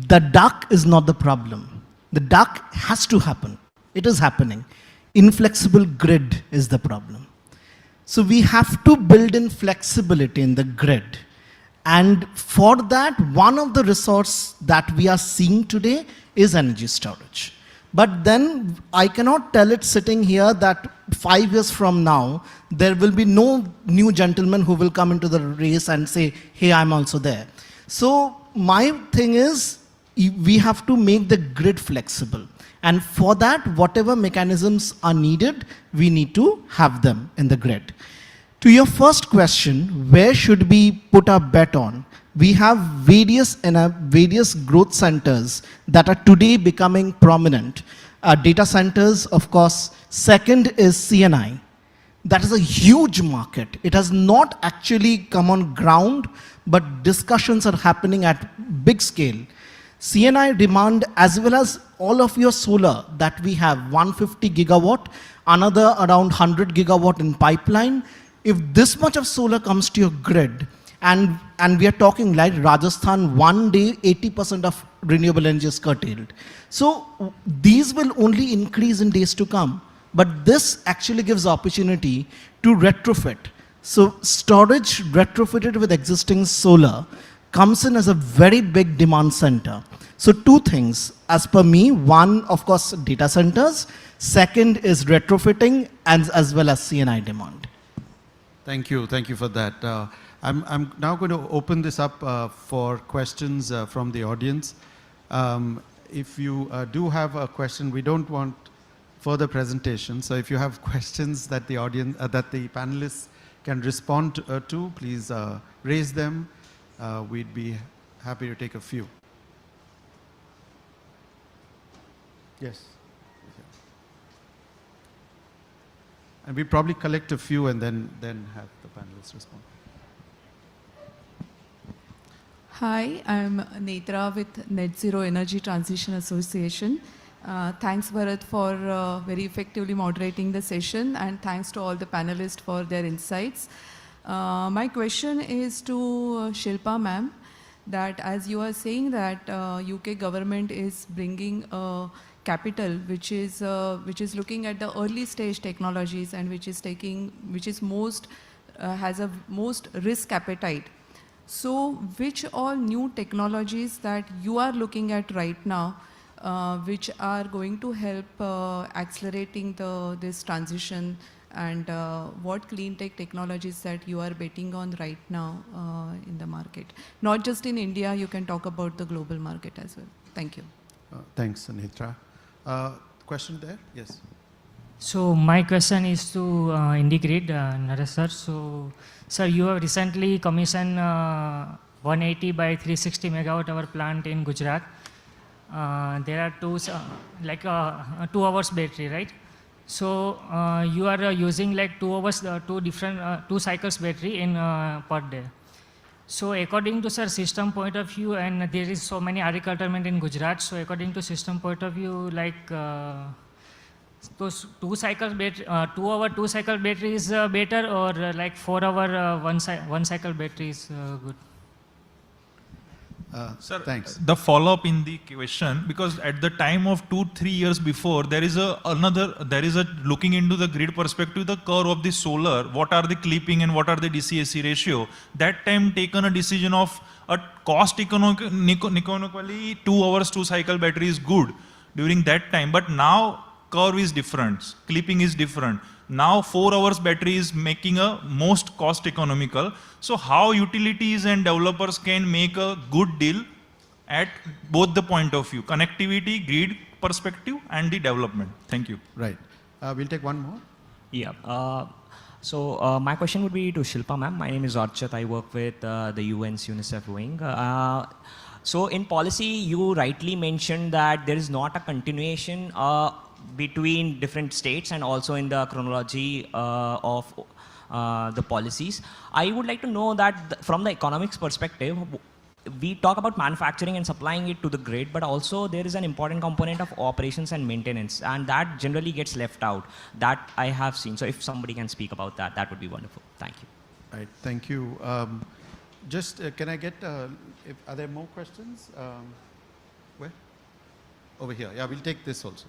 S6: the duck is not the problem. The duck has to happen. It is happening. Inflexible grid is the problem. So we have to build in flexibility in the grid. And for that, one of the resources that we are seeing today is energy storage. But then I cannot tell it sitting here that 5 years from now, there will be no new gentleman who will come into the race and say, hey, I'm also there. So my thing is, we have to make the grid flexible. And for that, whatever mechanisms are needed, we need to have them in the grid. To your first question, where should we put our bet on? We have various growth centers that are today becoming prominent. Data centers, of course. Second is CNI. That is a huge market. It has not actually come on ground, but discussions are happening at big scale. CNI demand, as well as all of your solar that we have, 150 gigawatt, another around 100 gigawatt in pipeline. If this much of solar comes to your grid, and we are talking like Rajasthan, one day 80% of renewable energy is curtailed. So these will only increase in days to come. But this actually gives opportunity to retrofit. So storage retrofitted with existing solar comes in as a very big demand center. So two things, as per me: one, of course, data centers; second is retrofitting, and as well as CNI demand.
S5: Thank you for that. I'm now going to open this up for questions from the audience. If you do have a question, we don't want further presentation. So if you have questions that the audience, that the panelists can respond to, please raise them. We'd be happy to take a few. Yes. And we probably collect a few and then have the panelists respond.
S17: Hi, I'm Netra with Net Zero Energy Transition Association. Thanks, Bharat, for very effectively moderating the session, and thanks to all the panelists for their insights. My question is to Shilpa ma'am, that as you are saying that UK government is bringing capital which is looking at the early stage technologies and which is most has a most risk appetite. So which all new technologies that you are looking at right now which are going to help accelerating this transition, and what clean tech technologies that you are betting on right now in the market? Not just in India, you can talk about the global market as well. Thank you.
S5: Thanks, Netra. Question there? Yes.
S18: So my question is to IndiGrid, Naresh sir. So, sir, you have recently commissioned 180 by 360 megawatt hour plant in Gujarat. There are two hours battery, right? So you are using like 2 hours, two cycles battery in per day. So according to sir system point of view, and there is so many agriculture in Gujarat. So according to system point of view, like those 2 cycles battery, 2 hour 2 cycle battery is better, or like 4 hour one cycle battery is good?
S19: Sir,
S5: thanks.
S19: The follow-up in the question, because at the time of 2-3 years before, there is a looking into the grid perspective, the curve of the solar, what are the clipping and what are the DC-AC ratio. That time taken a decision of a cost economically 2 hours 2 cycle battery is good during that time, but now curve is different, clipping is different. Now 4 hours battery is making a most cost economical. So how utilities and developers can make a good deal at both the point of view, connectivity, grid perspective and the development. Thank you.
S5: Right. We'll take one more.
S20: Yeah. So my question would be to Shilpa ma'am. My name is Archat. I work with the UN's UNICEF wing. So in policy, you rightly mentioned that there is not a continuation between different states and also in the chronology of the policies. I would like to know that from the economics perspective, we talk about manufacturing and supplying it to the grid, but also there is an important component of operations and maintenance, and that generally gets left out. That I have seen. So if somebody can speak about that, that would be wonderful. Thank you.
S5: Right. Thank you. Can I get, are there more questions? Where? Over here. Yeah, we'll take this also.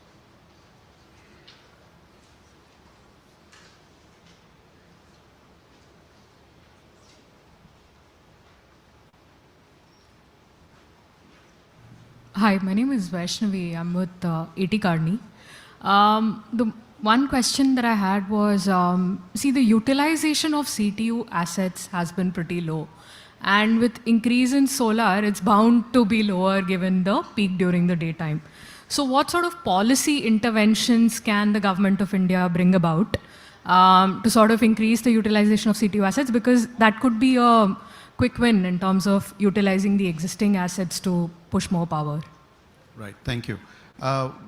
S21: Hi, my name is Vaishnavi. I'm with A.T. Kearney. The one question that I had was, see, the utilization of CTU assets has been pretty low. And with increase in solar, it's bound to be lower given the peak during the daytime. So what sort of policy interventions can the government of India bring about to sort of increase the utilization of CTU assets? Because that could be a quick win in terms of utilizing the existing assets to push more power.
S5: Right, thank you.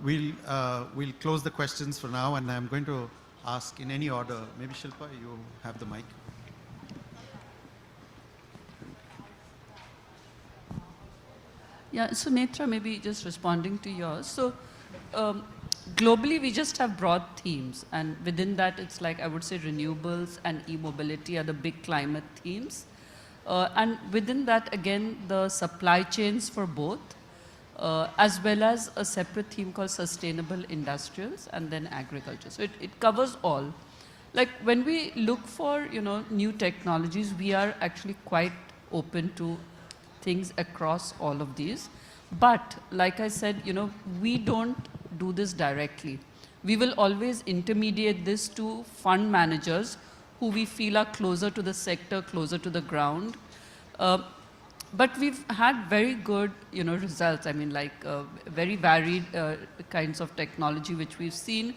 S5: We'll close the questions for now, and I'm going to ask in any order. Maybe Shilpa, you have the mic.
S15: Yeah, so Netra, maybe just responding to yours. So globally, we just have broad themes, and within that, it's like, I would say renewables and e-mobility are the big climate themes. And within that, again, the supply chains for both as well as a separate theme called sustainable industrials and then agriculture. So it covers all. Like when we look for, new technologies, we are actually quite open to things across all of these. But like I said, we don't do this directly. We will always intermediate this to fund managers who we feel are closer to the sector, closer to the ground. But we've had very good, results. I mean, like very varied kinds of technology which we've seen.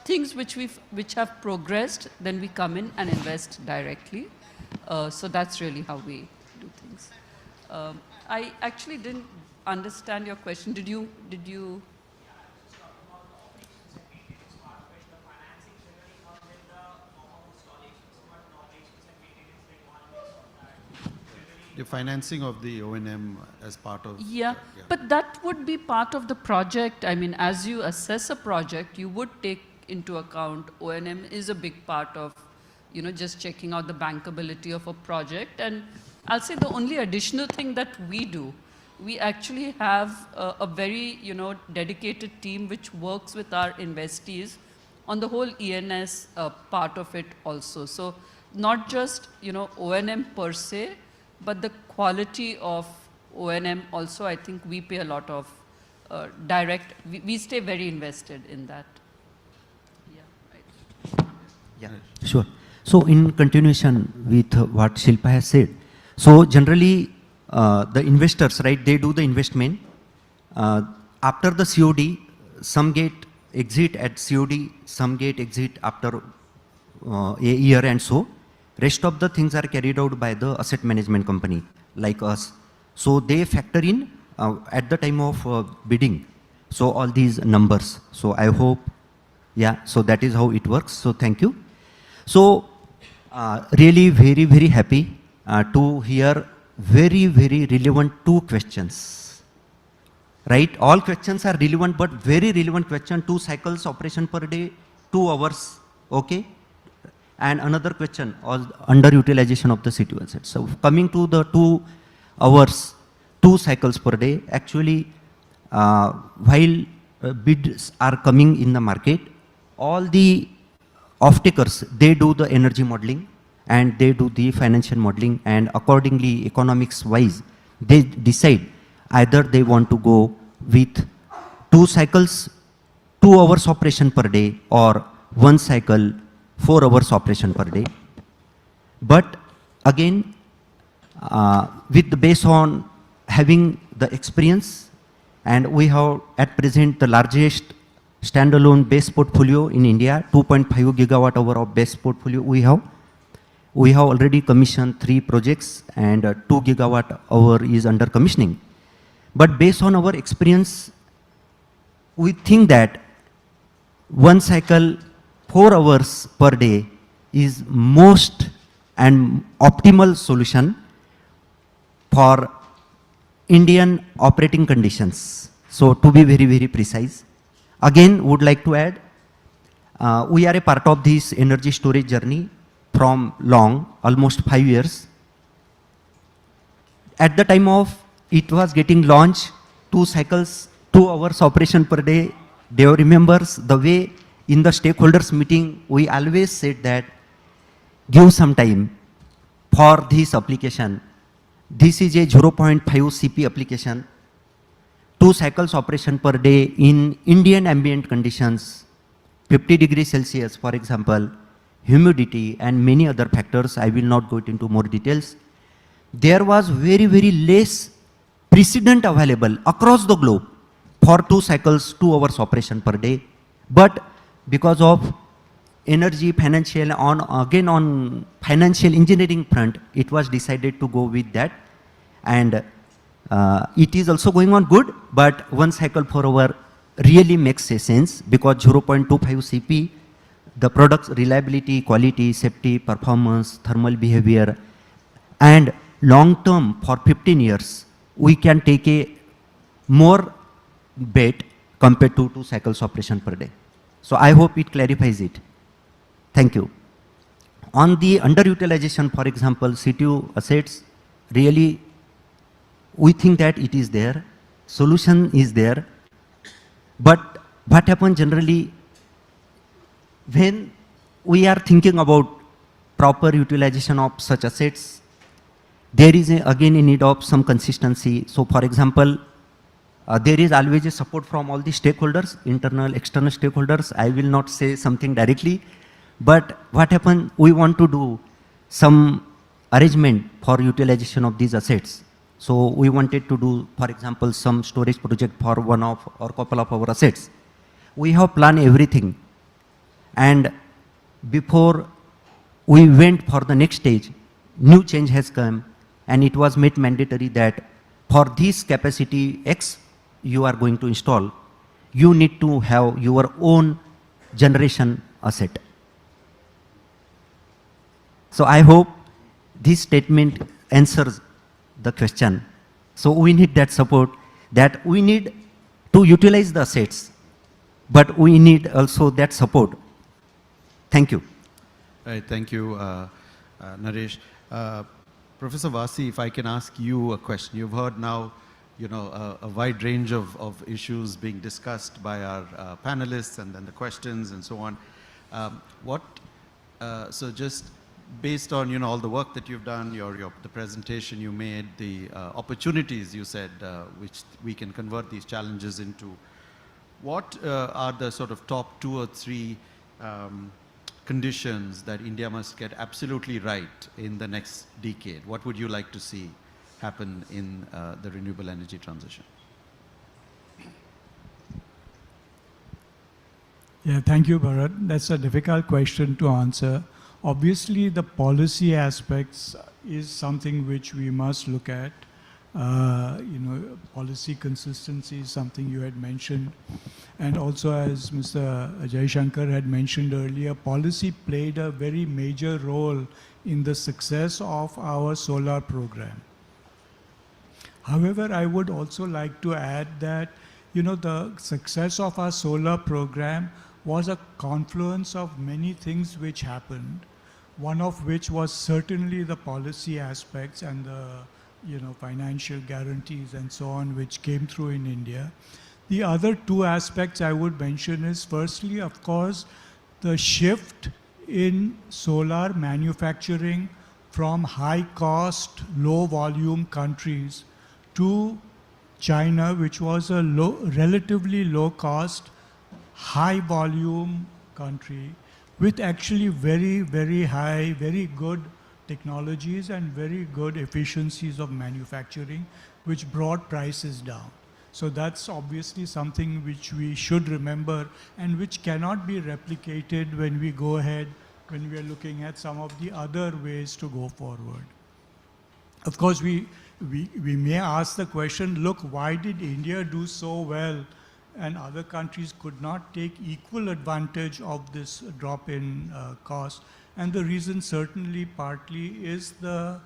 S15: Things which have progressed, then we come in and invest directly. So that's really how we do things. I actually didn't understand your question. Did you?
S5: The financing of the O&M as part of...
S15: Yeah, but that would be part of the project. I mean, as you assess a project, you would take into account O&M is a big part of, just checking out the bankability of a project. And I'll say the only additional thing that we do, we actually have a very, dedicated team which works with our investees on the whole ENS part of it also. So not just, O&M per se, but the quality of O&M also, I think we pay a lot of direct, we stay very invested in that.
S14: Yeah, sure. So in continuation with what Shilpa has said, so generally the investors, right, they do the investment. After the COD, some get exit at COD, some get exit after a year and so. Rest of the things are carried out by the asset management company like us. So they factor in at the time of bidding. So all these numbers. So I hope, yeah, so that is how it works. So thank you. So really very, very happy to hear very, very relevant 2 questions. Right? All questions are relevant, but very relevant question. 2 cycles operation per day, 2 hours. Okay? And another question was underutilization of the CTU assets. So coming to the 2 hours, 2 cycles per day, actually while bids are coming in the market, all the off-takers, they do the energy modeling and they do the financial modeling, and accordingly economics wise, they decide either they want to go with 2 cycles, 2 hours operation per day, or 1 cycle, 4 hours operation per day. But again, based on having the experience, and we have at present the largest standalone base portfolio in India, 2.5 gigawatt hour of base portfolio we have. We have already commissioned 3 projects and 2 gigawatt hour is under commissioning. But based on our experience, we think that 1 cycle, 4 hours per day is most and optimal solution for Indian operating conditions. So to be very, very precise. Again, would like to add, we are a part of this energy storage journey from long, almost 5 years. At the time of it was getting launched, 2 cycles, 2 hours operation per day. Deo remembers the way in the stakeholders meeting, we always said that give some time for this application. This is a 0.5 CP application. 2 cycles operation per day in Indian ambient conditions, 50 degrees Celsius, for example, humidity and many other factors. I will not go into more details. There was very, very less precedent available across the globe for 2 cycles, 2 hours operation per day. But because of energy, financial, on financial engineering front, it was decided to go with that. And it is also going on good, but 1 cycle per hour really makes a sense, because 0.25 CP, the product's reliability, quality, safety, performance, thermal behavior, and long term for 15 years, we can take a more bet compared to 2 cycles operation per day. So I hope it clarifies it. Thank you. On the underutilization, for example, CTU assets, really we think that it is there. solution is there. But what happens generally when we are thinking about proper utilization of such assets, there is again a need of some consistency. So for example, there is always a support from all the stakeholders, internal, external stakeholders. I will not say something directly, but what happens, we want to do some arrangement for utilization of these assets. So we wanted to do, for example, some storage project for one of or couple of our assets. We have planned everything. And before we went for the next stage, new change has come, and it was made mandatory that for this capacity X you are going to install, you need to have your own generation asset. So I hope this statement answers the question. So we need that support, that we need to utilize the assets, but we need also that support. Thank you.
S5: Right, thank you, Naresh. Professor Vasi, if I can ask you a question. You've heard now, you know, a wide range of issues being discussed by our panelists, and then the questions and so on. So just based on, you know, all the work that you've done, the presentation you made, the opportunities you said, which we can convert these challenges into, what are the sort of top 2 or 3 conditions that India must get absolutely right in the next decade? What would you like to see happen in the renewable energy transition?
S13: Yeah, thank you, Bharat. That's a difficult question to answer. Obviously, the policy aspects is something which we must look at. You know, policy consistency is something you had mentioned. And also, as Mr. Ajay Shankar had mentioned earlier, policy played a very major role in the success of our solar program. However, I would also like to add that, you know, the success of our solar program was a confluence of many things which happened, one of which was certainly the policy aspects and the, you know, financial guarantees and so on, which came through in India. The other 2 aspects I would mention is, firstly, of course, the shift in solar manufacturing from high-cost, low-volume countries to China, which was a relatively low-cost, high-volume country with actually very, very high, very good technologies and very good efficiencies of manufacturing, which brought prices down. So that's obviously something which we should remember and which cannot be replicated when we go ahead, when we are looking at some of the other ways to go forward. Of course, we may ask the question, look, why did India do so well and other countries could not take equal advantage of this drop in cost? And the reason certainly partly is the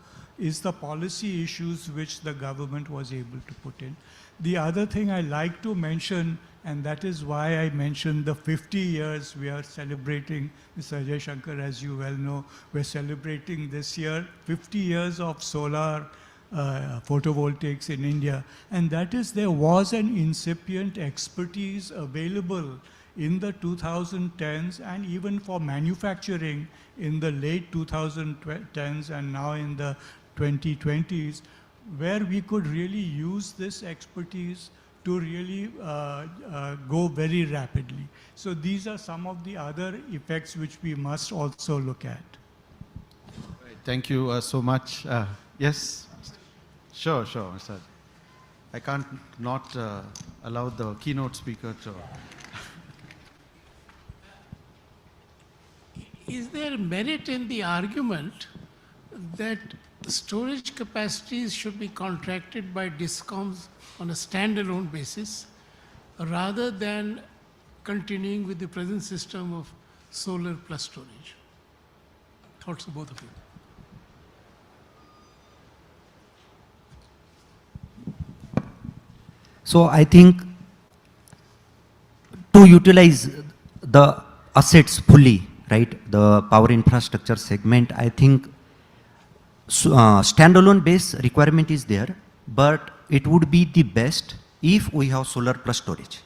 S13: policy issues which the government was able to put in. The other thing I like to mention, and that is why I mentioned the 50 years we are celebrating, Mr. Ajay Shankar, as you well know, we're celebrating this year 50 years of solar photovoltaics in India. And that is, there was an incipient expertise available in the 2010s and even for manufacturing in the late 2010s and now in the 2020s, where we could really use this expertise to really go very rapidly. So these are some of the other effects which we must also look at.
S5: Right, thank you so much. Yes? Sure, Mr. I can't not allow the keynote speaker to...
S11: Is there merit in the argument that storage capacities should be contracted by DISCOMs on a standalone basis rather than continuing with the present system of solar plus storage? Thoughts of both of you?
S14: So I think to utilize the assets fully, right, the power infrastructure segment, I think standalone base requirement is there, but it would be the best if we have solar plus storage.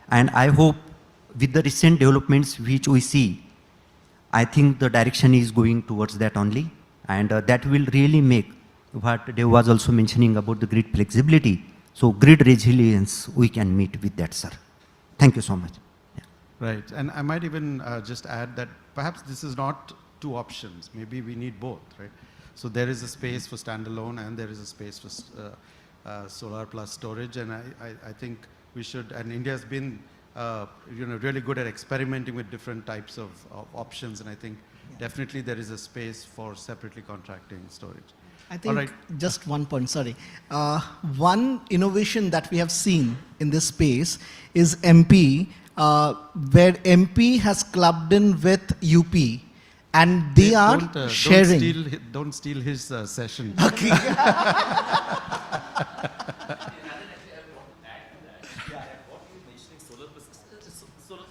S14: And I hope with the recent developments which we see, I think the direction is going towards that only. And that will really make what Dev was also mentioning about the grid flexibility. So grid resilience, we can meet with that, sir. Thank you so much.
S5: Right, and I might even just add that perhaps this is not two options. Maybe we need both, right? So there is a space for standalone and there is a space for solar plus storage, and I think we should, and India has been really good at experimenting with different types of options, and I think definitely there is a space for separately contracting storage.
S6: I think just one point, sorry. One innovation that we have seen in this space is MP, where MP has clubbed in with UP, and they are sharing.
S5: Don't steal his session.
S6: Okay.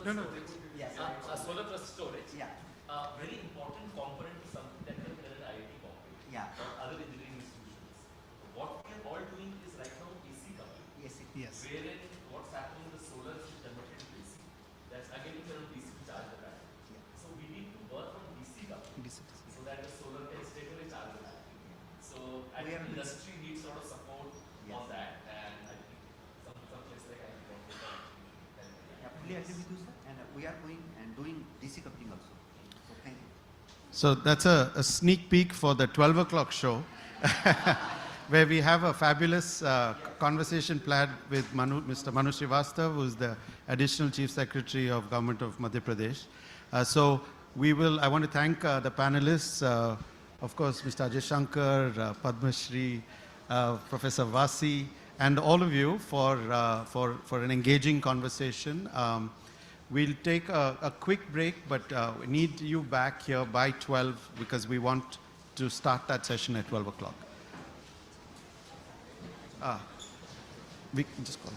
S2: No, no. Solar plus storage. Yeah. Very important component to something that we have done at IIT Bombay.
S14: Yeah.
S2: Or other engineering institutions. What we are all doing is right now AC coupling.
S6: Yes.
S2: Wherein what's happening in the solar is converted to AC. That's again you cannot DC to charge the battery. Yeah. So we need to work on DC coupling. So that the solar can straightaway charge the battery. So I think industry needs sort of support on that, and I think some place like IIT Bombay can
S14: fully agree with you, sir. And we are going and doing DC coupling also. So thank you.
S5: So that's a sneak peek for the 12 o'clock show, where we have a fabulous conversation planned with Mr. Manu Srivastav, who is the Additional Chief Secretary of Government of Madhya Pradesh. I want to thank the panelists, of course, Mr. Ajay Shankar, Padma Shri, Professor Vasi, and all of you for an engaging conversation. We'll take a quick break, but we need you back here by 12 because we want to start that session at 12 o'clock. We can just go.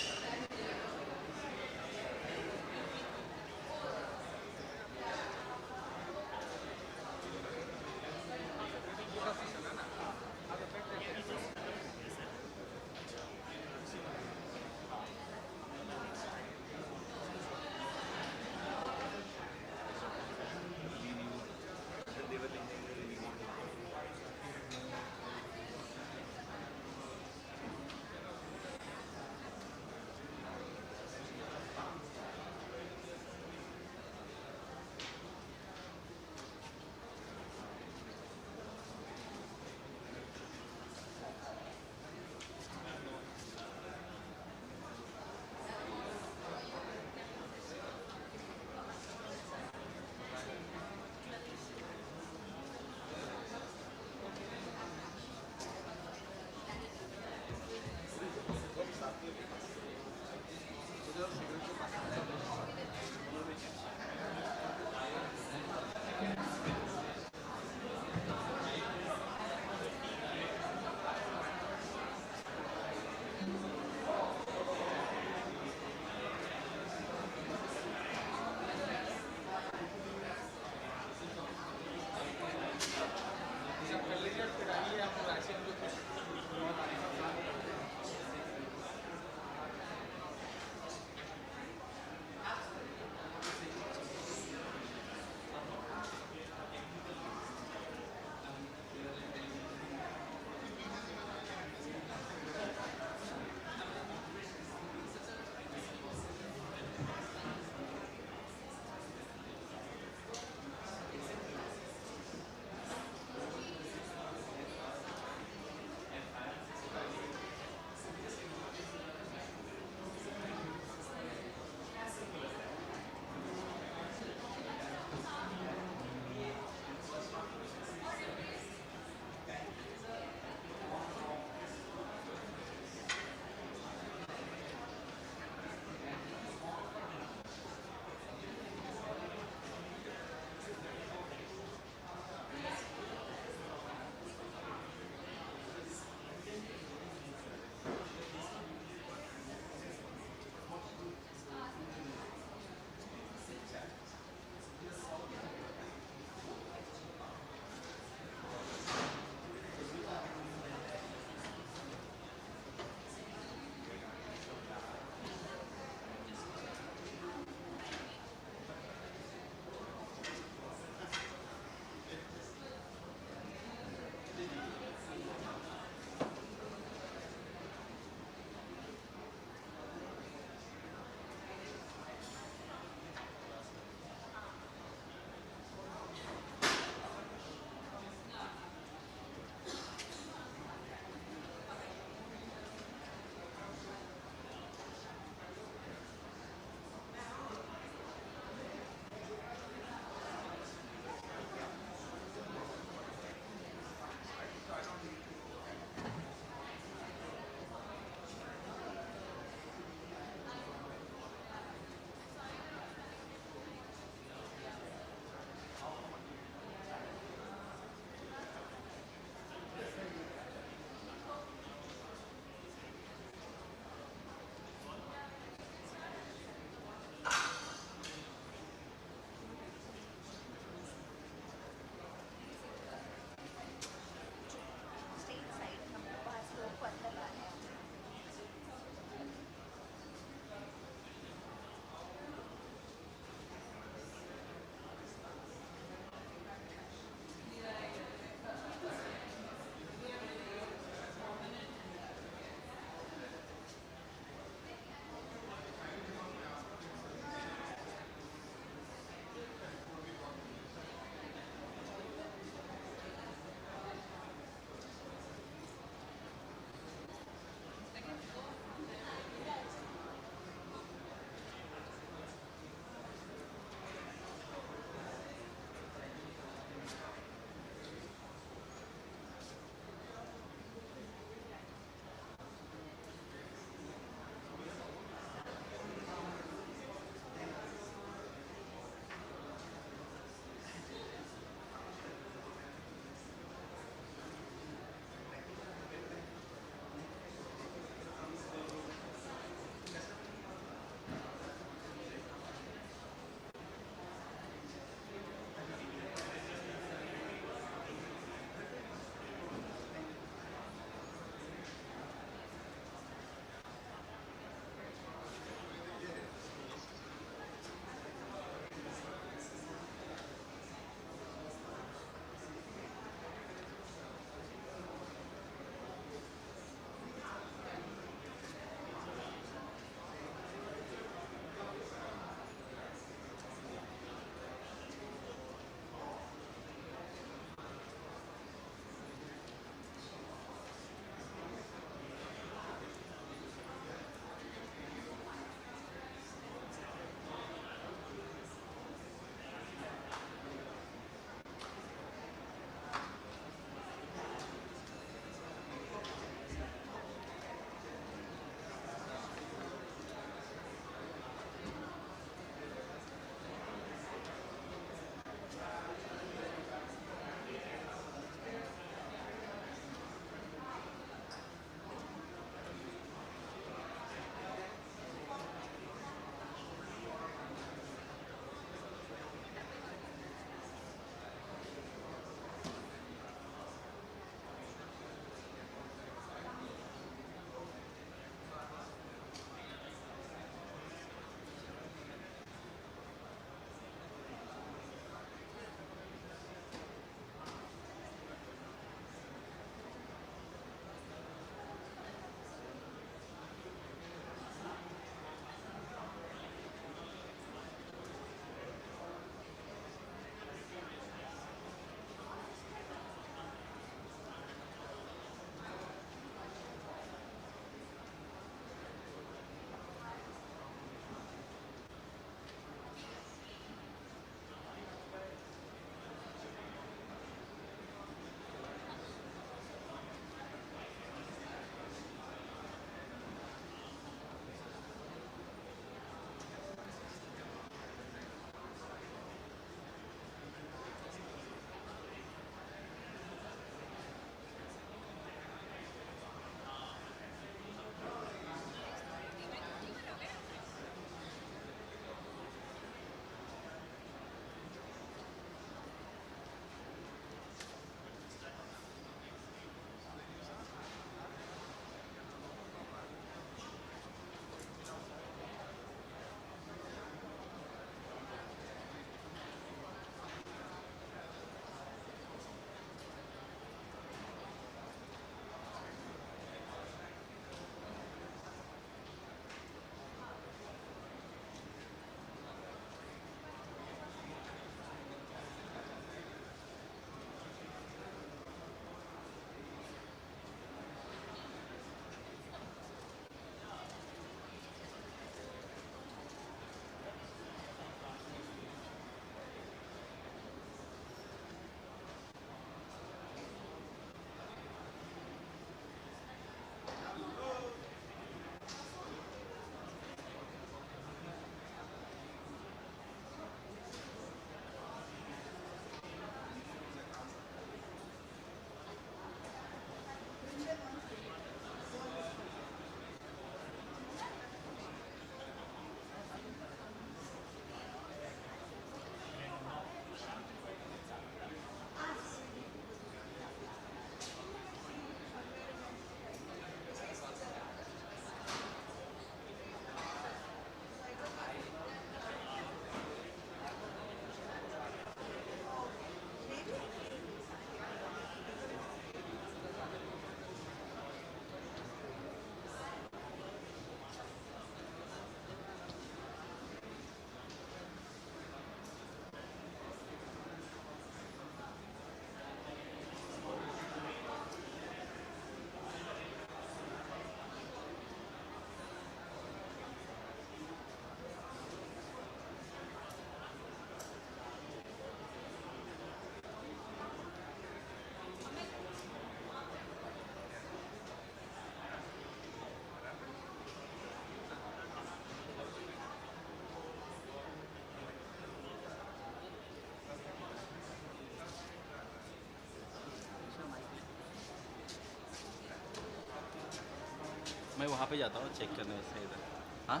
S4: मैं वहाँ पे जाता हूँ check करने वैसे इधर। हाँ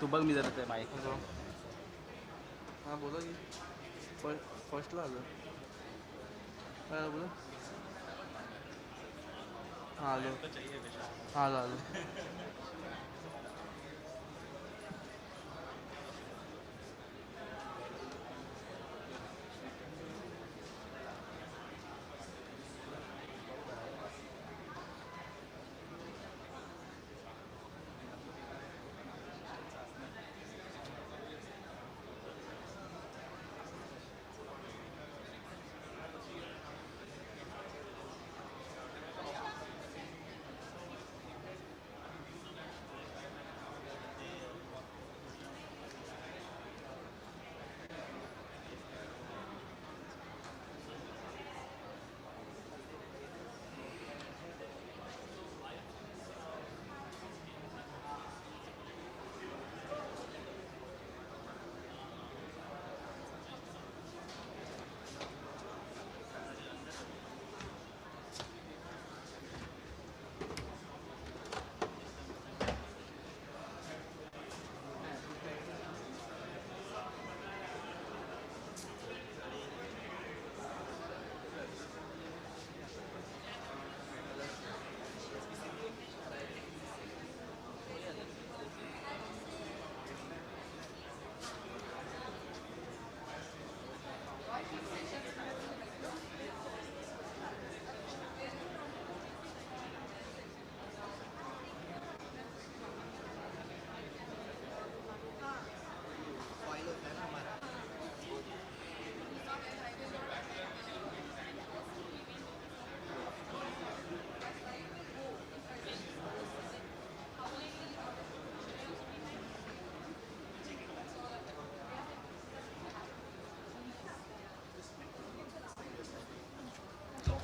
S4: तू बग में रहते माइक। हाँ बोलो जी फर्स्ट ला लो। हाँ बोलो। हाँ लो। हाँ ला लो।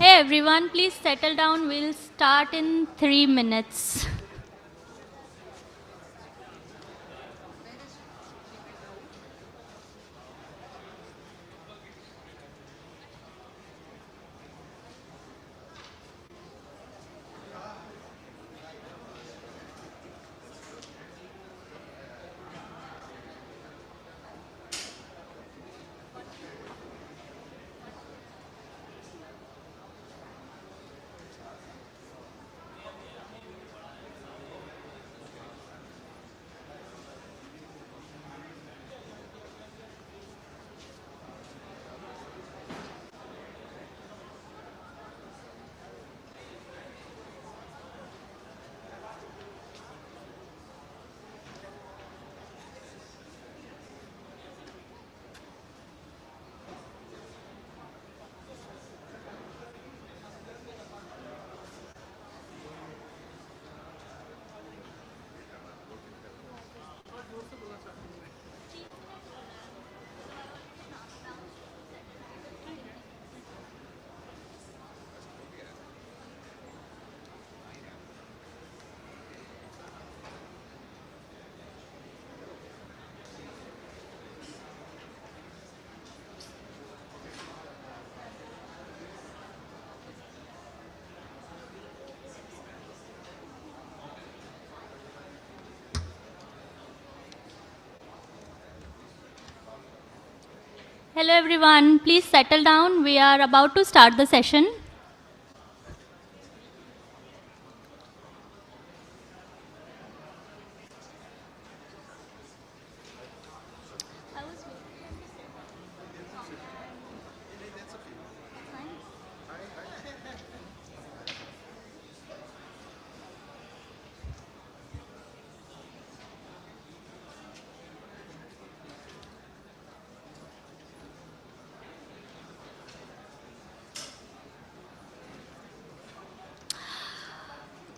S22: Hey everyone, please settle down. We'll start in 3 minutes. Hello everyone, please settle down. We are about to start the session.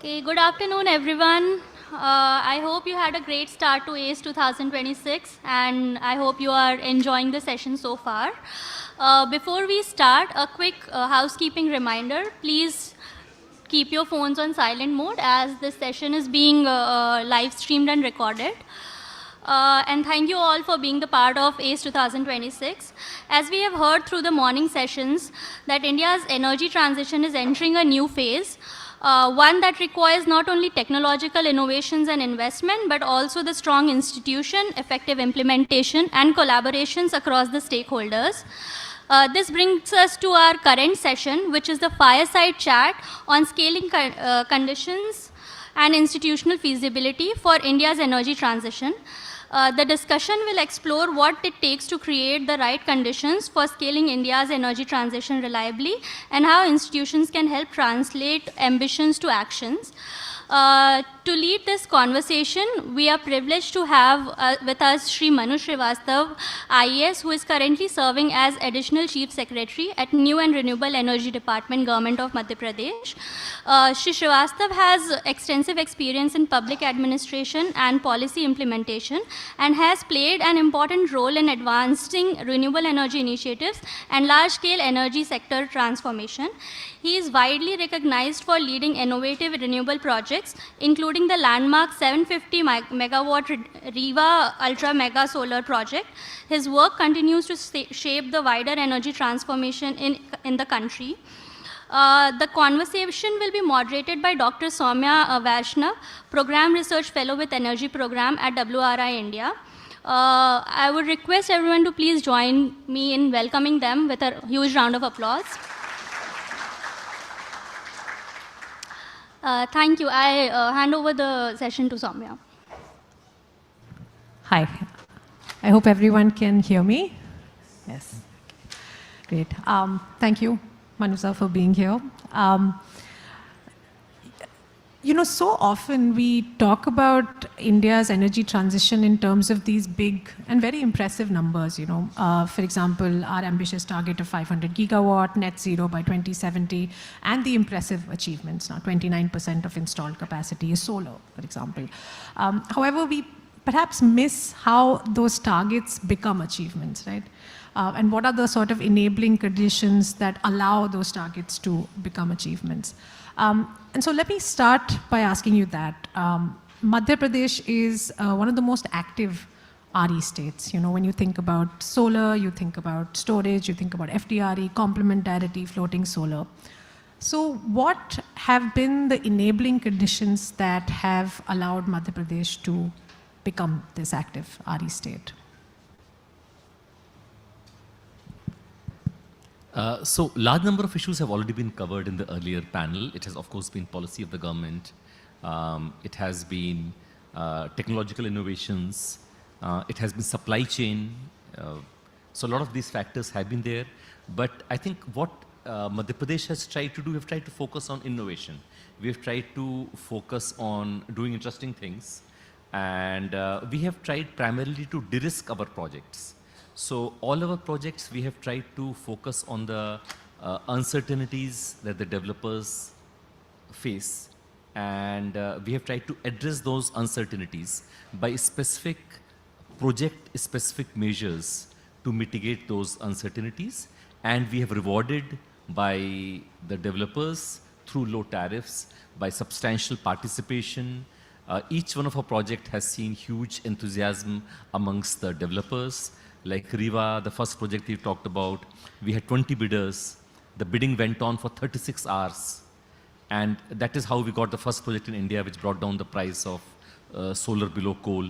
S22: Okay, good afternoon, everyone. I hope you had a great start to ACE 2026, and I hope you are enjoying the session so far. Before we start, a quick housekeeping reminder. Please keep your phones on silent mode as this session is being live streamed and recorded. And thank you all for being the part of ACE 2026. As we have heard through the morning sessions that India's energy transition is entering a new phase. one that requires not only technological innovations and investment, but also the strong institution, effective implementation, and collaborations across the stakeholders. This brings us to our current session, which is the Fireside chat on scaling conditions and institutional feasibility for India's energy transition. The discussion will explore what it takes to create the right conditions for scaling India's energy transition reliably and how institutions can help translate ambitions to actions. To lead this conversation, we are privileged to have with us Shri Manu Srivastav, IAS, who is currently serving as Additional Chief Secretary at New and Renewable Energy Department, Government of Madhya Pradesh. Shri Srivastav has extensive experience in public administration and policy implementation and has played an important role in advancing renewable energy initiatives and large-scale energy sector transformation. He is widely recognized for leading innovative renewable projects, including the landmark 750 megawatt Riva Ultra Mega Solar Project. His work continues to shape the wider energy transformation in the country. The conversation will be moderated by Dr. Soumya Vaishnav, Program Research Fellow with Energy Program at WRI India. I would request everyone to please join me in welcoming them with a huge round of applause. Thank you. I hand over the session to Soumya.
S1: Hi. I hope everyone can hear me. Yes. Great. Thank you, Manusa, for being here. You know, so often we talk about India's energy transition in terms of these big and very impressive numbers, you know. For example, our ambitious target of 500 gigawatt, net zero by 2070, and the impressive achievements. Now, 29% of installed capacity is solar, for example. However, we perhaps miss how those targets become achievements, right? And what are the sort of enabling conditions that allow those targets to become achievements? And so let me start by asking you that. Madhya Pradesh is one of the most active RE states. You know, when you think about solar, you think about storage, you think about FDRE, complementarity, floating solar. So what have been the enabling conditions that have allowed Madhya Pradesh to become this active RE state?
S8: So large number of issues have already been covered in the earlier panel. It has of course been policy of the government. It has been technological innovations. It has been supply chain. So a lot of these factors have been there. But I think what Madhya Pradesh has tried to do, we have tried to focus on innovation. We have tried to focus on doing interesting things. And we have tried primarily to de-risk our projects. So all our projects, we have tried to focus on the uncertainties that the developers face. And we have tried to address those uncertainties by specific project-specific measures to mitigate those uncertainties. And we have rewarded by the developers through low tariffs, by substantial participation. Each one of our projects has seen huge enthusiasm amongst the developers. Like Riva, the first project we talked about, we had 20 bidders. The bidding went on for 36 hours. And that is how we got the first project in India, which brought down the price of solar below coal.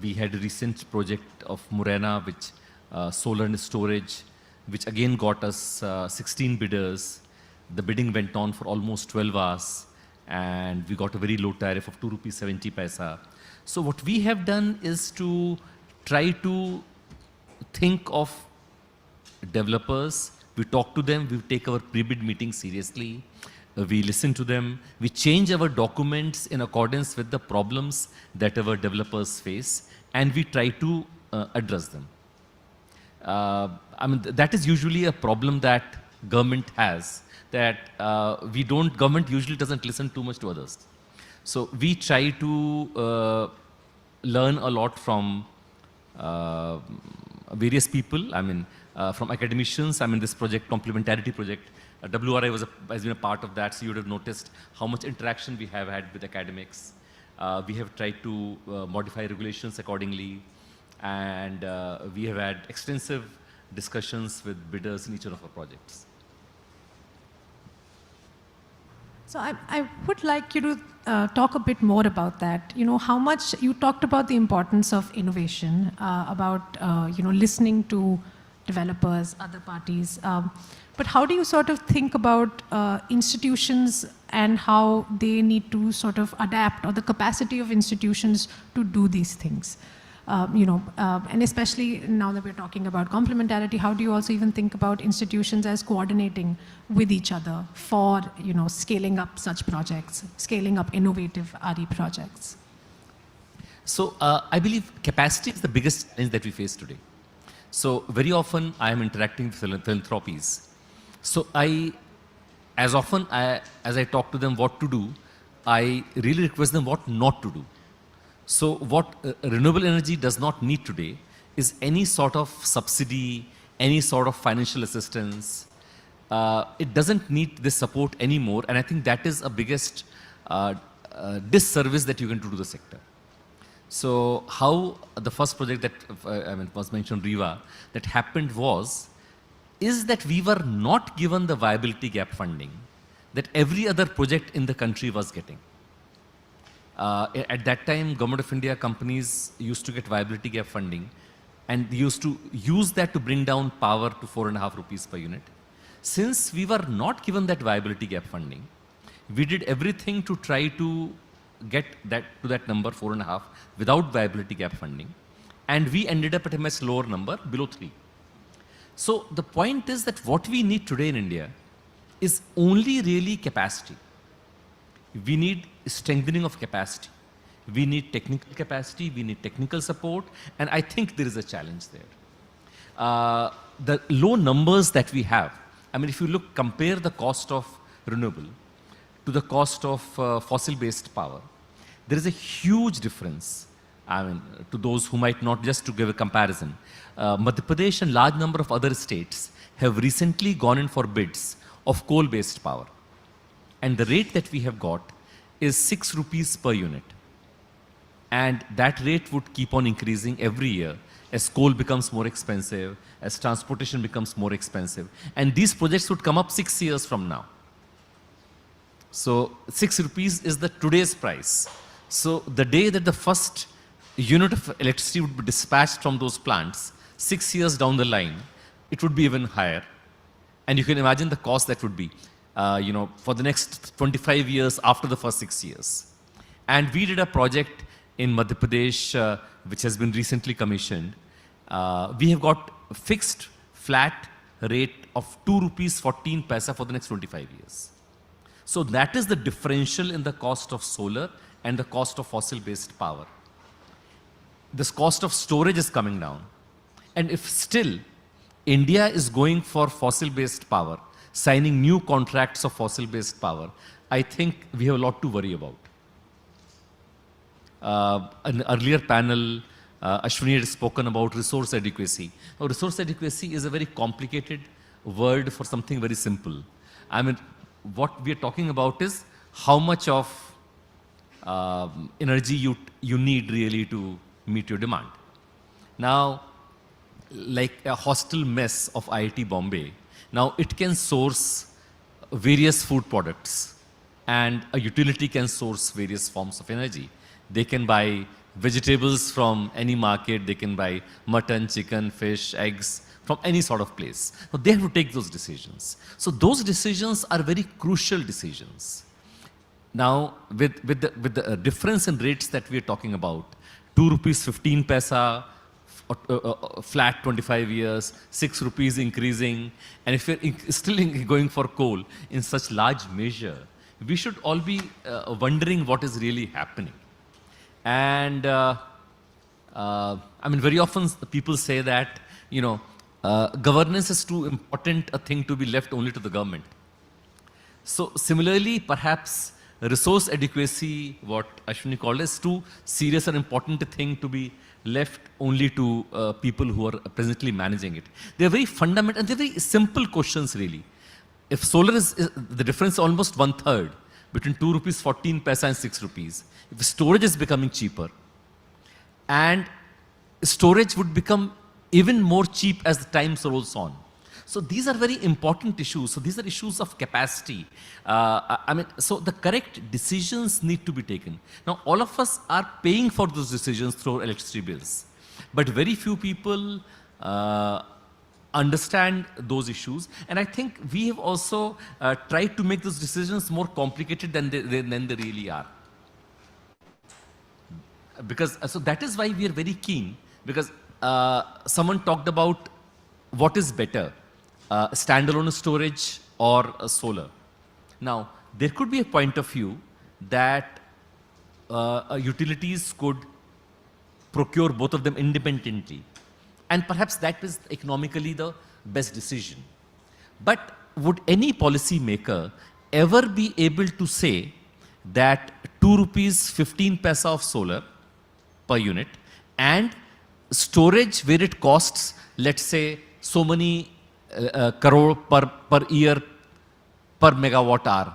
S8: We had a recent project of Morena, which solar and storage, which again got us 16 bidders. The bidding went on for almost 12 hours. And we got a very low tariff of 2 rupees 70 paisa. So what we have done is to try to think of developers. We talk to them, we take our pre-bid meetings seriously, we listen to them, we change our documents in accordance with the problems that our developers face, and we try to address them. I mean, that is usually a problem that government has, that government usually doesn't listen too much to others. So we try to learn a lot from various people, I mean, from academicians. I mean, this project, complementarity project, WRI has been a part of that, so you would have noticed how much interaction we have had with academics. We have tried to modify regulations accordingly, and we have had extensive discussions with bidders in each one of our projects.
S1: So I would like you to talk a bit more about that. You know, how much you talked about the importance of innovation, about listening to developers, other parties. But how do you sort of think about institutions and how they need to sort of adapt, or the capacity of institutions to do these things? And especially now that we're talking about complementarity, how do you also even think about institutions as coordinating with each other for, scaling up such projects, scaling up innovative RE projects?
S8: So I believe capacity is the biggest challenge that we face today. So very often I am interacting with philanthropies. So as I talk to them what to do, I really request them what not to do. So what renewable energy does not need today is any sort of subsidy, any sort of financial assistance. It doesn't need this support anymore, and I think that is a biggest disservice that you can do to the sector. So how the first project that was mentioned, RIVA, that happened is that we were not given the viability gap funding that every other project in the country was getting. At that time, Government of India companies used to get viability gap funding, and they used to use that to bring down power to 4.5 rupees per unit. Since we were not given that viability gap funding, we did everything to try to get that to that number 4.5 without viability gap funding, and we ended up at a much lower number, below 3. So the point is that what we need today in India is only really capacity. We need strengthening of capacity. We need technical capacity, we need technical support, and I think there is a challenge there. The low numbers that we have, if you compare the cost of renewable to the cost of fossil-based power, there is a huge difference. To those who might not, just to give a comparison, Madhya Pradesh and large number of other states have recently gone in for bids of coal-based power. And the rate that we have got is 6 rupees per unit. And that rate would keep on increasing every year as coal becomes more expensive, as transportation becomes more expensive. And these projects would come up 6 years from now. So 6 rupees is the today's price. So the day that the first unit of electricity would be dispatched from those plants, 6 years down the line, it would be even higher. And you can imagine the cost that would be, for the next 25 years after the first 6 years. And we did a project in Madhya Pradesh, which has been recently commissioned. We have got a fixed flat rate of 2 rupees 14 paisa for the next 25 years. So that is the differential in the cost of solar and the cost of fossil-based power. This cost of storage is coming down. And if still India is going for fossil-based power, signing new contracts of fossil-based power, I think we have a lot to worry about. An earlier panel, Ashwini had spoken about resource adequacy. Now, resource adequacy is a very complicated word for something very simple. What we are talking about is how much of energy you need really to meet your demand. Now, like a hostel mess of IIT Bombay, now it can source various food products, and a utility can source various forms of energy. They can buy vegetables from any market, they can buy mutton, chicken, fish, eggs from any sort of place. So they have to take those decisions. So those decisions are very crucial decisions. Now, with the difference in rates that we are talking about, 2 rupees 15 paisa, flat 25 years, 6 rupees increasing, and if you're still going for coal in such large measure, we should all be wondering what is really happening. And very often people say that, governance is too important a thing to be left only to the government. So similarly, perhaps resource adequacy, what Ashwini called, is too serious and important a thing to be left only to people who are presently managing it. They're very fundamental and they're very simple questions really. If solar is the difference is almost 1/3 between 2 rupees 14 paisa and 6 rupees. If storage is becoming cheaper, and storage would become even more cheap as the time rolls on. So these are very important issues. So these are issues of capacity. So the correct decisions need to be taken. Now, all of us are paying for those decisions through electricity bills. But very few people understand those issues. And I think we have also tried to make those decisions more complicated than they really are. Because, so that is why we are very keen, because someone talked about what is better, standalone storage or solar. Now, there could be a point of view that utilities could procure both of them independently. And perhaps that is economically the best decision. But would any policy maker ever be able to say that 2 rupees 15 paisa of solar per unit and storage where it costs, let's say, so many crore per year per megawatt hour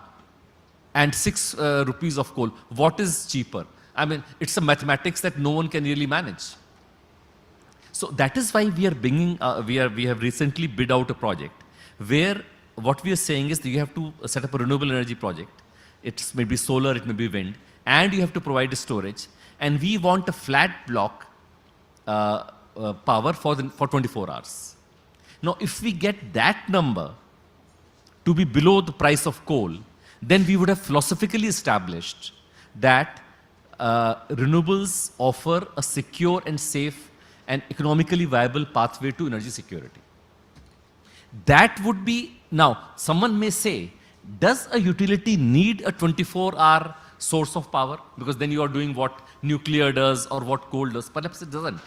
S8: and 6 rupees of coal, what is cheaper? I mean, it's a mathematics that no one can really manage. So that is why we are bringing, we have recently bid out a project where what we are saying is that you have to set up a renewable energy project. It may be solar, it may be wind, and you have to provide a storage. And we want a flat block power for 24 hours. Now, if we get that number to be below the price of coal, then we would have philosophically established that renewables offer a secure and safe and economically viable pathway to energy security. That would be, now, someone may say, does a utility need a 24-hour source of power? Because then you are doing what nuclear does or what coal does. Perhaps it doesn't.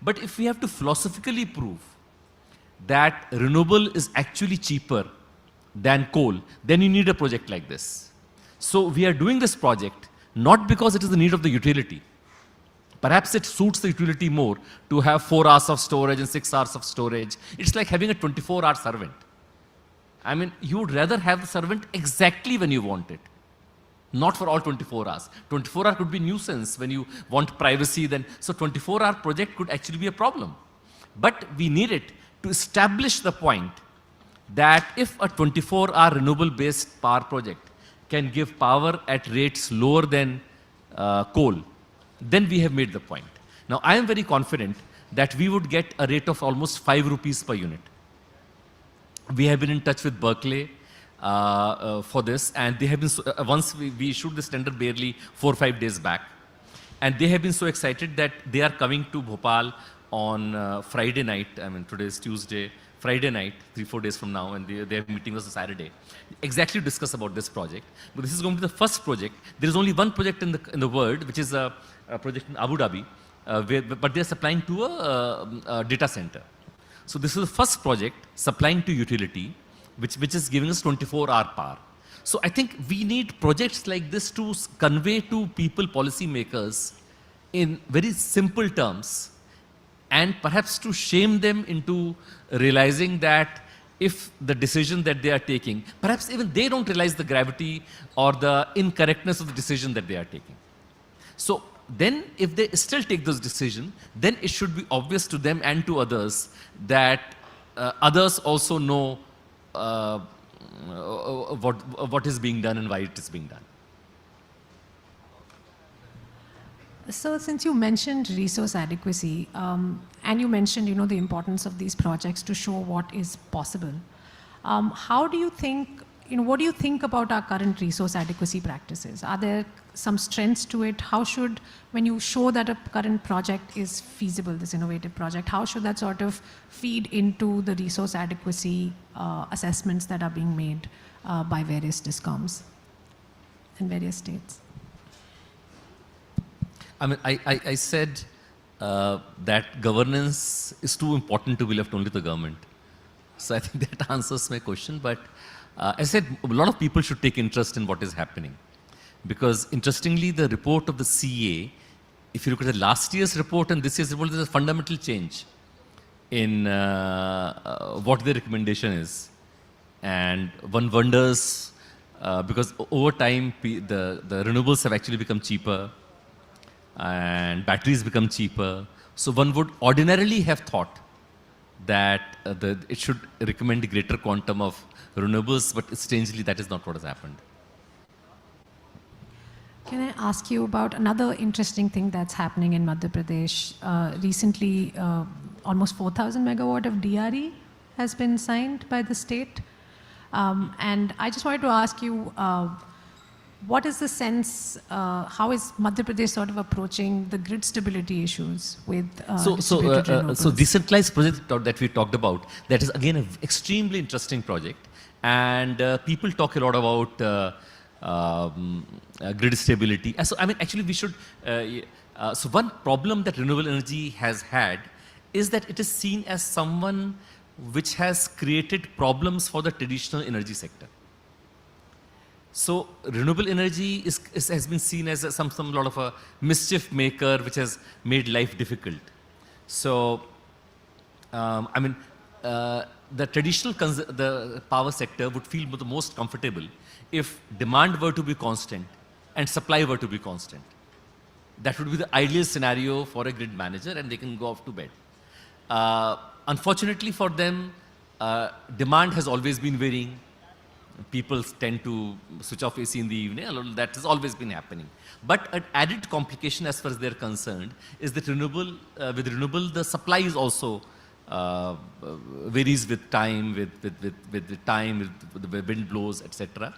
S8: But if we have to philosophically prove that renewable is actually cheaper than coal, then you need a project like this. So we are doing this project not because it is the need of the utility. Perhaps it suits the utility more to have 4 hours of storage and 6 hours of storage. It's like having a 24-hour servant. I mean, you would rather have the servant exactly when you want it, not for all 24 hours. 24 hours could be nuisance when you want privacy. Then, so 24-hour project could actually be a problem. But we need it to establish the point that if a 24-hour renewable-based power project can give power at rates lower than coal, then we have made the point. Now, I am very confident that we would get a rate of almost 5 rupees per unit. We have been in touch with Berkeley for this, and they have been, once we issued this tender barely 4 or 5 days back, and they have been so excited that they are coming to Bhopal on Friday night. I mean, today is Tuesday, Friday night, 3-4 days from now, and they have meeting us on Saturday, exactly to discuss about this project. But this is going to be the first project. There is only one project in the world, which is a project in Abu Dhabi, but they are supplying to a data center. So this is the first project supplying to utility, which is giving us 24-hour power. So I think we need projects like this to convey to people, policy makers, in very simple terms, and perhaps to shame them into realizing that if the decision that they are taking, perhaps even they don't realize the gravity or the incorrectness of the decision that they are taking. So then if they still take those decisions, then it should be obvious to them and to others that others also know what is being done and why it is being done.
S1: So since you mentioned resource adequacy, and you mentioned, the importance of these projects to show what is possible, how do you think, what do you think about our current resource adequacy practices? Are there some strengths to it? How should, when you show that a current project is feasible, this innovative project, how should that sort of feed into the resource adequacy assessments that are being made by various DISCOMs in various states?
S8: I mean, I said that governance is too important to be left only to the government. So I think that answers my question. But I said a lot of people should take interest in what is happening. Because interestingly, the report of the CA, if you look at the last year's report and this year's report, there's a fundamental change in what the recommendation is. And one wonders, because over time, the renewables have actually become cheaper, and batteries become cheaper. So one would ordinarily have thought that it should recommend greater quantum of renewables, but strangely that is not what has happened.
S1: Can I ask you about another interesting thing that's happening in Madhya Pradesh? Recently, almost 4,000 megawatt of DRE has been signed by the state. And I just wanted to ask you, what is the sense, how is Madhya Pradesh sort of approaching the grid stability issues with distributed renewables?
S8: So decentralized project that we talked about, that is again an extremely interesting project. And people talk a lot about grid stability. So I mean, actually we should, so one problem that renewable energy has had is that it is seen as someone which has created problems for the traditional energy sector. So renewable energy has been seen as some lot of a mischief maker which has made life difficult. So, I mean, the traditional the power sector would feel the most comfortable if demand were to be constant and supply were to be constant. That would be the ideal scenario for a grid manager, and they can go off to bed. Unfortunately for them, demand has always been varying. People tend to switch off AC in the evening. That has always been happening. But an added complication as far as they're concerned is that with renewable, the supply is also varies with time, with the wind blows, etc.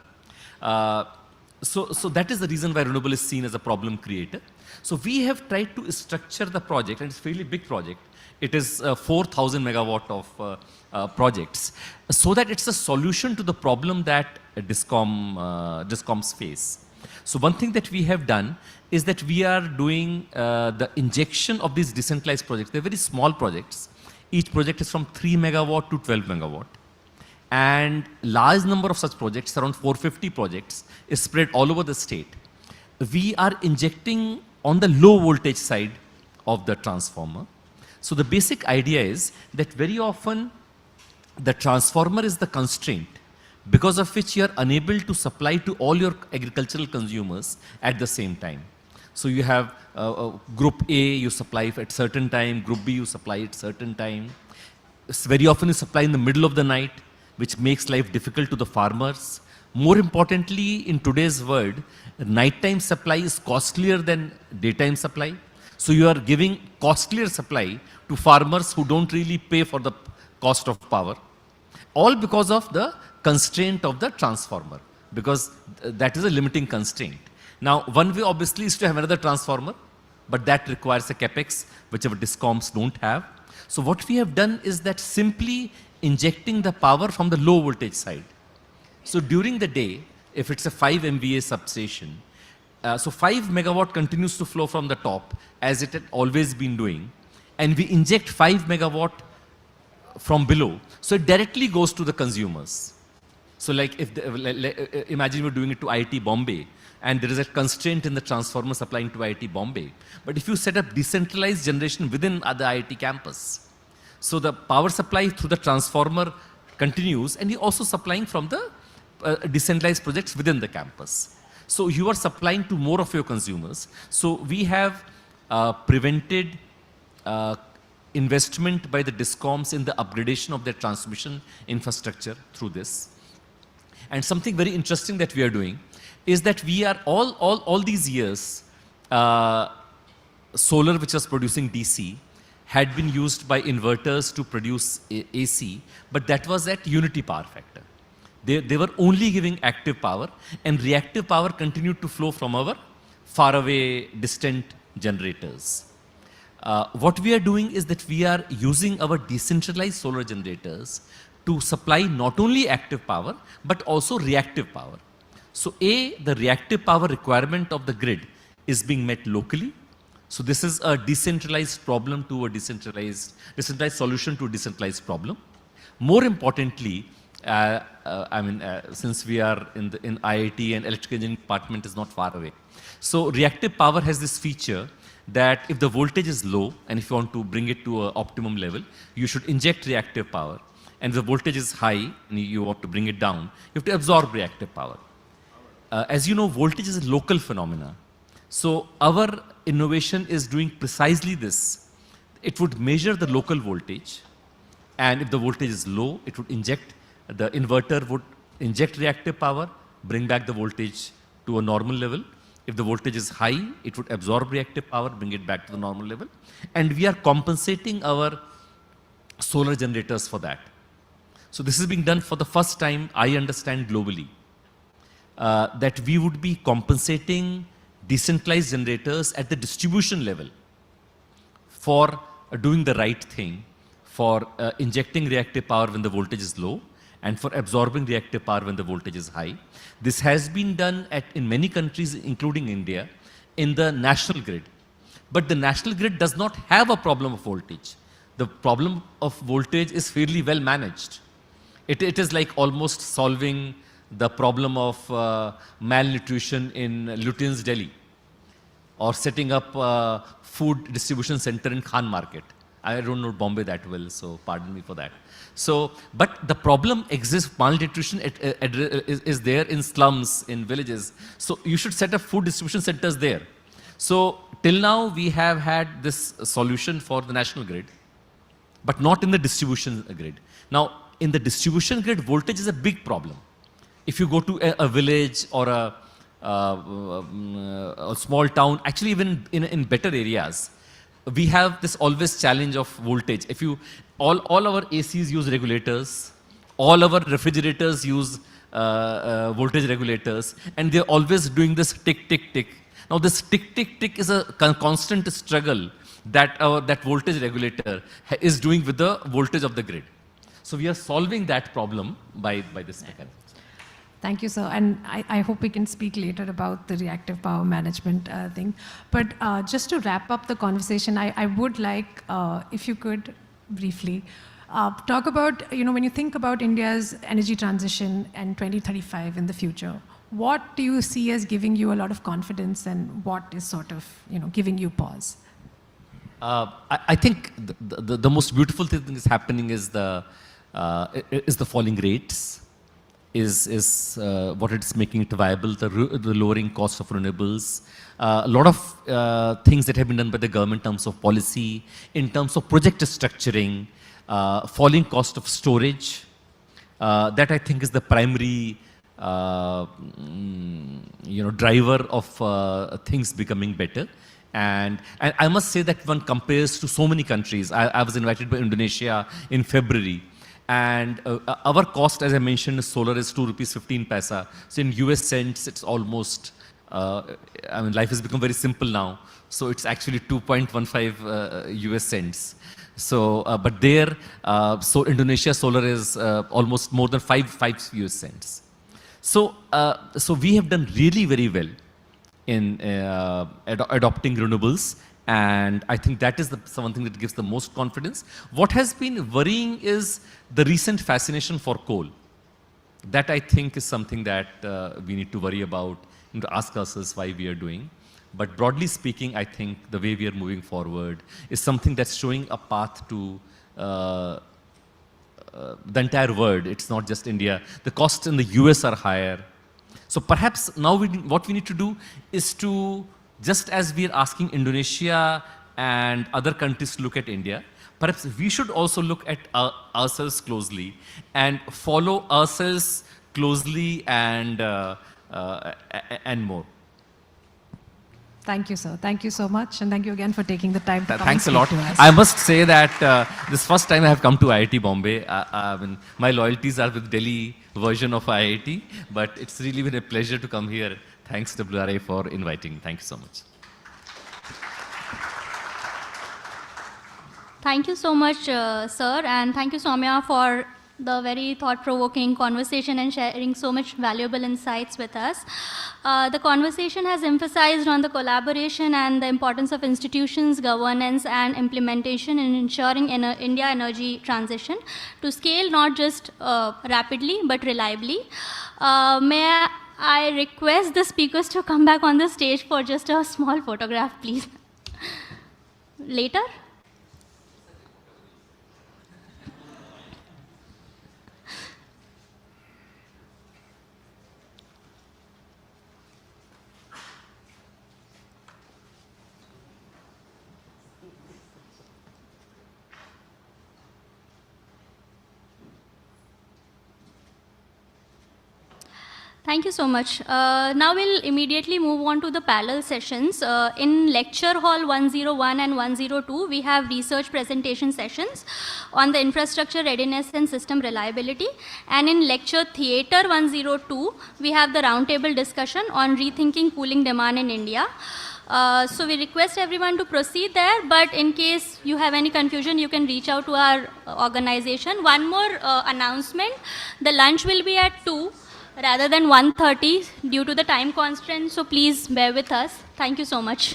S8: So that is the reason why renewable is seen as a problem creator. So we have tried to structure the project, and it's a fairly big project. It is 4,000 megawatt of projects, so that it's a solution to the problem that discoms face. So one thing that we have done is that we are doing the injection of these decentralized projects. They're very small projects. Each project is from 3 megawatt to 12 megawatt. And large number of such projects, around 450 projects, is spread all over the state. We are injecting on the low voltage side of the transformer. So the basic idea is that very often the transformer is the constraint because of which you are unable to supply to all your agricultural consumers at the same time. So you have group A, you supply at certain time, group B, you supply at certain time. Very often you supply in the middle of the night, which makes life difficult to the farmers. More importantly, in today's world, nighttime supply is costlier than daytime supply. So you are giving costlier supply to farmers who don't really pay for the cost of power, all because of the constraint of the transformer, because that is a limiting constraint. Now, one way obviously is to have another transformer, but that requires a capex, which our discoms don't have. So what we have done is that simply injecting the power from the low voltage side. So during the day, if it's a 5 MVA substation, so 5 megawatt continues to flow from the top as it had always been doing, and we inject 5 megawatt from below, so it directly goes to the consumers. So like if imagine we're doing it to IIT Bombay, and there is a constraint in the transformer supplying to IIT Bombay. But if you set up decentralized generation within the IIT campus, so the power supply through the transformer continues, and you're also supplying from the decentralized projects within the campus. So you are supplying to more of your consumers. So we have prevented investment by the discoms in the upgradation of their transmission infrastructure through this. And something very interesting that we are doing is that we are all these years, solar which was producing DC had been used by inverters to produce AC, but that was at unity power factor. They were only giving active power, and reactive power continued to flow from our faraway, distant generators. What we are doing is that we are using our decentralized solar generators to supply not only active power, but also reactive power. So the reactive power requirement of the grid is being met locally. So this is a decentralized problem to a decentralized solution to a decentralized problem. More importantly, since we are in IIT and electrical engineering department is not far away. So reactive power has this feature that if the voltage is low and if you want to bring it to an optimum level, you should inject reactive power. And if the voltage is high and you want to bring it down, you have to absorb reactive power. As you know, voltage is a local phenomena. So our innovation is doing precisely this. It would measure the local voltage And if the voltage is low, it would inject, the inverter would inject reactive power, bring back the voltage to a normal level. If the voltage is high, it would absorb reactive power, bring it back to the normal level. And we are compensating our solar generators for that. So this is being done for the first time, I understand, globally. That we would be compensating decentralized generators at the distribution level for doing the right thing, for injecting reactive power when the voltage is low, and for absorbing reactive power when the voltage is high. This has been done in many countries, including India, in the national grid. But the national grid does not have a problem of voltage. The problem of voltage is fairly well managed. It is like almost solving the problem of malnutrition in Lutyens, Delhi, or setting up a food distribution center in Khan Market. I don't know Bombay that well, so pardon me for that. So, but the problem exists, malnutrition is there in slums, in villages. So you should set up food distribution centers there. So till now we have had this solution for the national grid, but not in the distribution grid. Now, in the distribution grid, voltage is a big problem. If you go to a village or a small town, actually even in better areas, we have this always challenge of voltage. If you, all our ACs use regulators, all our refrigerators use voltage regulators, and they're always doing this tick, tick, tick. Now this tick, tick, tick is a constant struggle that that voltage regulator is doing with the voltage of the grid. So we are solving that problem by this mechanism.
S1: Thank you, sir. And I hope we can speak later about the reactive power management thing. But just to wrap up the conversation, I would like, if you could briefly, talk about, when you think about India's energy transition and 2035 in the future, what do you see as giving you a lot of confidence and what is sort of, giving you pause?
S8: I think the most beautiful thing that is happening is the falling rates, is what it's making it viable, the lowering cost of renewables. A lot of things that have been done by the government in terms of policy, in terms of project structuring, falling cost of storage. That I think is the primary driver of things becoming better. And I must say that one compares to so many countries. I was invited by Indonesia in February. And our cost, as I mentioned, solar is 2 rupees 15 paisa. So in US cents, it's almost, life has become very simple now. So it's actually 2.15 US cents. So, but there, so Indonesia solar is almost more than 5 US cents. So, so we have done really very well in adopting renewables. And I think that is something that gives the most confidence. What has been worrying is the recent fascination for coal. That I think is something that we need to worry about and to ask ourselves why we are doing. But broadly speaking, I think the way we are moving forward is something that's showing a path to the entire world. It's not just India. The costs in the US are higher. So perhaps now what we need to do is to, just as we are asking Indonesia and other countries to look at India, perhaps we should also look at ourselves closely and follow ourselves closely and more.
S1: Thank you, sir. Thank you so much. And thank you again for taking the time to come
S8: Thanks a
S1: and
S8: lot.
S1: speak to us.
S8: I must say that this first time I have come to IIT Bombay. My loyalties are with Delhi version of IIT, but it's really been a pleasure to come here. Thanks WRI for inviting. Thank you so much.
S22: Thank you so much, sir, and thank you, Soumya, for the very thought-provoking conversation and sharing so much valuable insights with us. The conversation has emphasized on the collaboration and the importance of institutions, governance, and implementation in ensuring India energy transition to scale not just rapidly, but reliably. May I request the speakers to come back on the stage for just a small photograph, please. Later? Thank you so much. Now we'll immediately move on to the parallel sessions. In lecture hall 101 and 102, we have research presentation sessions on the infrastructure readiness and system reliability. And in lecture theater 102, we have the roundtable discussion on rethinking cooling demand in India. So we request everyone to proceed there, but in case you have any confusion, you can reach out to our organization. One more announcement, the lunch will be at 2 rather than 1:30 due to the time constraint, so please bear with us. Thank you so much.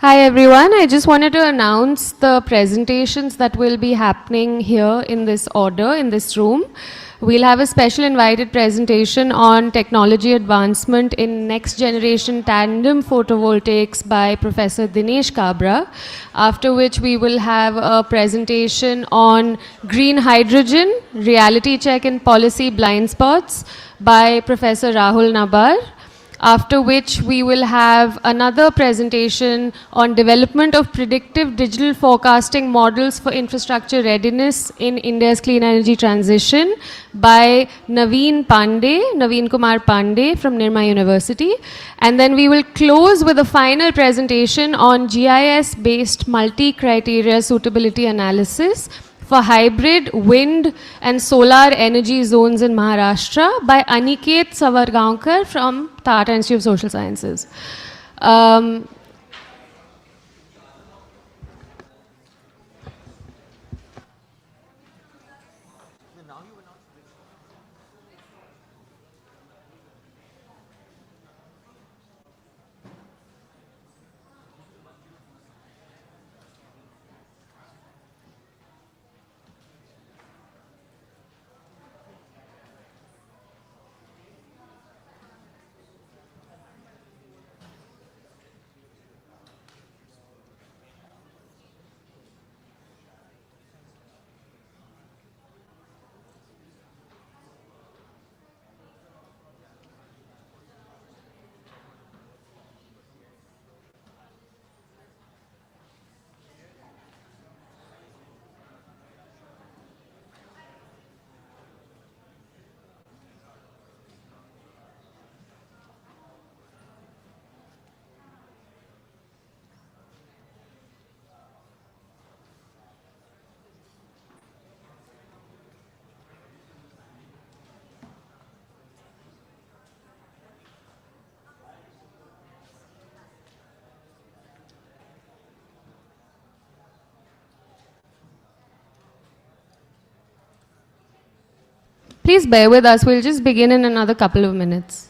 S9: Hi everyone, I just wanted to announce the presentations that will be happening here in this order, in this room. We'll have a special invited presentation on technology advancement in next generation tandem photovoltaics by Professor Dinesh Kabra, after which we will have a presentation on green hydrogen, reality check and policy blind spots by Professor Rahul Nabar. After which we will have another presentation on development of predictive digital forecasting models for infrastructure readiness in India's clean energy transition by Naveen Kumar Pandey from Nirma University. And then we will close with a final presentation on GIS-based multi-criteria suitability analysis for hybrid wind and solar energy zones in Maharashtra by Aniket Savargaonkar from Tata Institute of Social Sciences. Please bear with us, we'll just begin in another couple of minutes.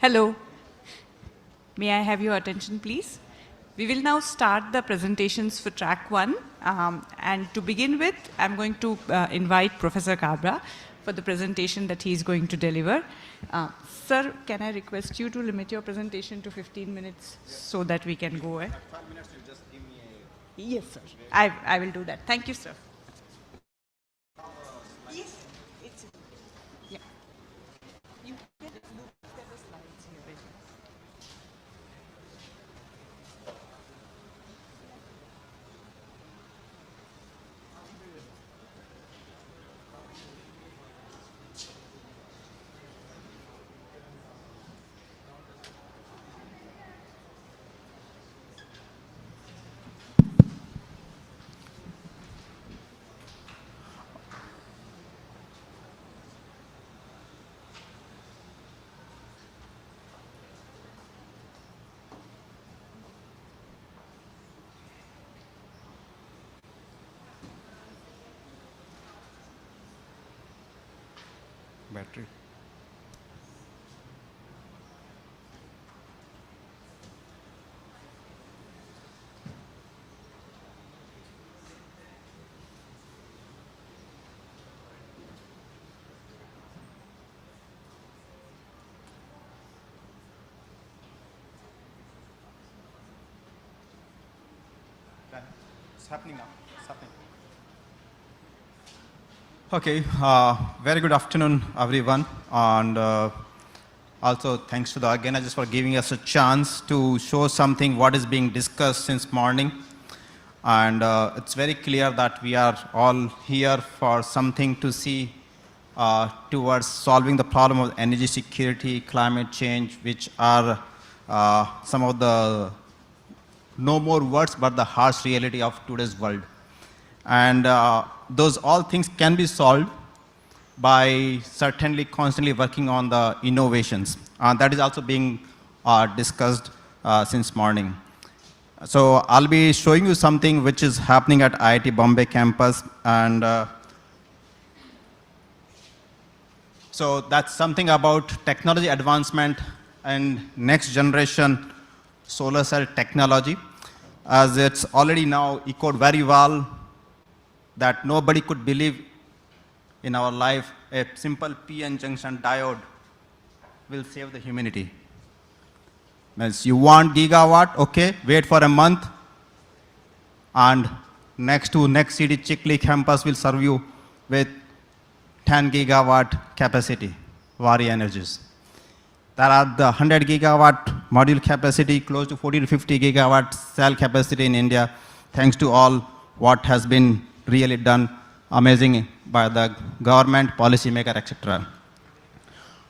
S16: Hello. May I have your attention, please? We will now start the presentations for track 1. And to begin with, I'm going to invite Professor Kabra for the presentation that he's going to deliver. Sir, can I request you to limit your presentation to 15 minutes so that we can go ahead?
S5: 5 minutes, you just give me a...
S16: Yes, sir. I will do that. Thank you, sir. Yes, it's... Yeah. You can look at the slides here.
S5: Battery.
S3: It's happening now. It's happening. Okay, very good afternoon, everyone, and also thanks to the organizers for giving us a chance to show something what is being discussed since morning. And it's very clear that we are all here for something to see towards solving the problem of energy security, climate change, which are some of the no more words but the harsh reality of today's world. And those all things can be solved by certainly constantly working on the innovations. That is also being discussed since morning. So I'll be showing you something which is happening at IIT Bombay campus. And so that's something about technology advancement and next generation solar cell technology. As it's already now echoed very well that nobody could believe in our life a simple PN junction diode will save the humanity. Means you want gigawatt, okay, wait for a month, and next city Chickley campus will serve you with 10 gigawatt capacity, WRI Energies. There are the 100 gigawatt module capacity, close to 40 to 50 gigawatt cell capacity in India, thanks to all what has been really done amazing by the government, policymaker, etc.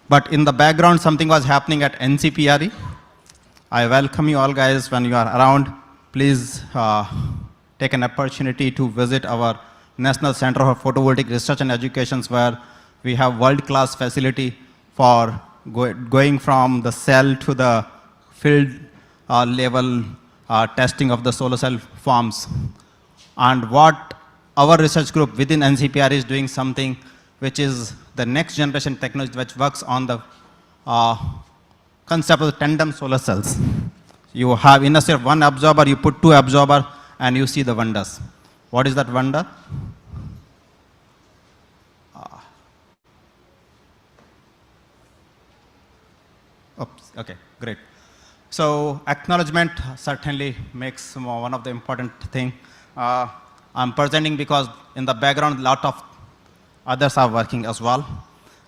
S3: But in the background, something was happening at NCPRE. I welcome you all guys when you are around. Please take an opportunity to visit our National Center for Photovoltaic Research and Education, where we have world-class facility for going from the cell to the field level testing of the solar cell farms. And what our research group within NCPR is doing something which is the next generation technology which works on the concept of tandem solar cells. You have instead of one absorber, you put two absorber and you see the wonders. What is that wonder? Oops, okay, great. So acknowledgement certainly makes one of the important thing. I'm presenting because in the background, a lot of others are working as well.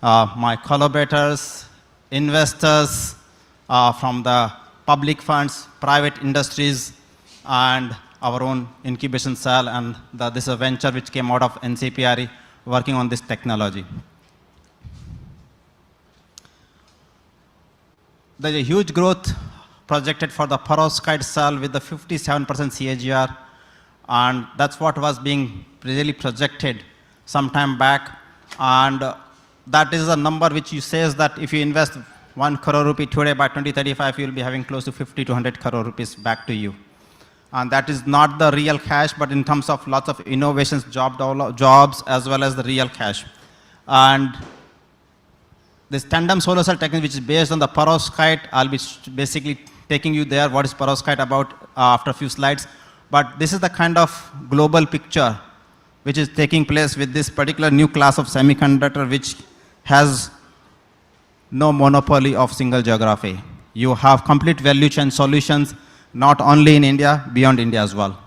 S3: My collaborators, investors from the public funds, private industries, and our own incubation cell, and this is a venture which came out of NCPRE working on this technology. There's a huge growth projected for the perovskite cell with the 57% CAGR, and that's what was being really projected some time back. And that is a number which says that if you invest 1 crore rupee today, by 2035 you'll be having close to 50 to 100 crore rupees back to you. And that is not the real cash, but in terms of lots of innovations, jobs, as well as the real cash. And this tandem solar cell technology, which is based on the perovskite. I'll be basically taking you there, what is perovskite about after a few slides. But this is the kind of global picture which is taking place with this particular new class of semiconductor, which has no monopoly of single geography. You have complete value chain solutions, not only in India, beyond India as well.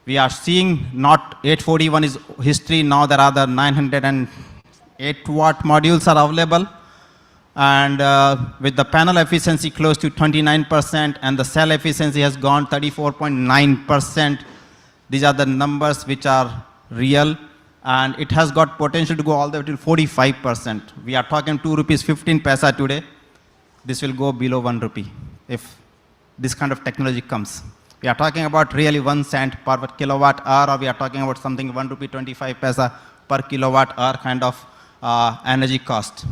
S3: We are seeing not 841 is history, now there are the 908 watt modules are available. And with the panel efficiency close to 29% and the cell efficiency has gone 34.9%. These are the numbers which are real, and it has got potential to go all the way to 45%. We are talking 2 rupees 15 paisa today. This will go below 1 rupee if this kind of technology comes. We are talking about really 1 cent per kilowatt hour, or we are talking about something 1 rupee 25 paisa per kilowatt hour kind of energy cost.